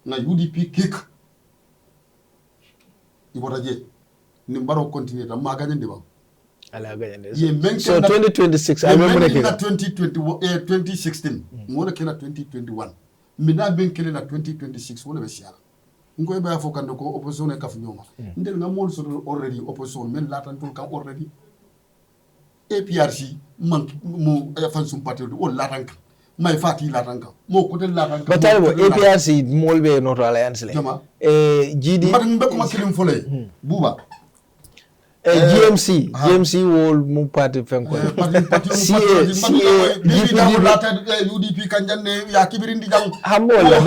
na UDP kick ibota je ni mbaro continuer ta ma gagné ndeba ala gagné so 2026 I remember na 2016 mo na kena 2021 mina ben kele na 2026 wala be siala ngoy ba fo kan ko opposition e kaf ñoma ndel nga mo so already opposition men latan tul kan already APRC man mo fan sum parti wala latan kan may fati latanka mo ko del latanka batalo APRC molbe noto alliance le GD man be ko kilim folé buba GMC wol mu parti fenko UDP kan janne ya kibirindi jang hamola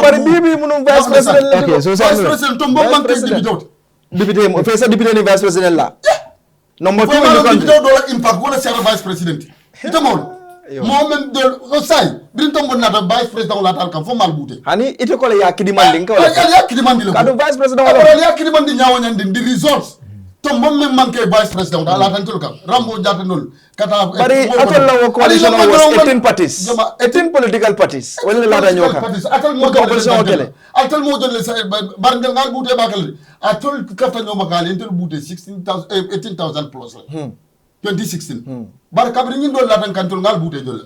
bari bibi munum vice president okay so vice president to mbam bank député mo fessa député ni vice president la no mo to ko do impact wala sera vice president itamol Mohamed de Osai, Brinton Bonata, Vice President Latal Kam, for Malbute. Hani, it will call a Yakidimanding. Vice President Yakidimandi Yawan and the results. Tom Momme Manke, Vice President, Alatantuka, Rambo Jatanul, Kata. But I told coalition was 18 parties, 18 political parties. Well, the Latanyoka. I told Mojo, Barngal Bute Bakal. I told Katanyo Makal into Bute 18,000 plus. 2016 bar kabri ngi dol latan kantul ngal bute jol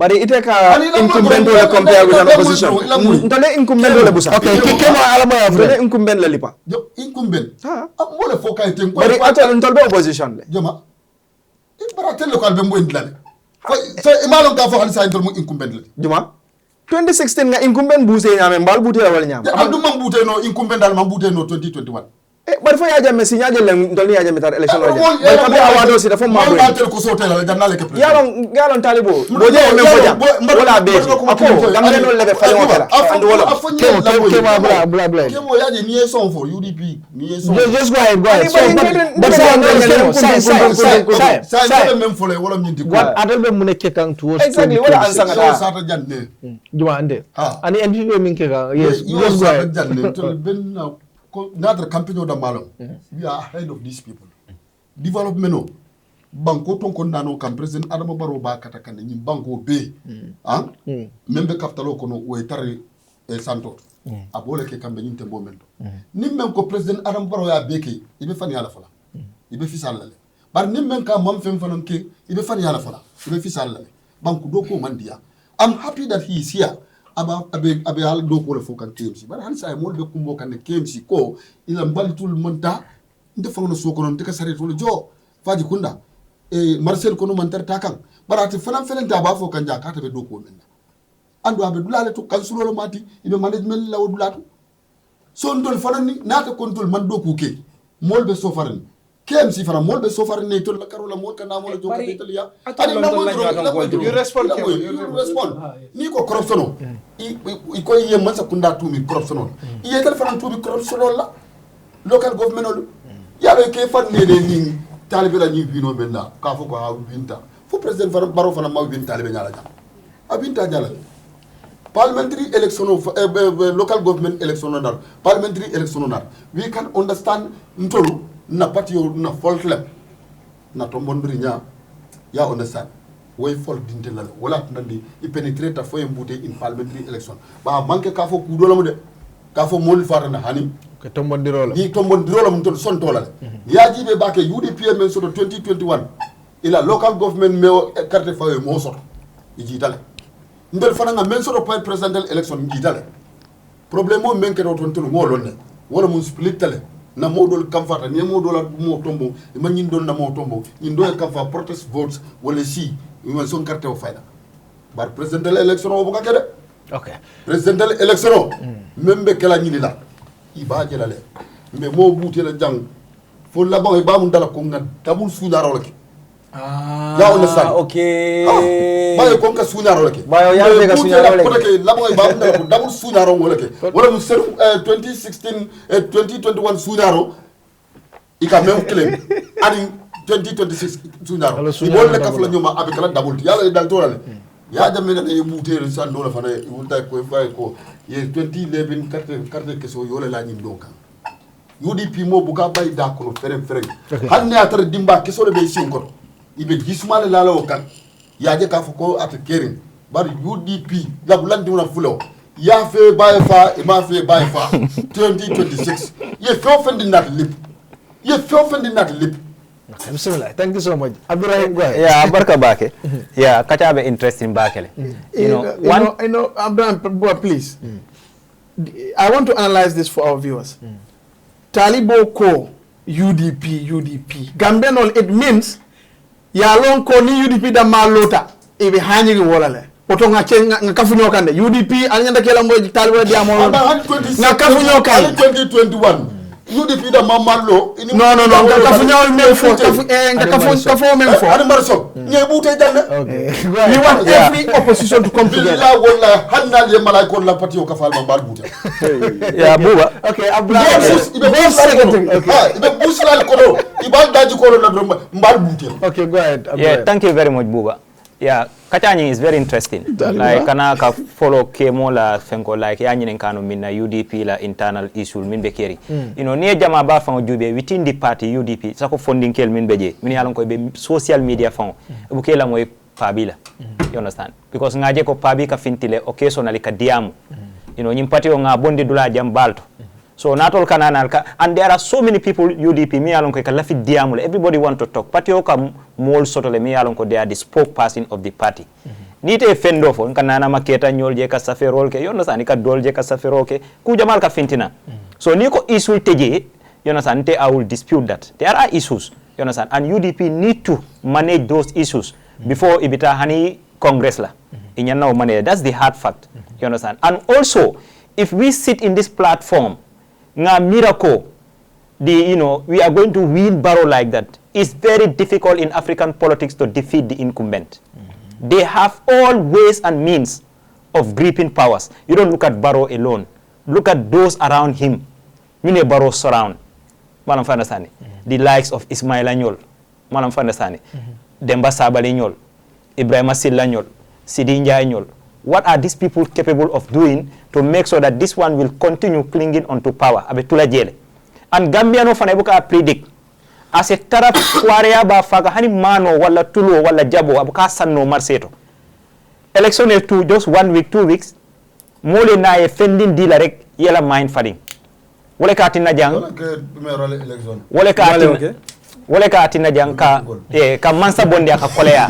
bari ite ka incumbent wala compare with an opposition ntole incumbent wala busa okay kemo ala mo afre incumbent la lipa incumbent mo le fokay ten ko bari atal ntole opposition le jama bara tel ko albe mo indlale so imalon ka fo halisa ntol mo incumbent le juma 2016 nga incumbent buse nyame mbal bute la wala nyam abdu mam bute no incumbent dal mam bute no 2021 bari fo ya jamme signaje le ntol ya jamme tar election wala bari kabe awado si dafa ma ma tel ko sotel la janale ke yalon talibo boje men fojam wala be ako dambe no lebe fale wala and wala kemo kemo yaje ni son for UDP ni son just go ahead but même fole wala minti ko what adal be mun ke kan towards exactly wala ansanga so sata janne duma ande ani NPP min ke kan yes just go ahead janne to ben notre campagne da malum we are ahead of these people development no banko ton kon nano kam president adama baro ba kata kan ni banko be membe kaptalo kono o tare santo abole ke kambe nyinte momento nim men ko president adama baro ya beke ibe fani ala fala ibe fisal la bar nim men ka mam fem fanon ke ibe fani ala fala ibe fisal la banko do ko mandiya I'm happy that he is here abe hal do ko le fokan KMC bar han say mol be kumbo kan KMC ko ila mbalitul monta nde fangno soko non te ka sare to jo faji kunda Marcel kono mantar takan barati fanan felenta ba fo kan jakata be do ko men ando abe dulale to kansulo lo mati ibe management law dulatu so ndol fanan ni nata control man do ku ke mol be sofarin KMC fana mol be sofarin ne to la karola mol kana mol jo ko italia ani na mo you respond ni ko corruption i ko ye man sa kunda tu mi corruption i tel fanan tu mi corruption la local government ol ya be ke fan ne ni talibe la ñi vino benna ka fo ko ha winta fo president baro fana ma winta talibe ñala jam abinta jala parliamentary election of local government election on parliamentary election on we can understand ntolu na patio na fault lab na tombon brinya ya understand way fault dinte la wala ndandi i penetrate fo embouté in parliamentary election ba manke ka fo ku do la mu de ka fo mol farana hani ke tombondirola ni tombondirola mun ton son tola ya jibe bake UDP men so 2021 ila local government me carte fawe mo so ijitale ndel fana nga men so presidential election ijitale problème mo men ke do ton ngolon ne wala mun split tale na modol kamfata ni modol mo tombo man ñin don na mo tombo ñin do kamfa protest votes wala si man son carte o fayda bar presidential election o buka kede okay presidential election membe kala ñini la iba jelale mbe mo buti la jang fo la ba ba mun dala ko nga tabul suñaro la ki ya understand okay ba ko ka suñaro la ki ba yo ya ga suñaro la ko ke la ba ba mun dala ko dabul suñaro wala ke wala mu ser 2016 2021 suñaro ika même claim ani 2026 suñaro mo le ka fla ñoma avec la dabul yalla dal tolale ya jamme na e mutere san do la fana wulta ko fay ko ye 2011 carte keso yole la ñin do kan UDP mo buka bay da ko fere hanne atare dimba keso le be sin ko ibe gismale la la kan ya je ka ko at kerin bar UDP la bulandi na fulo ya fe bay fa e ma fe bay fa 2026 ye fo fendi nat lip Bismillah. Thank you so much. Abdurrahim, go ahead. Yeah, barka bake. Yeah, kachabe interesting bakele. You know, Abraham, please. I want to analyze this for our viewers. Talibo ko UDP. Gambenol, it means ya long ko ni UDP da malota ibe hanyi wolale. Oto nga kafunyo kande UDP anyanda kela mbo talibo dia mo. Nga kafunyo kande 2021. UDP da mamalo no nga kafunyo memfo ani marso ñe bouté janne we want every opposition to come together la wala hanal ye malay ko la patio ka fal bal bouté ya buba okay abdullah ibe busral ko do ibal daji ko la do mbal bouté okay go ahead yeah thank you very much buba yeah kachani is very interesting like kana ka follow kemo la fenko like ya nyinen kanu minna UDP la internal issue min be keri you know ne jama ba fa jube within the party UDP sako funding kel min beje min yalon ko be social media fa bu kela moy pabila you understand because ngaje ko pabi ka fintile occasionally ka diamu you know nyim party o nga bondi dula jam balto So not all kanana and there are so many people UDP me alon ko kalafi diamul. Everybody want to talk. Party o kam mol sotole me alon ko they are the spokesperson of the party. Nite fendo fo kanana maketa nyol je ka saferol ke yono sani ka dol je ka saferol ke ku jamal ka fintina. So niko issue teje you understand I will dispute that. There are issues, you understand, and UDP need to manage those issues before ibita hani Congress la. Inyana manage. That's the hard fact. You understand? And also, if we sit in this platform, nga miracle, we are going to win Barrow like that. It's very difficult in African politics to defeat the incumbent. They have all ways and means of gripping powers. You don't look at Barrow alone. Look at those around him. Mine Barrow surround. Malam Fandasani. The likes of Ismail Anyol. Malam Fandasani. Demba Sabali Nyol. Ibrahima Silla Nyol. Sidi Njai Nyol. What are these people capable of doing to make sure that this one will continue clinging onto power? Abetula jele. And Gambia no fanabuka predict. As a tarap kwaria ba faga hani mano wala tulo wala jabo abuka sanno marseto. Election to just 1 week, 2 weeks. Mole na e fending dilarek yela mind fading. Wole ka tinna jang. Wole ka tinna. Wole ka tinna jang ka mansa bondi aka kolea.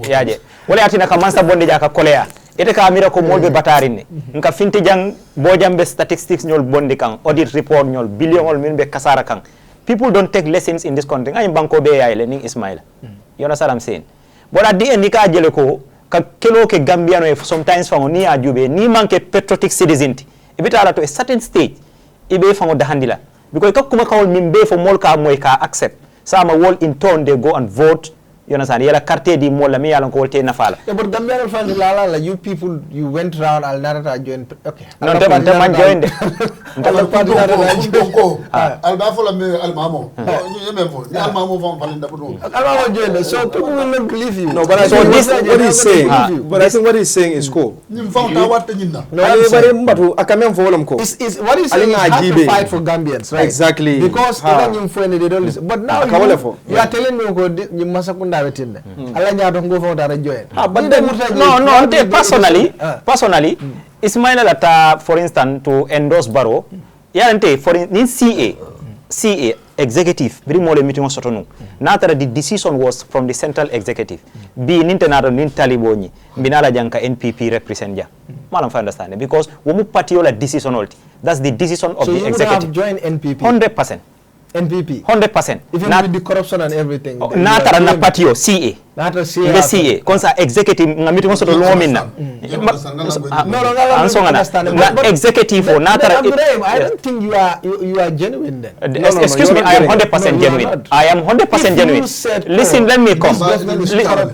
Yaje. Wole atina ka mansa bondi aka kolea. Ete ka mira ko molbe batarinne. Nka finti jang bojambe statistics nyol bondi kan audit report nyol billion min be kasara kan. People don't take lessons in this country. Ay banko be ya learning Ismail. You understand what I'm saying? But at the end ni ka jele ko ka kelo ke Gambiano sometimes fango ni ajube ni manke patriotic citizen. Ibita ala to a certain stage ibe fango dahandila. Because ka kuma kawol mimbe fo mol ka moy ka accept. Sama wall in turn they go and vote. You understand? Yala carte di mola mi yala ko wolte na fala. Yeah, but Gambian fans la you people you went round al narata join okay. No man join de. Al party ko al ba fola me al mamo. You remember? Ni al mamo from Valinda Puno. Al mamo join so people will not believe you. No, but I think what he's saying, but I think what he's saying is cool. Ni found out what nyina. No, everybody mbatu akamem for wolam ko. Is what he's saying is hard to fight for Gambians, right? Exactly. Because even you friend they don't listen. But now you are telling me ko you masakunda wetinne. Ala nyaado ngo fo dara join. But then, personally, Ismail Lata, for instance, to endorse Barrow, for CA executive, very more meeting on Sotonu. Natara the decision was from the central executive. Be international nin taliboni, binala janka NPP represent ja. Malam understand because womu patiola decision ulti. That's the decision of the executive. So you would have joined NPP? 100%. NPP? 100%. Even with the corruption and everything? Natara na patio, CA. Natara CA. The CA. Konsa executive, nga meeting on Sotonu minna. No, executive or Natara. I don't think you are genuine then. Excuse me, I am 100% genuine. I am 100% genuine. Listen, let me come.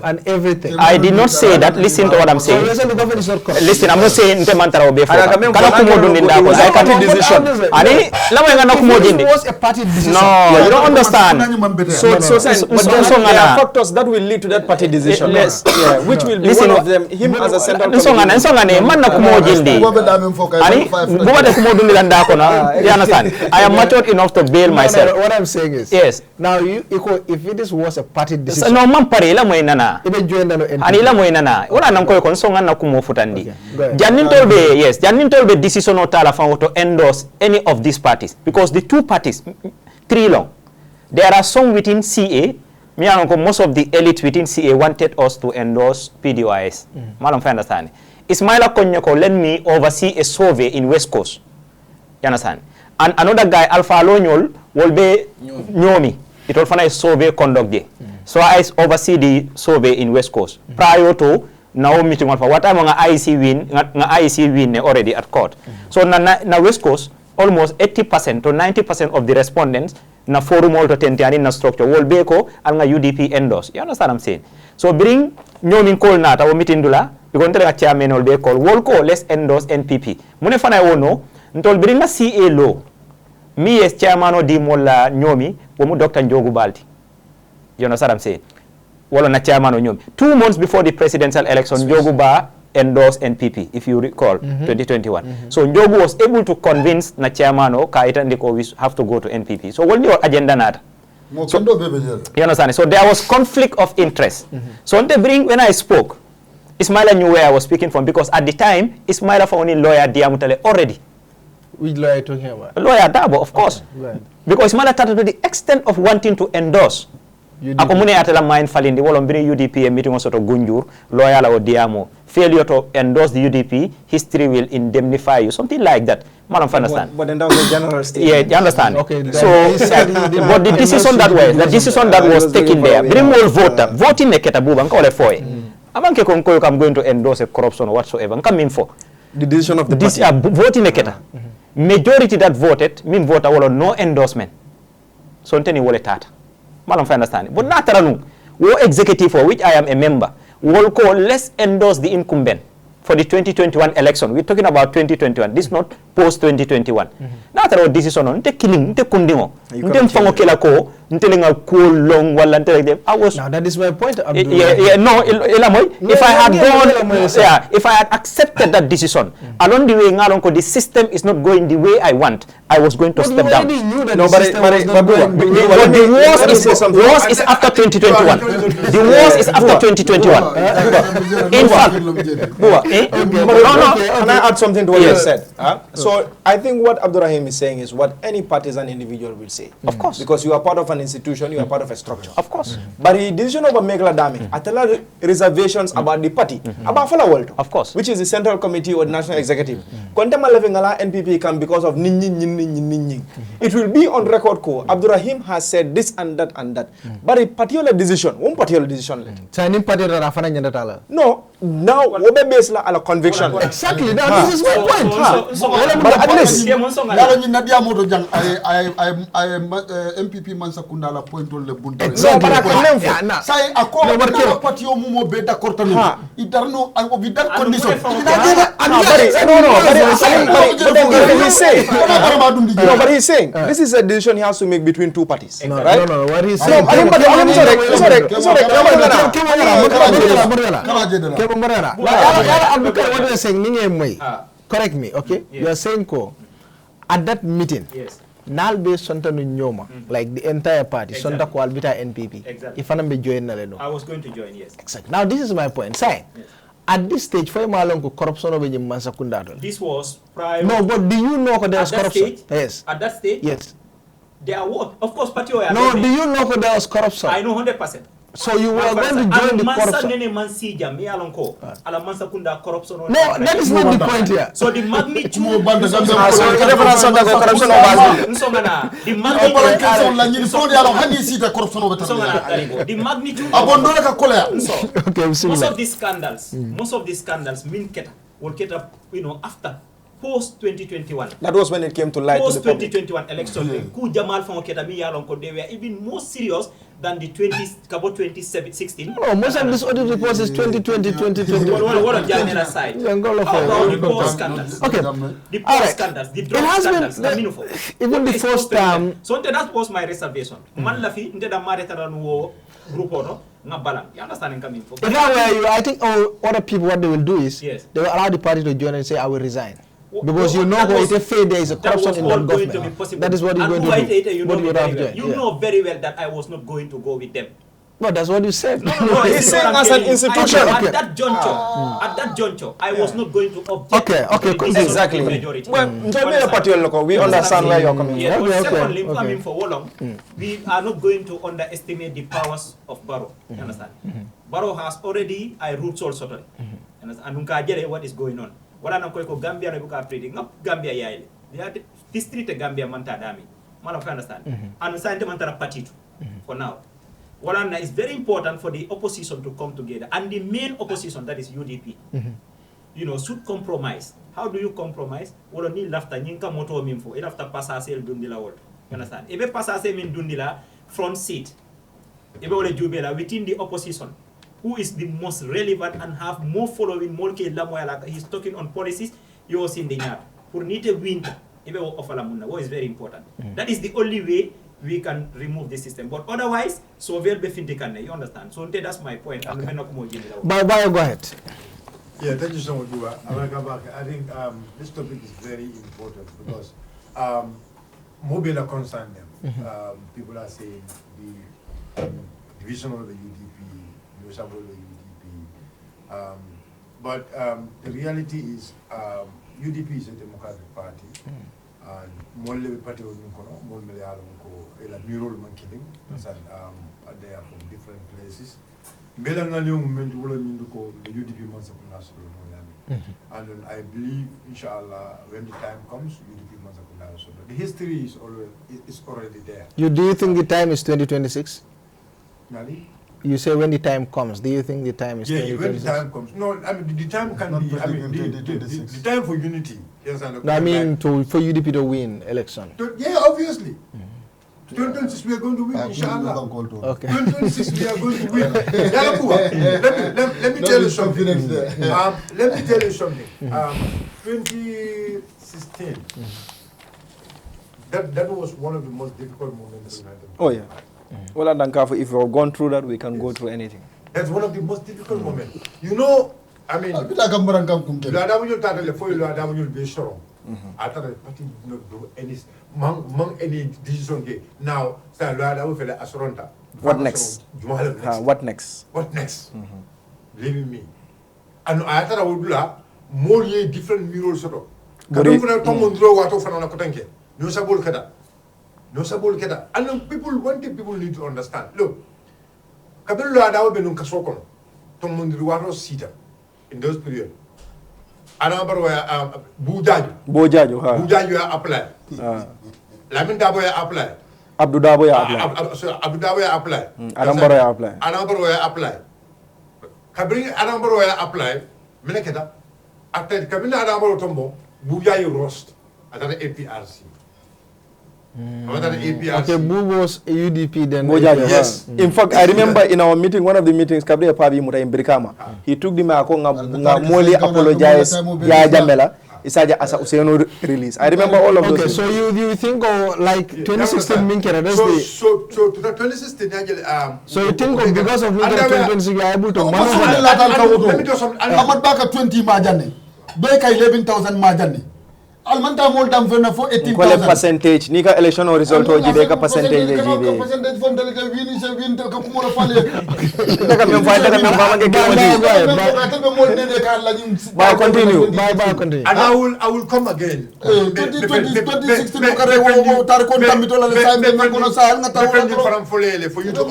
And everything. I did not say that. Listen to what I'm saying. Listen, I'm not saying the mantra will be for. I can't decision. It was a party decision. No, you don't understand. So there are factors that will lead to that party decision. Yes. Yeah, which will be one of them. Him as a central committee. I am matured enough to bail myself. What I'm saying is, yes. Now if it was a party decision, no man pare la moy nana. Ani la moy nana. Wala nang koy kon songa na kumo futandi. Jannin tolbe decision o tala fan to endorse any of these parties because the two parties 3 long. There are some within CA. Most of the elite within CA wanted us to endorse PDOIS. Madam, I understand. Ismaila Konyoko let me oversee a survey in West Coast. You understand? And another guy, Alpha Alonyol, will be Nyomi. It will find a survey conduct there. So I oversee the survey in West Coast. Prior to now meeting for what I'm on IEC win already at court. So na West Coast, almost 80% to 90% of the respondents na forum all to tentiani na structure will be ko and na UDP endorse. You understand what I'm saying? So bring Nyomin call na ta meeting dula because ntere chairman will be call will call let's endorse NPP. Mune fana wono ntol bring na CA law. Me as chairman of the mola Nyomi womu Dr. Njogu Balti. You understand what I'm saying? Wala na chairman of Nyomi. 2 months before the presidential election, Njogu Ba endorsed NPP, if you recall, 2021. So Njogu was able to convince na chairman o kaita ndiko we have to go to NPP. So what your agenda nada? So, you understand? So there was conflict of interest. So when I spoke, Ismaila knew where I was speaking from because at the time, Ismaila found a lawyer Diamutale already. Which lawyer are you talking about? Lawyer Dabo, of course. Right. Because Malatata to the extent of wanting to endorse. Ako mune atela mind falindi wala mbiri UDP meeting soto gunjur lawyer la odiamo failure to endorse the UDP history will indemnify you, something like that. Madam understand. But then that was a general statement. Yeah, you understand. Okay, So but the decision that was taken there, bring more voter voting neketa buba nka ole foye. Amanke konko I'm going to endorse a corruption or whatsoever. Nka mean for The decision of the this party. voting neketa. Majority that voted mean voter wala no endorsement. So nteni wole tata. Madam understand. But not taranu. Wo executive for which I am a member will call let's endorse the incumbent for the 2021 election. We're talking about 2021. This is not post 2021. Not about decision on killing, kundingo. Mfango kila ko, ntelinga cool long wala ntelinga. I was. Now that is my point. No, if I had gone, if I had accepted that decision, along the way, the system is not going the way I want. I was going to step down. No, but the worst is after 2021. The worst is after 2021. In fact, can I add something to what you said? So I think what Abdurrahim is saying is what any partisan individual will say. Of course. Because you are part of an institution, you are part of a structure. Of course. But the decision of Megla Dami, I tell her reservations about the party, about Fala World. Of course. Which is the Central Committee or the National Executive. Kontema Levingala NPP come because of it will be on record ko. Abdurrahim has said this and that and that. But a particular decision, one particular decision. No, now wobe base la ala conviction. Exactly. Now this is my point. But at least MPP Mansa Kundala point on the bunta. Exactly. Say a call party or mumo beta cortano. It doesn't know with that condition. But he's saying this is a decision he has to make between two parties. Right? No, what he's saying. Correct me, okay? You are saying at that meeting. Yes. Nalbe Sonta Nyoma, like the entire party, Sonta ko albita NPP. Exactly. If I'm join Naleno. I was going to join, yes. Exactly. Now this is my point. Say, at this stage, for malongo corruption over the Mansakunda. This was prior. No, but do you know there was corruption? Yes. At that stage? Yes. There are of course, party. No, do you know there was corruption? I know 100%. So you were going to join the corruption? No, that is not the point here. So the magnitude. The magnitude. Most of these scandals mean will get up, after post 2021. That was when it came to light. Post 2021 election, they were even more serious than the 2016. No, most of these audit reports is 2020, 2021. What of Jamaica side? How about the poor scandals? Okay. The poor scandals, the drug scandals, even the first time. So that was my reservation. Man lafi, ndeda mareta no grupo no. You understand coming for? If I were you, I think other people, what they will do is they will allow the party to join and say, I will resign. Because you know if there is a corruption in that government. That is what you're going to do. You know very well that I was not going to go with them. No, that's what you said. No, he's saying as an institution. At that juncture, I was not going to object. Okay, exactly. Well, we understand where you're coming from. Secondly, coming for Wolong, we are not going to underestimate the powers of Barrow. You understand? Barrow has already ruled Sol Sotori. And what is going on? Wala na ko Gambia na buka Afrika ngap Gambia yaile ya district Gambia manta dami man of understand and science manta partitu for now wala na is very important for the opposition to come together, and the main opposition, that is UDP, should compromise. How do you compromise? Wala ni lafta nyinka moto mimfo after passase dundila wol, you understand? Ebe passase min dundila front seat ebe wala jubela within the opposition, who is the most relevant and have more following, more ke lamoya, he's talking on policies, you are seeing the nyar. For nite win, ebe wo ofala munna, what is very important. That is the only way we can remove the system. But otherwise, so we'll be fintikane, you understand? So that's my point. Okay. Bye, go ahead. Yeah, thank you so much, Buba. I think this topic is very important because mobile are concerned them. People are saying the division of the UDP, the assembly of the UDP. But the reality is UDP is a democratic party. More party of more la mural monkey, they are from different places. Melanal movement will go the UDP months of national. And I believe, inshallah, when the time comes, UDP months of national. The history is already there. Do you think the time is 2026? Nali? You say when the time comes. Do you think the time is 2026? When the time comes. No, I mean the time can be. I mean the time for unity. Yes, no, I mean for UDP to win election. Yeah, obviously. 2026 we are going to win, inshallah. Okay. 2026 we are going to win. Let me tell you something. Let me tell you something. 2016. That was one of the most difficult moments in United. Oh yeah. Well, if we've gone through that, we can go through anything. That's one of the most difficult moments. You know, I mean, I any decision. Now, what next? What next? What next? Believe me. And I thought I would do more different murals. No sabol keda. And people, one thing people need to understand. Look, Kabelu Adawa Benun Kasokon, Tomunduaro Sita, in those periods. Anabaro Bujaju apply. Lamin Daboya apply. Abdudaboya apply. Anabaro apply. Kabring Anabaro apply. Menekeda. After Kabina Anabaro Tombo, Bujayu roast at the APRC. Okay, Boo was UDP then. Yes. In fact, I remember in our meeting, one of the meetings, Kabri Pabi Muta in Brikama, he took the Mako Moli apologize, Ya Jamela, Isaja Asa Useno release. I remember all of those. Okay, so you think of like 2016 Minkera, that's the. So to the 2016, so you think of because of Minkera 2026, you are able to manage. Let me do some. Ahmad Baka 20 Majani, Beka 11,000 Majani. Almanta mol dam fena fo 18,000 percentage nika election or result o jibe ka percentage le jibe percentage fon delega wini se win ka ko mo fale daga mem fa daga mem ba ba continue continue and I will come again 2016 ko kare wo tar kon tamito la sa be ko no sa nga taw for you to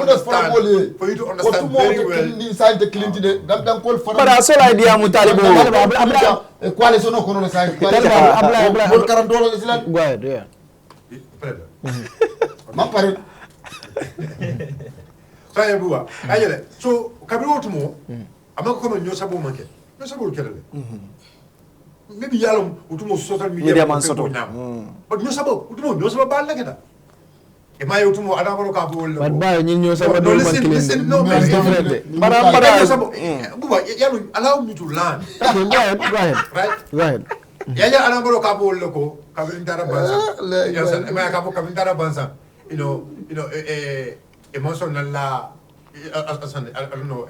understand very well ni sa de clean de dam ko faram para so la idea mu talibo coalition ko no sa Go ahead, yeah. So, Kabiro Tumo, I'm not coming to Sabo market. No Sabo Kelly. Maybe Yalom, Utumo social media man sort of now. But no Sabo, Utumo, no Sabo Balagata. Am I Utumo Adamo Capo? But by you Sabo, listen, no, but allow me to learn. Go ahead. Right? Go ahead. Yaya anambaro kapo loko kabintara bansa. Yes, ema kapo kabintara bansa. You know, emotional la. I don't know.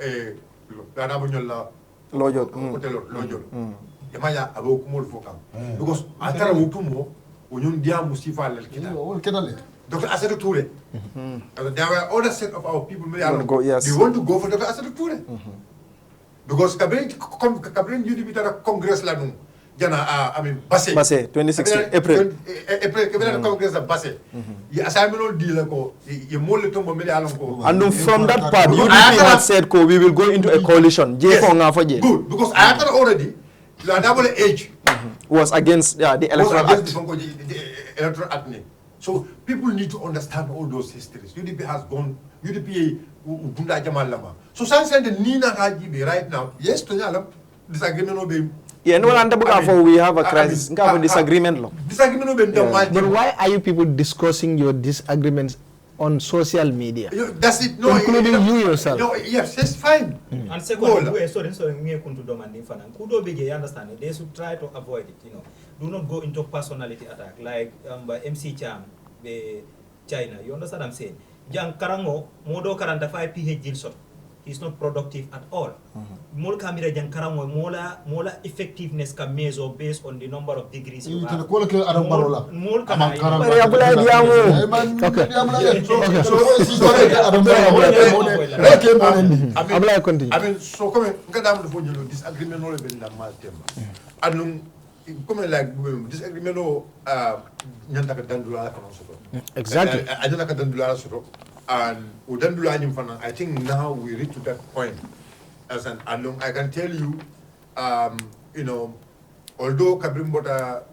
Anabunyola. Lojo. Lojo. Emaya abo kumol fokam. Because atara mutumo unyun dia musifa lelkita. Dr. Asadu Toure. There were other set of our people. They want to go for Dr. Asadu Toure. Because Kabrin UDP Congress la nung. Jana, I mean, Basse 2016 April. April, Congress of Basse. Assignment deal ko, you mole to momeli alonko. And from that part, UDP had said, we will go into a coalition. Yes, good, because I had already, the double age was against the electoral act. The electoral act. So people need to understand all those histories. UDP has gone, UDP Ugunda Jamal Lama. So since the Nina Hajibi right now, yes, to Yalam, disagreement will be. Yeah, no one we have a crisis. Disagreement. But why are you people discussing your disagreements on social media? That's it. No, including you yourself. No, yes, that's fine. And second, you understand it. They should try to avoid it. Do not go into personality attack like MC Cham, China. You understand what I'm saying? Jang Karango, Modo Karanta 5 PhD Gilson. He's not productive at all. More camera jang karamo mola effectiveness can measure based on the number of degrees you have. More so come disagreement no be na mal tema. Anum come like this agreement nyanta ka dandula ka soto. Exactly. Ajana ka dandula soto, and udandula nyimfana. I think now we reach to that point. As an along, I can tell you, you know, although Kabrimbota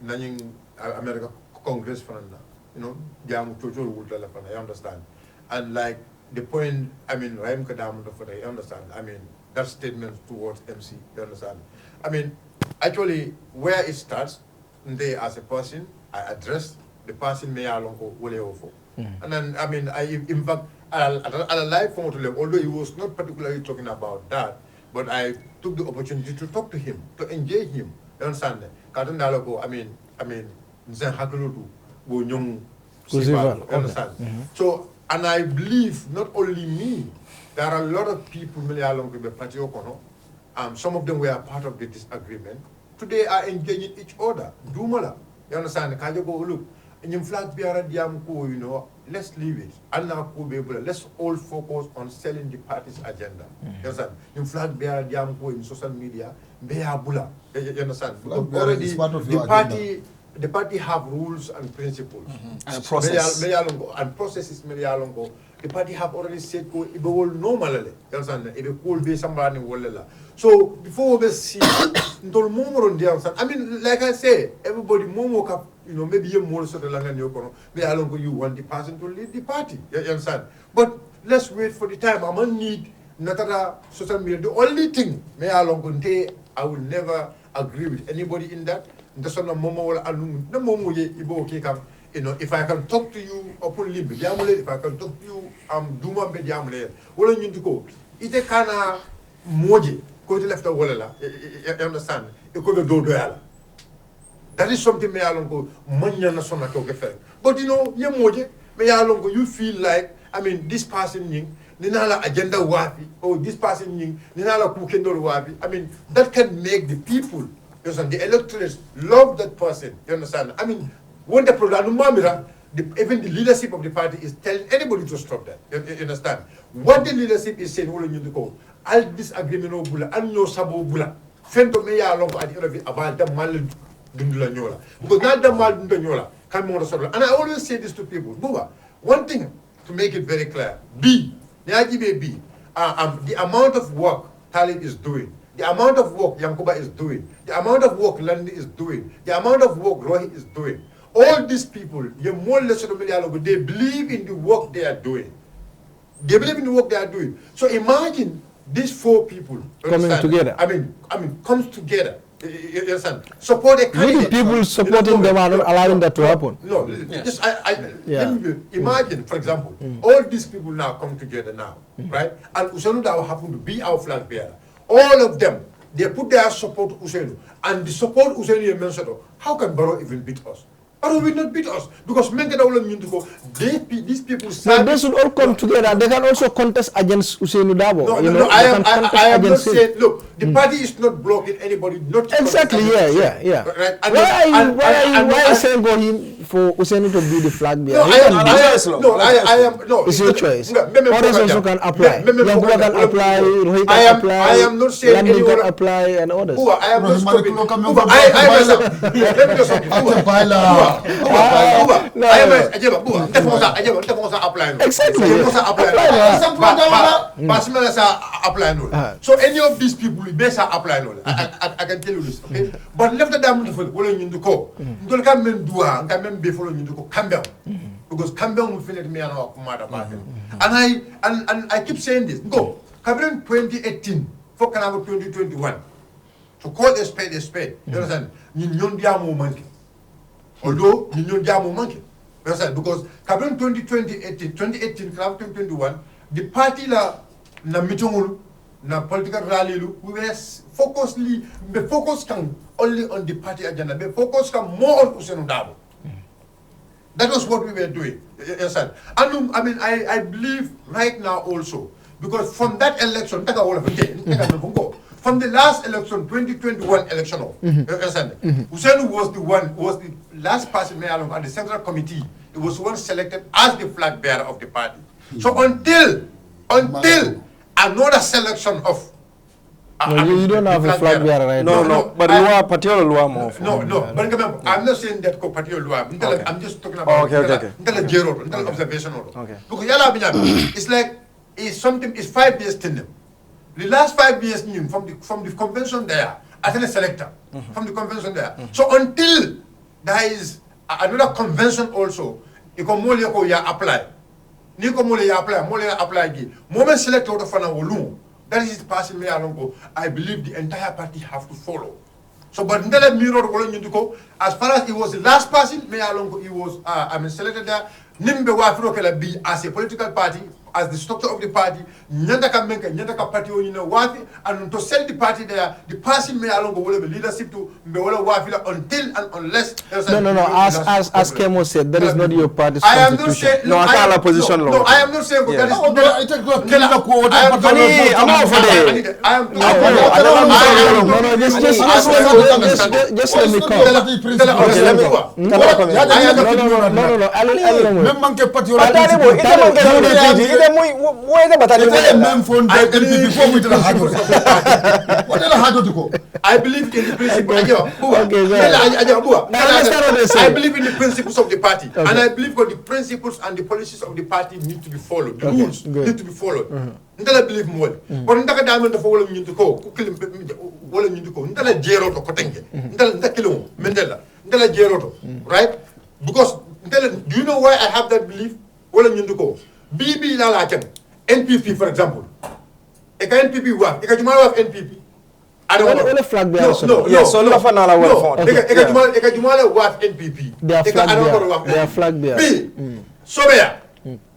nanying America Congress fanana, you know, jamu chocho ulala fana, I understand. And like the point, I mean, Raim Kadam for I understand. I mean, that statement towards MC, you understand. I mean, actually, where it starts, they as a person, I address the person me alongo wole. And then, I mean, in fact, I live phone to him, although he was not particularly talking about that, but I took the opportunity to talk to him, to engage him. You understand? I mean, Nzen Hakulutu, Wonyong, you understand? So, and I believe not only me, there are a lot of people along with the party Okono. Some of them were part of the disagreement. Today are engaging each other. Dumala. You understand? Look, in flag you know, let's leave it. Let's all focus on selling the party's agenda. You understand? In flag in social media, you understand? Already the party have rules and principles. And process. And processes. The party have already said it will normally. You understand? It will be somebody in so before we see I mean, like I say, everybody more you know, maybe you more sort of like you want the person to lead the party. You understand? But let's wait for the time. I'm gonna need not social media. The only thing I will never agree with anybody in that. You know, if I can talk to you openly, if I can talk to you, Duma Bediamle, what you to go? It kana moji, go to left of Walla, you understand? You could do that. That is something me alongo, Manya Nasona Togefer. But you know, you moji, me alongo, you feel like, I mean, this person ying, Ninala agenda wapi, or this person ying, Ninala Kukendo wapi. I mean, that can make the people, you understand, the electorates love that person, you understand? I mean, when the program, even the leadership of the party is telling anybody to stop that. You understand? What the leadership is saying, all disagreement bula, and no sabo bula. Fento me ya long at the end of it about the mal dundula nyola. Because not the mal dundula come on the and I always say this to people. Buba, one thing to make it very clear. B, the amount of work Talib is doing, the amount of work Yankuba is doing, the amount of work Landi is doing, the amount of work Rohi is doing. All these people, they believe in the work they are doing. They believe in the work they are doing. So imagine these four people coming together. I mean, comes together. You understand? Support a candidate. Many people supporting them are not allowing that to happen. No, yes. Imagine, for example, all these people now come together now, right? And Usenu will happen to be our flag bearer. All of them, they put their support to Usenu. And the support Usenu mentioned, how can Barrow even beat us? Or will not beat us because these people. So they should all come together. They can also contest against Usainu Dabo. No, I am not saying. Look, the party is not blocking anybody. Not exactly. Yeah. Right? Why are you saying go him for Usainu to be the flag bearer? I am. No, it's your choice. Others also can apply. Yankuba can apply. Rohit can apply. I am not saying anyone can apply and others. I am not stopping. Let me do something. Exactly. So any of these people will best apply. I can tell you this, okay? But left them to follow you to go. Don't come and do and come and be following you to go. Come down. Because come down will finish me and I keep saying this. Go. Cabinet 2018 for Canada 2021. To call a spade. You understand? Although you know Jamu monkey. Because Cabinet 2018, 2021, the party na mitungulu, na political rally, we were focused only on the party agenda. We focused more on Usenu Dabo. That was what we were doing. And I mean, I believe right now also, because from that election, from the last election, 2021 election, Usenu was the last person at the Central Committee. It was one selected as the flag bearer of the party. So until another selection of you don't have a flag bearer right now. No, but Lua, particular Lua more. No, but remember, I'm not saying that particular Lua. I'm just talking about observation. Okay. Because it's something, it's 5 years to them. The last 5 years from the convention there, as a selector, from the convention there. So until there is another convention also, you can apply. Moment select out of an that is passing me along. I believe the entire party have to follow. So, but as far as it was the last person, me along he was selected there. Nimbe Wafro be as a political party, as the structure of the party, Nyandaka party Wafi, and to sell the party there, the person may along will have leadership to Mbewola Wafila until and unless No. As Kemo said, that is not your party's I am not constitution. saying I am not saying that is just let me I believe in the principle. I believe in the principles of the party, and I believe that the principles and the policies of the party need to be followed. The rules need to be followed. I believe more. But in that diamond of all you to go, right? Because do you know why I have that belief? BB Lalakan, NPP for example. NPP what? NPP. I don't know. Flag no. NPP. They are flag bearer. B.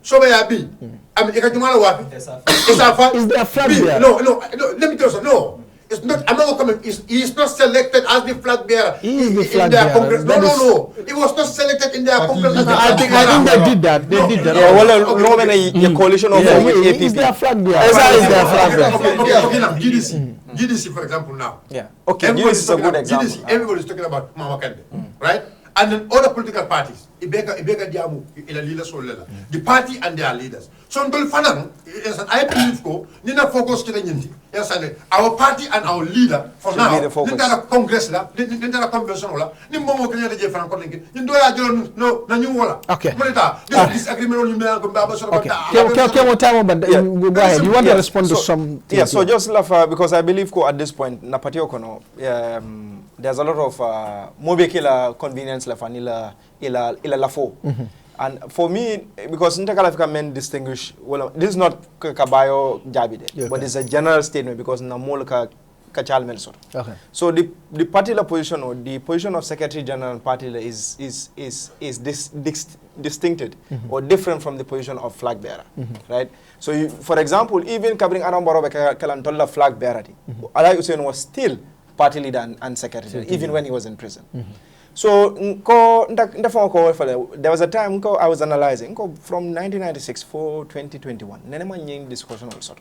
Sobeya B. I mean, Is there a flag bearer? No. Let me tell you. No. It's not. I'm not coming. He's not selected as the flag bearer. He is the flag in their bearer. Congress. No. He was not selected in their Congress. I think they did that. They did that. Yeah, well, a coalition of APP. Is there a flag bearer? Okay, now GDC, for example, now. Yeah. Okay, GDC is a good example. GDC, everybody's talking about Mama Kande, right? And then other political parties, Ibeka Diamu, the party and their leaders. So until Fanang, I believe Nina focus to our party and our leader for should now. Be the focus. Nina Congress la, Nina convention la, Nimbo Kenya de Frank Collins. No, Nanyuola. Okay. This disagreement on Go ahead. You want to respond to some? Yeah. So just because I believe at this point, Napatio Kono, there's a lot of mobile convenience la fanila ila lafo. And for me, because Ntakalafika men distinguish, well, this is not Kabayo Jabide, but it's a general statement because Namolka Kachal Melsor. Okay. So the particular position or the position of Secretary General and party is distincted or different from the position of flag bearer, right? So, for example, even covering Arambaro Kalantola flag bearer, Alai Hussein was still party leader and secretary, even when he was in prison. So, there was a time I was analyzing from 1996 for 2021. Nenema discussion also.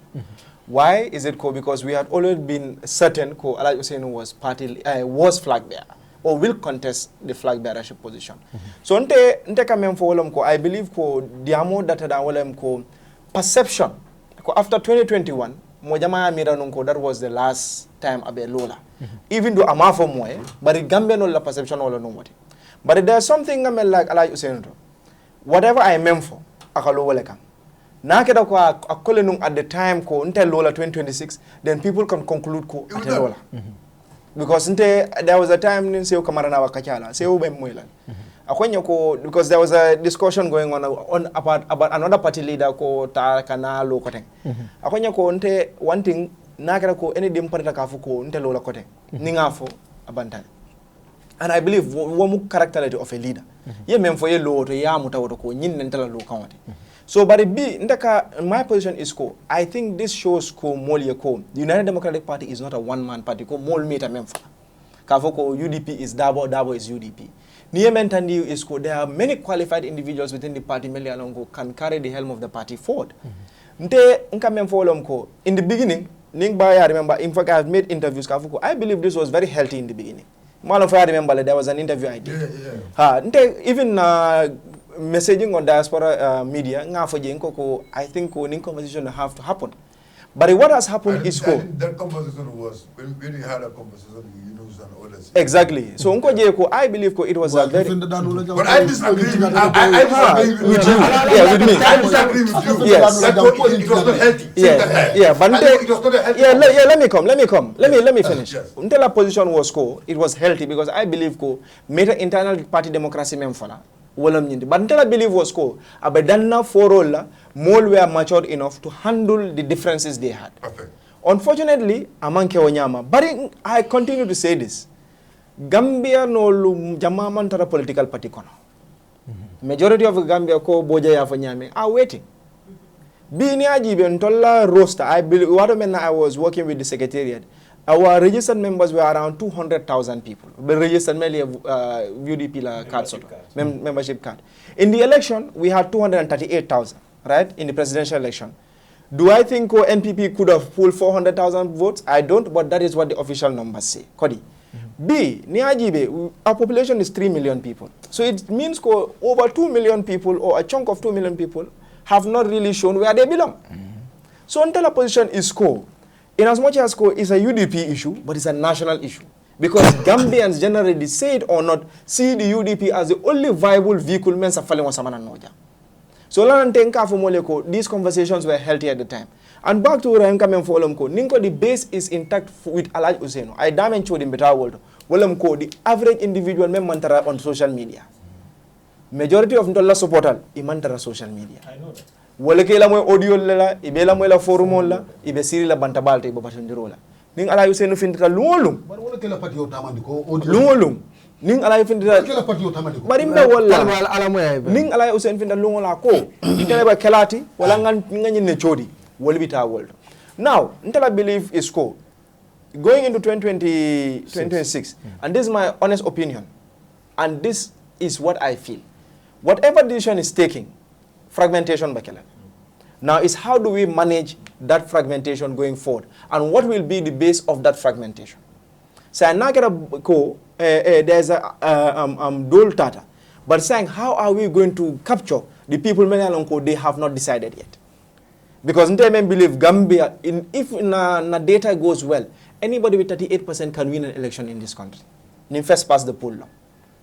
Why is it because we had always been certain Alai Hussein was flag bearer or will contest the flag bearership position. So, I believe diamo data perception after 2021. That was the last time abe Lola. Even though amafo moe, but Gambia no la perception all no what. But there's something I'm like Alai Hussein. Whatever I meant for, akalo welcome. Nakeda ko akolenung at the time until Lola 2026, then people can conclude at Lola. Because there was a time in Seo Kamarana Wakachala, Seo Bemuelan. Because there was a discussion going on about another party leader ko ta kana lo kote. One thing nakara ko any dim party kafu ko nte lo kote. Ningafo abantan. And I believe one characteristic of a leader. Ye memfo ye lo to ya mutawoto ko nyin ntela lo kanwate. So but my position is I think this shows the United Democratic Party is not a one-man party mol meta memfa. Kafoko UDP is Dabo is UDP. Niyementandi is there are many qualified individuals within the party who can carry the helm of the party forward. In the beginning, I remember, in fact, I have made interviews. I believe this was very healthy in the beginning. I remember there was an interview I did. Even messaging on diaspora media, I think conversation have to happen. But what has happened is that conversation was when we had a conversation with Yunus and others. Exactly. So I believe it was a very. But I disagree. I disagree with you. Yeah, with me. I disagree with you. Yes. It was not healthy. Yeah, but it was not healthy. let me come. Let me finish. Yes. Until our position was it was healthy because I believe made internal party democracy memfala. But until I believe was abedanna for all more were matured enough to handle the differences they had. Perfect. Unfortunately, among Kewanyama, but I continue to say this. Gambia no jamaman tara political party kono. Majority of Gambia ko boja ya fanyame are waiting. Bini ajibe ntolla roster. I believe I was working with the secretariat. Our registered members were around 200,000 people. But registered mainly UDP card membership card. In the election, we had 238,000, right? In the presidential election. Do I think NPP could have pulled 400,000 votes? I don't, but that is what the official numbers say. Kodi. B, Niajibe, our population is 3 million people. So it means over 2 million people or a chunk of 2 million people have not really shown where they belong. So until a position is in as much as it's a UDP issue, but it's a national issue. Because Gambians generally, say it or not, see the UDP as the only viable vehicle mensa falling on Samana Noja. So these conversations were healthy at the time. And back to Rahim Kamen Folomko, Ninko, the base is intact with Alaj Useno. I damn showed in better world. Wolomko, the average individual member on social media. Majority of Ndola supporter, imantara social media. I know that. Wolekela mo audio lela, ibela mo la forum la, ibe siri la Bantaba te ibo ndiro Ning ala Useno findita lungolung. But wolekela pati yo tamandi ko audio. Lungolung. Ning ala findita. Wolekela pati yo tamandi ko. Barimbe wala. Ning ala Useno findita lungola ko. Itele ba kelati, wala ngani ne chodi. Wolbita world. Now, until I believe is going into 2026, and this is my honest opinion, and this is what I feel. Whatever decision is taking, fragmentation bakela. Now is how do we manage that fragmentation going forward, and what will be the base of that fragmentation? So I'm not gonna there's a dole tata, but saying how are we going to capture the people they have not decided yet. Because I believe Gambia, if na data goes well, anybody with 38% can win an election in this country. In first pass the poll.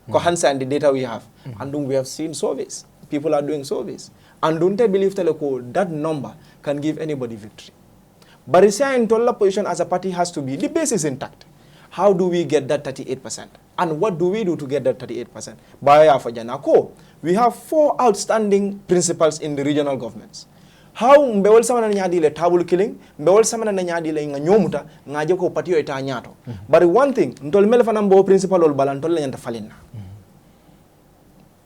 Because and the data we have. And we have seen surveys. People are doing surveys. And don't I believe that number can give anybody victory. But it's in total position as a party has to be, the base is intact. How do we get that 38%? And what do we do to get that 38%? We have 4 outstanding principles in the regional governments. How mbewol sama na nyadi le table killing, mbewol sama na nyadi le nyomuta ngaje ko patio eta nyato. But one thing, ntol mele fana mbo principal ol bala ntol nyanta falina.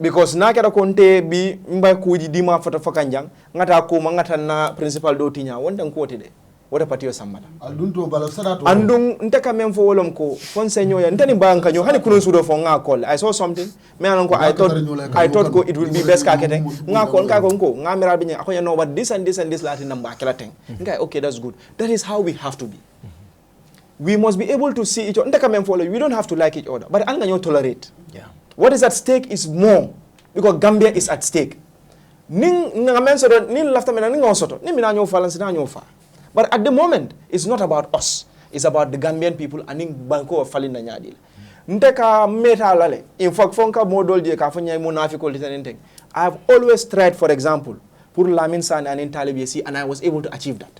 Because na kera konte bi mba kuji dima foto fakanjang ngata ko ngata na principal do tinya wonda nkote de. Wota patio sambala. Aldunto bala sarato. Andung nteka mem fo wolom ko fonsenyo ya ntani banka nyo hani kunun sudo fo nga call. I saw something. Me anon ko I thought ko it would be best ka keteng. Nga call ka ko nga mira binya ako ya know but this and this lati namba kala teng. Nga okay, that's good. That is how we have to be. We must be able to see each other. Nteka mem fo we don't have to like each other, but anga nyo tolerate. Yeah. What is at stake is more because Gambia is at stake. Ning nga men so nin lafta mena ning osoto. Ni mina nyo falance na nyo fa. But at the moment, it's not about us. It's about the Gambian people and in Banco of Falina Nyadil. Nteka meta lale. In fact, fonka modol je ka fanya monafiko anything. I have always tried, for example, put Lamin Sane and in Talib and I was able to achieve that.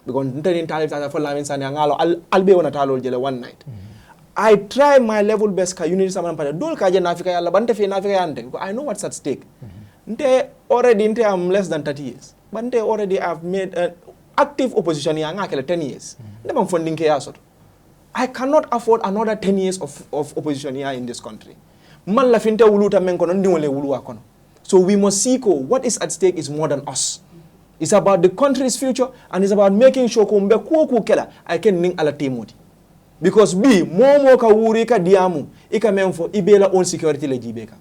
Because in Talib for Lamin Sane ngalo albe ona talo jele one night. I try my level best ka unity saman pada dol ka je nafika yalla bante fe nafika yande. I know what's at stake. Nte already I'm less than 30 years. But nte already I've made active opposition ya ngakele 10 years. I cannot afford another 10 years of opposition here in this country. So we must see what is at stake is more than us. It's about the country's future and it's about making sure I can ning ala temodi. Because momo ka wuri ka diamu ika memfo ibela own security le jibeka.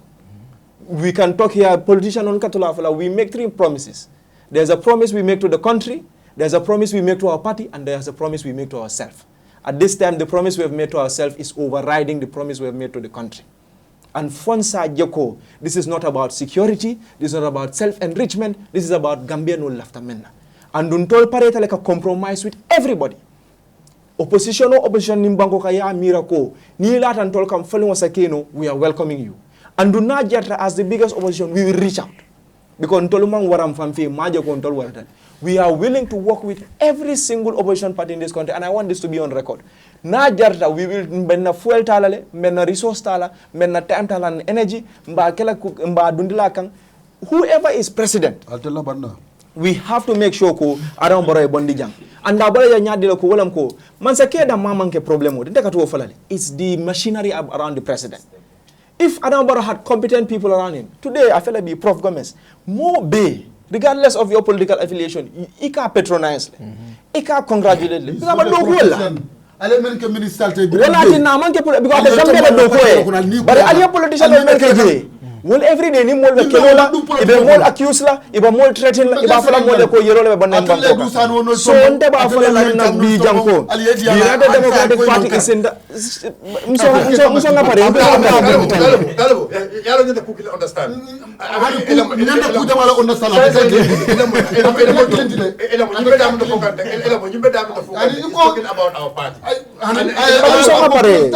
We can talk here politician on katula we make 3 promises. There's a promise we make to the country. There's a promise we make to our party, and there's a promise we make to ourselves. At this time, the promise we have made to ourselves is overriding the promise we have made to the country. And Fonsa Joko, this is not about security, this is not about self-enrichment, this is about Gambian no lafta menna. and untol pareta like a compromise with everybody. Opposition nimbango kaya miracle. Ni latan tol kam following wasakeno, we are welcoming you. And do not yet as the biggest opposition, we will reach out. Because Tolumang Waram Famfi, Maja Kontol Waratan. We are willing to work with every single opposition party in this country, and I want this to be on record. Na jarta, we will menna fuel talale, menna resource tala, menna time tala and energy, mba dundila kang. Whoever is president, we have to make sure ko around boroy bondijang. And da boroy nyadilo ko wolam ko. Man sa keda mamang ke problemo. Dente ka to falale. It's the machinery around the president. If Adam Barrow had competent people around him, today I feel like be Prof. Gomez, more bay, regardless of your political affiliation, he can patronize, he can congratulate. Because I'm not well, every day, ni mol be kelola, ibe mol accuse la, ibe mol threaten la, ibe fala mol ko yero le banan banko. So onte ba fala na bi janko. The United Democratic Party is in the muso na pare. Dalbo, yalo nyata kukila understand. Nyata kuja mala understand. Nyimbe damu talking about our party. Muso na pare.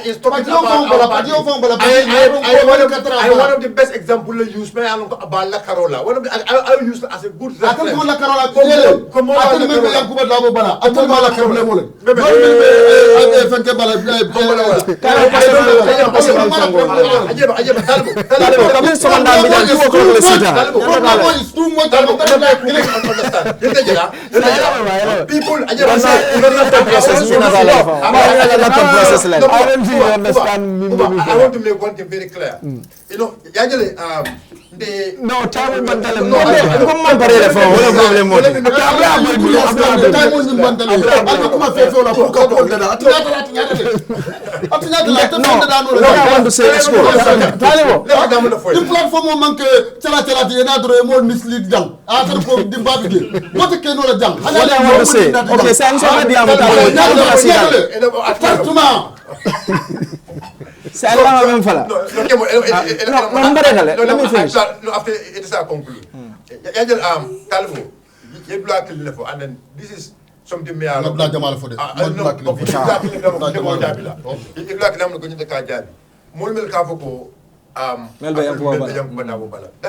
It's talking about our party. I one of the best example I use me about La Carola. One of the I use as a good reference. La Carola. Come on, I want to make one thing very clear. You know, actually, no, time Bantale. No, come on, Parade for one problem. I want to say this. The platform manke chala yenadro more mislead jang. After for the baby. What can no jang? What I want to say. Okay, thanks for the after it is a conclude. And then this is something me I that's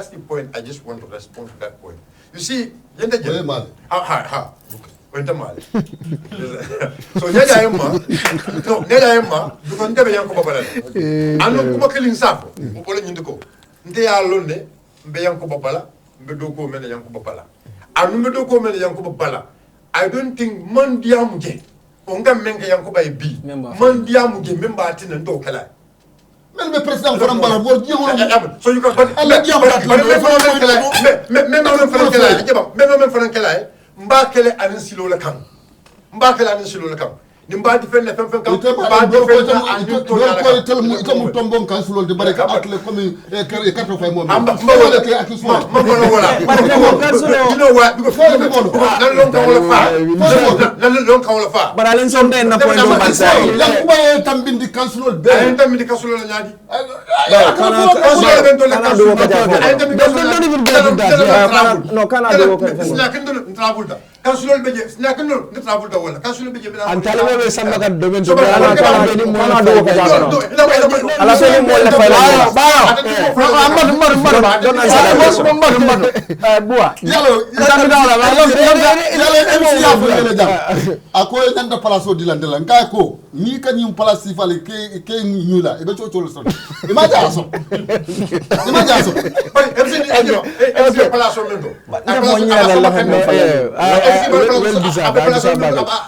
the point. I just want to respond to that point. You see, so neda emma dukonde be yanko babala anu kuma killing safo bolo nyindiko nte ya lonne be yanko babala be do ko men yanko babala anu be do ko men yanko babala I don't think man diamuje onga menga yanko bay bi man diamuje memba tin ndo kala men be president ko mbala bo jiwo so you can Allah diamu mbakele anin silo la kan nimba defend fem kan ba defend an do to la kan tel mu itamu tombon kan silo de baraka atle comme carte fay mom mba wala ke akis mo wala you know what because nan lon kan wala fa bara len som den na point do bansa la kuba tambindi kan silo be tambindi kan silo la nyadi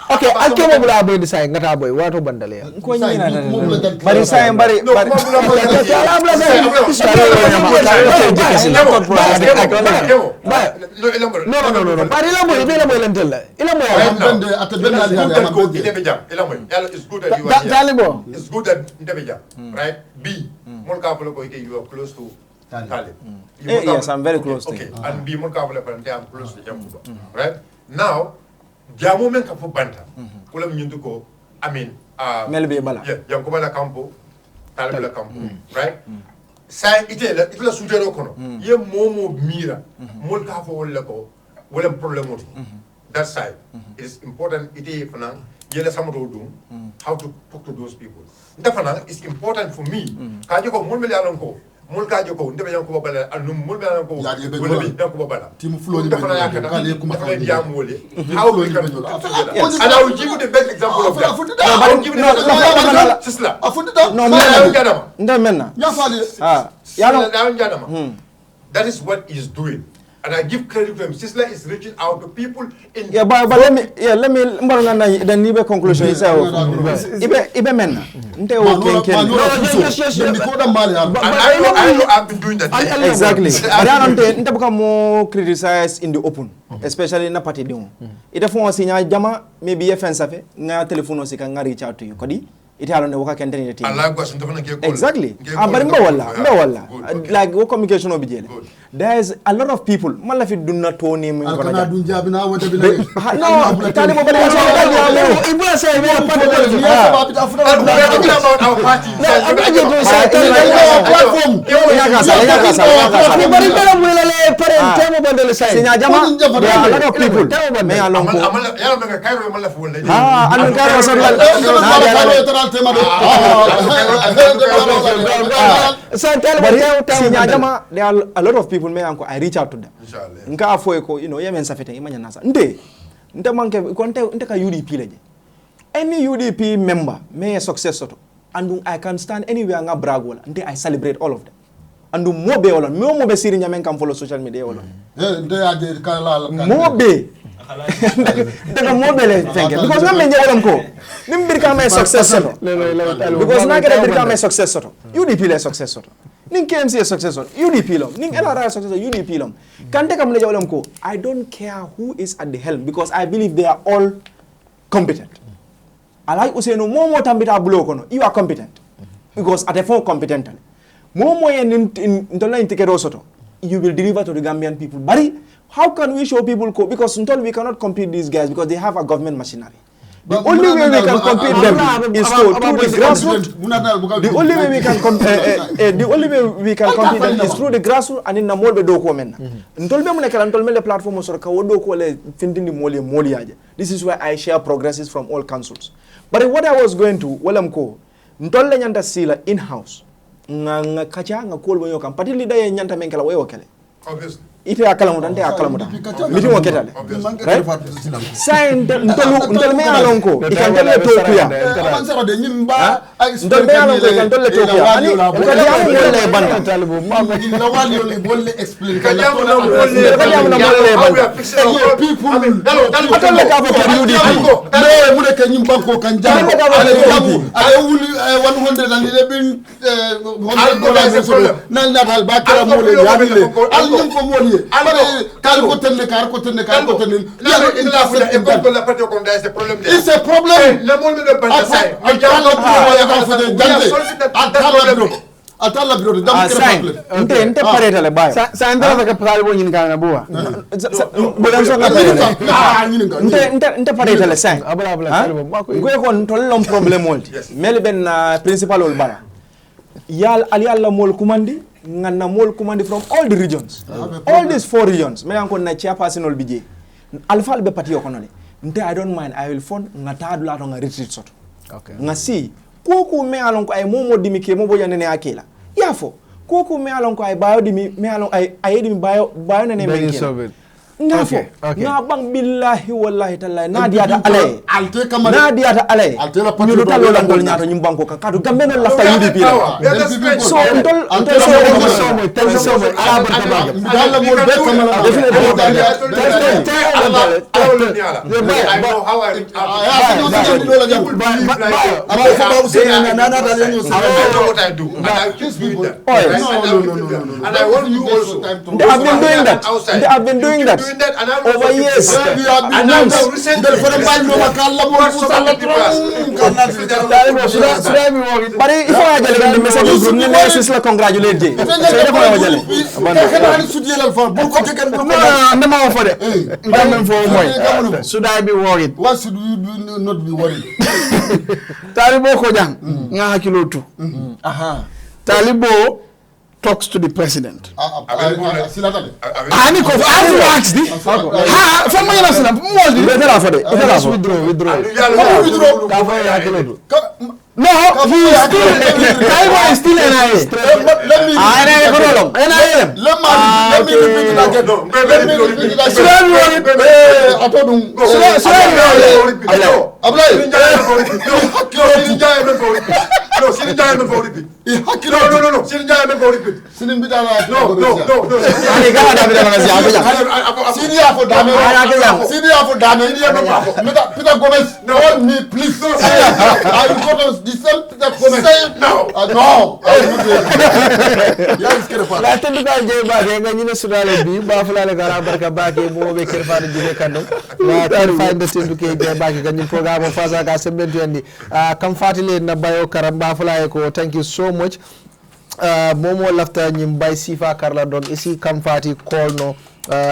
okay, Kemo Bojang decide ngata boy wato bandale ko nyina bari say bari no bari la boy be la boy lentel ila mo bende at benda it's good that you are here. It's good that Ndebeja, right? B, more careful you are close to Talib. Yes, I'm very close to him. And be more careful I'm close to Jambuba. Right? Now, Jamu men kafu banta. Kula mnyunduko, I mean, Melbe Bala. Yeah, Yankuba la Campo, Talib la Campo. Right? Sai itela sujero kono. Ye momo mira. More careful lako. wala problem that side. It is important it is how to talk to those people. It's important for me. Mul ka joko ndebe yanko babala anu mul be yanko wala bi yanko babala team flow ni how we can do that and I will give you the best example of that I will give you the Sisla that is what he is doing. And I give credit to him. Sisla is reaching out to people in. Yeah, but let me. Then nibe conclusion is ibe menna. Nte o ken. I know I've been doing that. Exactly. But I don't nte buka more criticize in the open, especially na party demo. Ite fon sinya jama maybe ye fence afe nga telephone sika nga reach out to you. Kodi ite halonde waka kenteni the team. Exactly. But wala. Like what communication obijele. There is a lot of people. Malafi do not know him. No, Itali mo bale ibu say we are part of the about our party. There are a lot of people I reach out to them. Nka afo eko yemen safete imanya nasa. Nte manke nte ka UDP leje. Any UDP member may a success soto. And I can stand anywhere nga brag wala. Nte I celebrate all of them. And mo be wala. Mo be siri nyamen kam follow social media wala. Mo be. Daga mo be le thank you. Because nga menje wala ko. Nim birka may success soto. Because na get birka may success soto. UDP le success soto. Ning KMC is successful. UDP long. Ning LRR is successful. UDP long. Kante kam leja walam ko. I don't care who is at the helm because I believe they are all competent. I like useno momo tambita bulo kono. You are competent because at a phone competent. Momo in ntola intikero soto. You will deliver to the Gambian people. Bari, how can we show people ko? Because until we cannot compete these guys because they have a government machinery. The only way we can compete them is through the grassroots. The only way we can compete them is through the grassroots and in the mall be doko menna. Ntolbe mun kala ntolme le platform so ka wodo ko le findindi moli aje. This is why I share progresses from all councils. But what I was going to walam ko ntolle nyanda sila in house. Nga kacha nga kol boyo kam patili day nyanta men kala wayo kele. Obviously. Ite akalamuta nte akalamuta miti mo ketale right sai ntol me alonko ikantele tokuya ntol me alonko ikantele tokuya ani kali amu molle banda talibu mama na wali oli bolle explain kali amu na molle banda people atole ka ko UDP no mu de ke nyim banko kan jam ale wuli 111 nan na dal ba kala molle yamile al nyim ko molle It's a problem. Nte paretale bayo. Sa ndara ka pralbo nyin kana buwa. Nte paretale sa. Ngwe ko ntolom problem wolti. Mel ben principal ol bara. Yal ali alla mol kumandi ngana mol kumandi from all the regions. All these 4 regions. Me yanko na chairperson ol bije. Alpha be party okonole. Nte I don't mind. I will fund ngata dula to nga retreat soto. Okay. Ngasi koku me alon ko ay momo dimi Kemo Bojang nene akela. Yafo koku me alon ko ay bayo dimi me alon ay dimi bayo nene men kela. Ngafo na bang billahi wallahi taala na diata ale alte kamane na diata ale ñu do talo lan dol ñaata ñu banko ka kadu gambe no lafta UDP la so ndol so ala barka dalla mo be kamala I know how I reach out. I know what I do. And I keep doing that. And I want you also. They have been doing that. They have been doing that over years. And now recently, but if I get the message, Sisla congratulate you. Should I be worried? Why should we not be worried? Talibo Bojang, nga hakilo tu. Aha. Talibo talks to the president. Silatale. Ani ko ask the. Ha, from my last name. Withdraw. No, he is still. Taiwo is still NIA. Let me repeat it again. La tenduka je baake nga ñine sudale bi ba fulale gara barka baake mo be ker faade jine kandum la ker faade tenduke je baake ganyi programme fasa ka sembentu yandi kam fatile na bayo karam ba fulale ko thank you so much momo lafta nyim bay sifa karla donc ici kam fati call no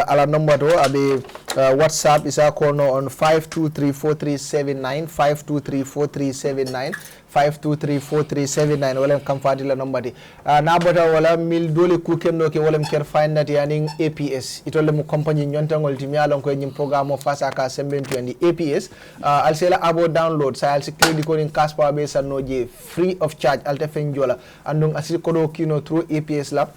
ala number do abe WhatsApp isa call no on 5234379 5234379 5234379 wala kam fati la number di na bota wala mil dole ku kenno ke wala ker find yani APS itolle mu compagnie nyontangol timi alon ko nyim programme face aka sembentu yani APS alsela abo download sa alsi credit ko in cash power be sanoje free of charge alte fenjola andong asi kodo kino through APS lab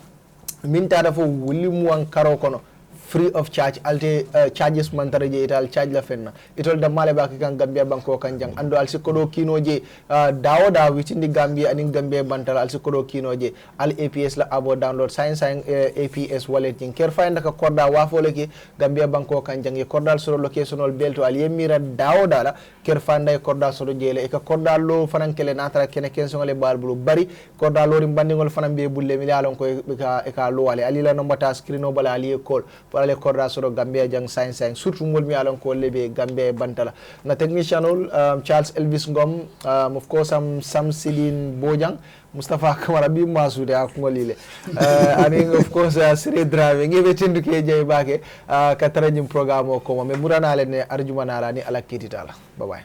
minta da fo wuli mu an karo kono free of charge alte charges mantare je ital charge la fenna itol da male ba kan Gambia banko kan jang ando al sikodo kino je dawo da witindi Gambia anin Gambia bantal al sikodo kino je al APS la abo download sign APS wallet jing ker find ka korda wafole ke Gambia banko kan jang e kordal soro locational belto al yemira dawo da ker find e korda soro jele e ka korda lo fanan kele natra kene kenso ngale balbulu bari korda lo rim bandingol fanan be bulle mi alon ko e ka lo wale ali la number ta screen o bala ali call le korda soro Gambia jang science surtout ngol mi alon ko lebe Gambia bantala na technician Charles Elvis Ngom of course Sam Sidin Bojang Mustafa Kamara bi masude ak ngolile ani of course Sire Drave ngebe tinduke jey bake ka tarajim programme ko me murana le ne arjuma nala ni ala kititala bye bye.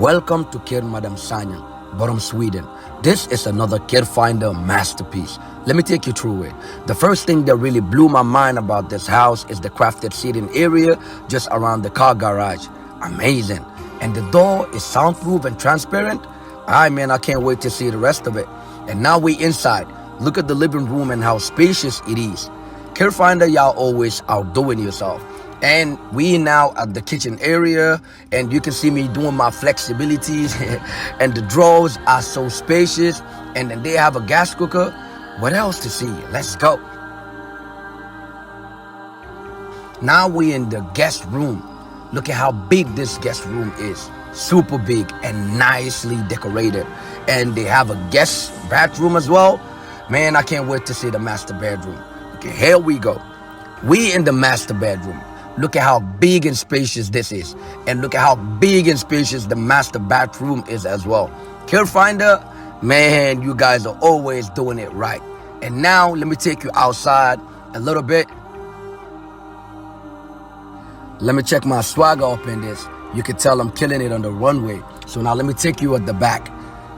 Welcome to Care Madam Sanya, Borom, Sweden. This is another Care Finder masterpiece. Let me take you through it. The first thing that really blew my mind about this house is the crafted seating area just around the car garage. Amazing. And the door is soundproof and transparent. I can't wait to see the rest of it. And now we inside. Look at the living room and how spacious it is. Care Finder, y'all always outdoing yourself. And we now at the kitchen area, and you can see me doing my flexibilities and the drawers are so spacious, and then they have a gas cooker. What else to see? Let's go. Now we in the guest room. Look at how big this guest room is. Super big and nicely decorated. And they have a guest bathroom as well. Man, I can't wait to see the master bedroom. Okay, here we go. We in the master bedroom. Look at how big and spacious this is. And look at how big and spacious the master bathroom is as well. Care Finder, man, you guys are always doing it right. And now let me take you outside a little bit. Let me check my swagger up in this. You can tell I'm killing it on the runway. So now let me take you at the back.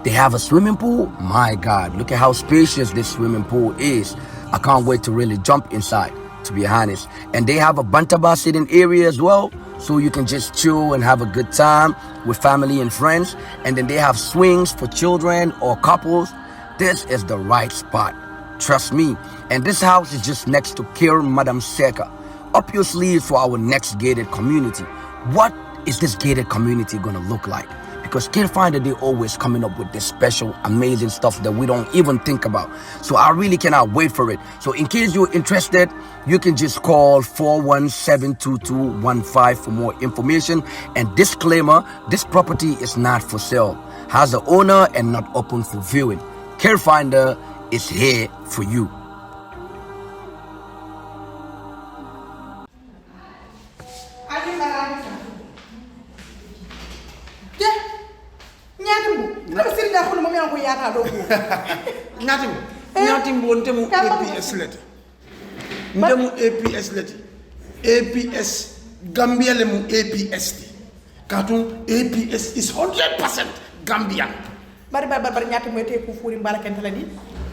They have a swimming pool. My God, look at how spacious this swimming pool is. I can't wait to really jump inside, to be honest. And they have a Bantaba sitting area as well, so you can just chill and have a good time with family and friends. And then they have swings for children or couples. This is the right spot, trust me. And this house is just next to Care Madam Seka. Up your sleeves for our next gated community. What is this gated community gonna look like? Because Care Finder, they always coming up with this special, amazing stuff that we don't even think about. So I really cannot wait for it. So in case you're interested, you can just call 417-2215 for more information. And disclaimer, this property is not for sale. Has an owner and not open for viewing. Care Finder is here for you. Nyatimbo ntemu APS leti. Ndemu APS leti. APS Gambia lemu APS ti. Katun APS is 100% Gambian. Bari nyatimbo te ku furi mbala kentala di.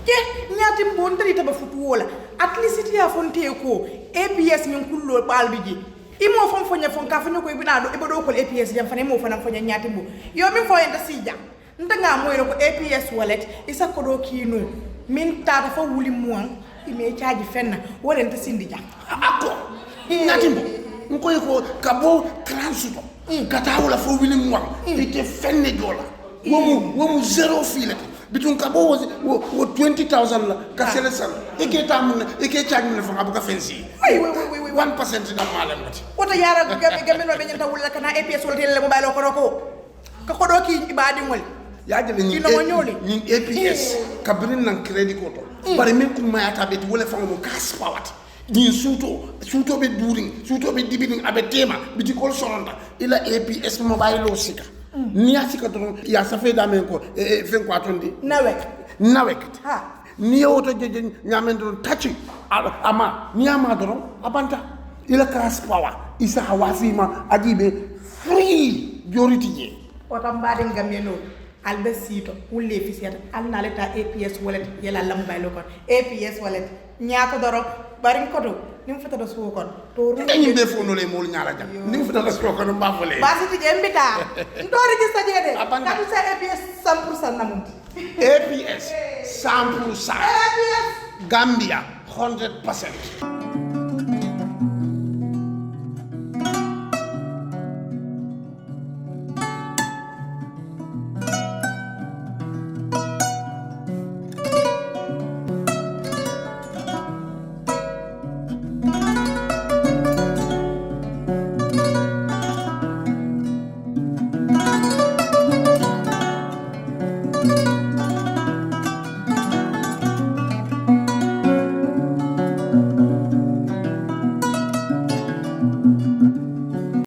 Ke nyatimbo ndari taba futu wola. At least it ya fonte ko APS min kullo balbiji. Imo fon fonya fon ka fonyo ko ibina do ibodo ko APS jam fane mo fana fonya nyatimbo. Yo min fo enta sija. Ndanga moyro ko APS wallet isa kodo kino. Min tata fa wuli muang ime charge fenna wala nta sindija ako ngatimbo nko yiko kabo transuto kata wala fa wuli muang ite fenne dola womu zero file bitun kabo wo 20,000 la ka selesan ike tamun ike charge mun fa abuka fensi 1% da malam mati wota yara gamen no be nyanta wala kana APS wala tele mobile ko ka kodo ki ibadi ngol yajele ni APS kabrin nan credit koto bari men kum mayata be wala fango kas pawat ni suto be during suto be dibining abe tema biti kol sonda ila APS mobile lo sika ni asika don ya safe da men ko fen ko atondi nawek ha ni oto je nyamen don tachi ama ni ama don abanta ila kas pawa isa hawasima ajibe free joriti je wata mbade ngameno albe sito wulle fisiyata alna leta APS wallet yela lam baylo kon APS wallet nyaata doro bari koto nim fata do suko kon to dañu be fo no le mol ñaala jam nim fata do suko kon ba fole ba siti jembita ndo register jede kadu sa APS 100% namunti APS 100% APS Gambia 100%.